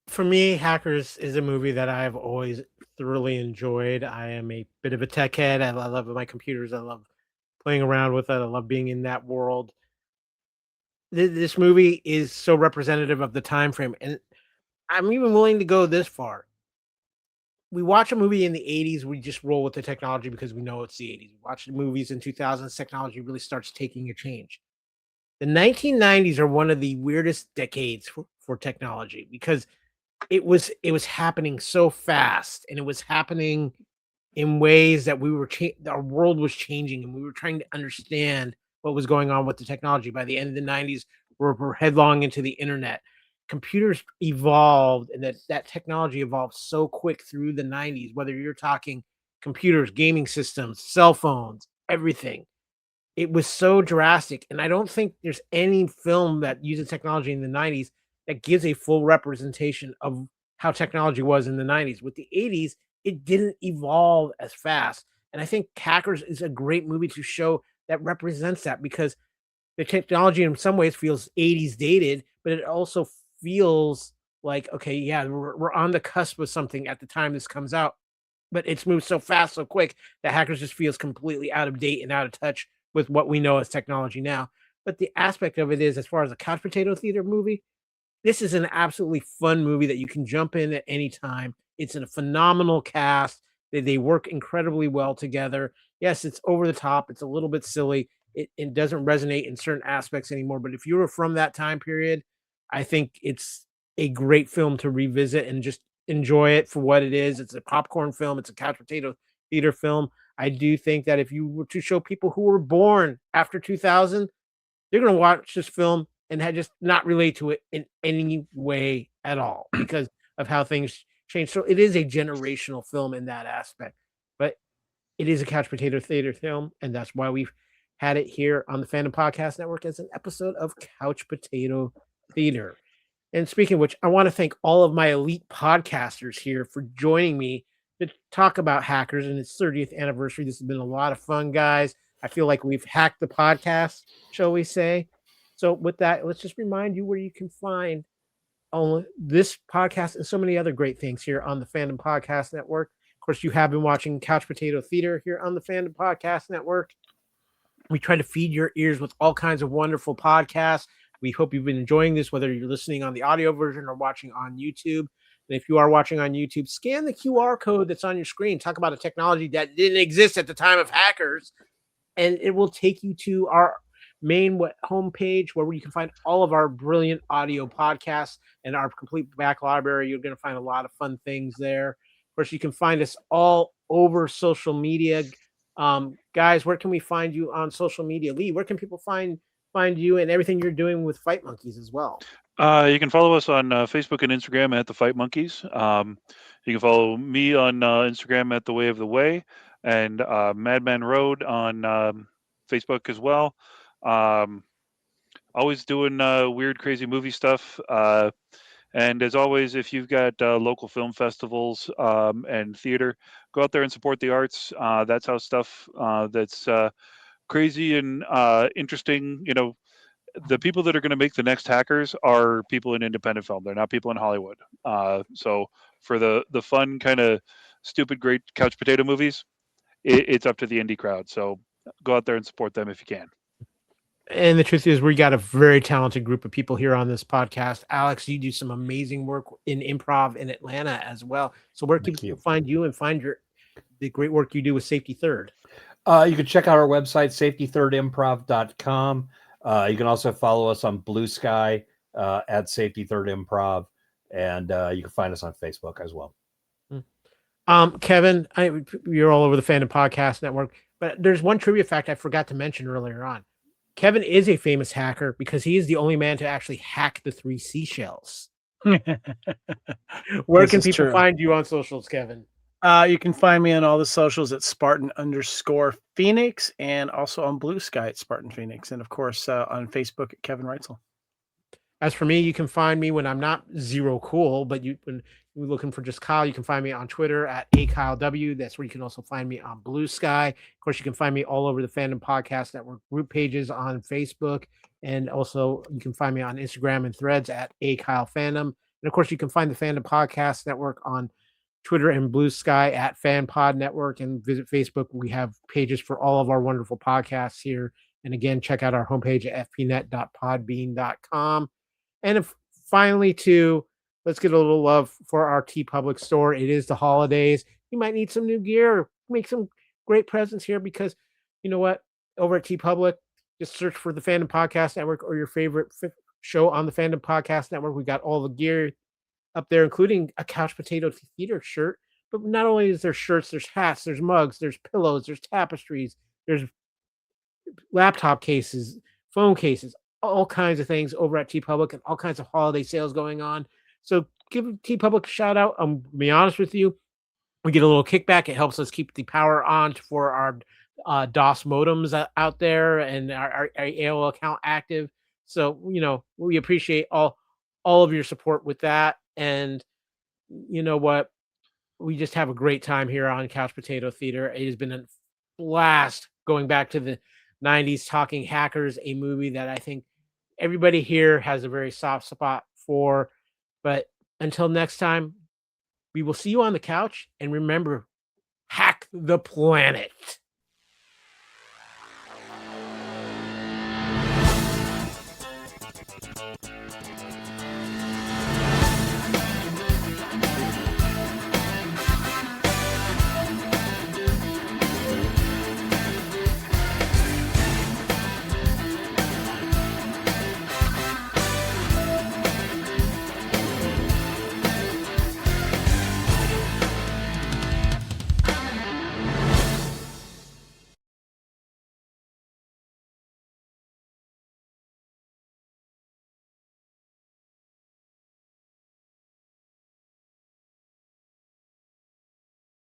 For me, Hackers is a movie that I've always thoroughly enjoyed. I am a bit of a tech head. I love my computers. I love playing around with it. I love being in that world. This movie is so representative of the time frame, and I'm even willing to go this far. We watch a movie in the 80s, we just roll with the technology because we know it's the 80s. We watch the movies in 2000s, technology really starts taking a change. The 1990s are one of the weirdest decades for technology because it was happening so fast, and it was happening in ways that our world was changing, and we were trying to understand what was going on with the technology. By the end of the 90s, we're headlong into the internet. Computers evolved, and that technology evolved so quick through the 90s, whether you're talking computers, gaming systems, cell phones, everything. It was so drastic, and I don't think there's any film that uses technology in the 90s that gives a full representation of how technology was in the 90s. With the 80s, it didn't evolve as fast. And I think Hackers is a great movie to show that represents that, because the technology in some ways feels 80s dated, but it also feels like, okay, yeah, we're on the cusp of something at the time this comes out, but it's moved so fast, so quick that Hackers just feels completely out of date and out of touch with what we know as technology now. But the aspect of it is, as far as a couch potato theater movie, this is an absolutely fun movie that you can jump in at any time. It's a phenomenal cast. They work incredibly well together. Yes, it's over the top. It's a little bit silly. It doesn't resonate in certain aspects anymore. But if you were from that time period, I think it's a great film to revisit and just enjoy it for what it is. It's a popcorn film. It's a couch potato theater film. I do think that if you were to show people who were born after 2000, they're going to watch this film and just not relate to it in any way at all because of how things change. So it is a generational film in that aspect, but it is a couch potato theater film, and that's why we've had it here on the Fandom Podcast Network as an episode of Couch Potato Theater. And speaking of which, I want to thank all of my elite podcasters here for joining me to talk about Hackers and its 30th anniversary. This has been a lot of fun, guys. I feel like we've hacked the podcast, shall we say. So with that, let's just remind you where you can find on this podcast and so many other great things here on the Fandom Podcast Network. Of course, you have been watching Couch Potato Theater here on the Fandom Podcast Network. We try to feed your ears with all kinds of wonderful podcasts. We hope you've been enjoying this, whether you're listening on the audio version or watching on YouTube. And if you are watching on YouTube, scan the QR code that's on your screen. Talk about a technology that didn't exist at the time of Hackers, and it will take you to our main homepage where you can find all of our brilliant audio podcasts and our complete back library. You're going to find a lot of fun things there. Of course, you can find us all over social media. Guys, where can we find you on social media? Lee, where can people find you and everything you're doing with Fight Monkeys as well? You can follow us on Facebook and Instagram at the Fight Monkeys. You can follow me on Instagram at the Way of the Way, and Madman Road on Facebook as well. Always doing weird, crazy movie stuff. And as always, if you've got local film festivals and theater, go out there and support the arts. That's how stuff that's crazy and interesting, the people that are going to make the next Hackers are people in independent film. They're not people in Hollywood. So for the fun, kind of stupid, great couch potato movies, it's up to the indie crowd. So go out there and support them if you can. And the truth is, we got a very talented group of people here on this podcast. Alex, you do some amazing work in improv in Atlanta as well. So where can people find you and find the great work you do with Safety Third? You can check out our website, safetythirdimprov.com. You can also follow us on Blue Sky at Safety Third Improv, and you can find us on Facebook as well. Kevin, you're all over the Fandom Podcast Network, but there's one trivia fact I forgot to mention earlier on. Kevin is a famous hacker because he is the only man to actually hack the 3 seashells. Where This can is people true. find you on socials, Kevin? You can find me on all the socials at Spartan_Phoenix and also on Blue Sky at Spartan Phoenix. And of course, on Facebook at Kevin Reitzel. As for me, you can find me when I'm not zero cool, but when you're looking for just Kyle, you can find me on Twitter at AKyleW. That's where you can also find me on Blue Sky. Of course, you can find me all over the Fandom Podcast Network group pages on Facebook. And also you can find me on Instagram and Threads at AKyleFandom. And of course, you can find the Fandom Podcast Network on Twitter and Blue Sky at FanPod Network, and visit Facebook. We have pages for all of our wonderful podcasts here. And again, check out our homepage at fpnet.podbean.com. And if finally, too, let's get a little love for our TeePublic store. It is the holidays. You might need some new gear, make some great presents here, because you know what? Over at TeePublic, just search for the Fandom Podcast Network or your favorite show on the Fandom Podcast Network. We got all the gear up there, including a Couch Potato Theater shirt. But not only is there shirts, there's hats, there's mugs, there's pillows, there's tapestries, there's laptop cases, phone cases, all kinds of things over at TeePublic, and all kinds of holiday sales going on. So give TeePublic a shout out. To be honest with you, we get a little kickback. It helps us keep the power on for our DOS modems out there and our AOL account active. So, we appreciate all of your support with that. And you know what? We just have a great time here on Couch Potato Theater. It has been a blast going back to the 90s, talking Hackers, a movie that I think everybody here has a very soft spot for. But until next time, we will see you on the couch. And remember, hack the planet.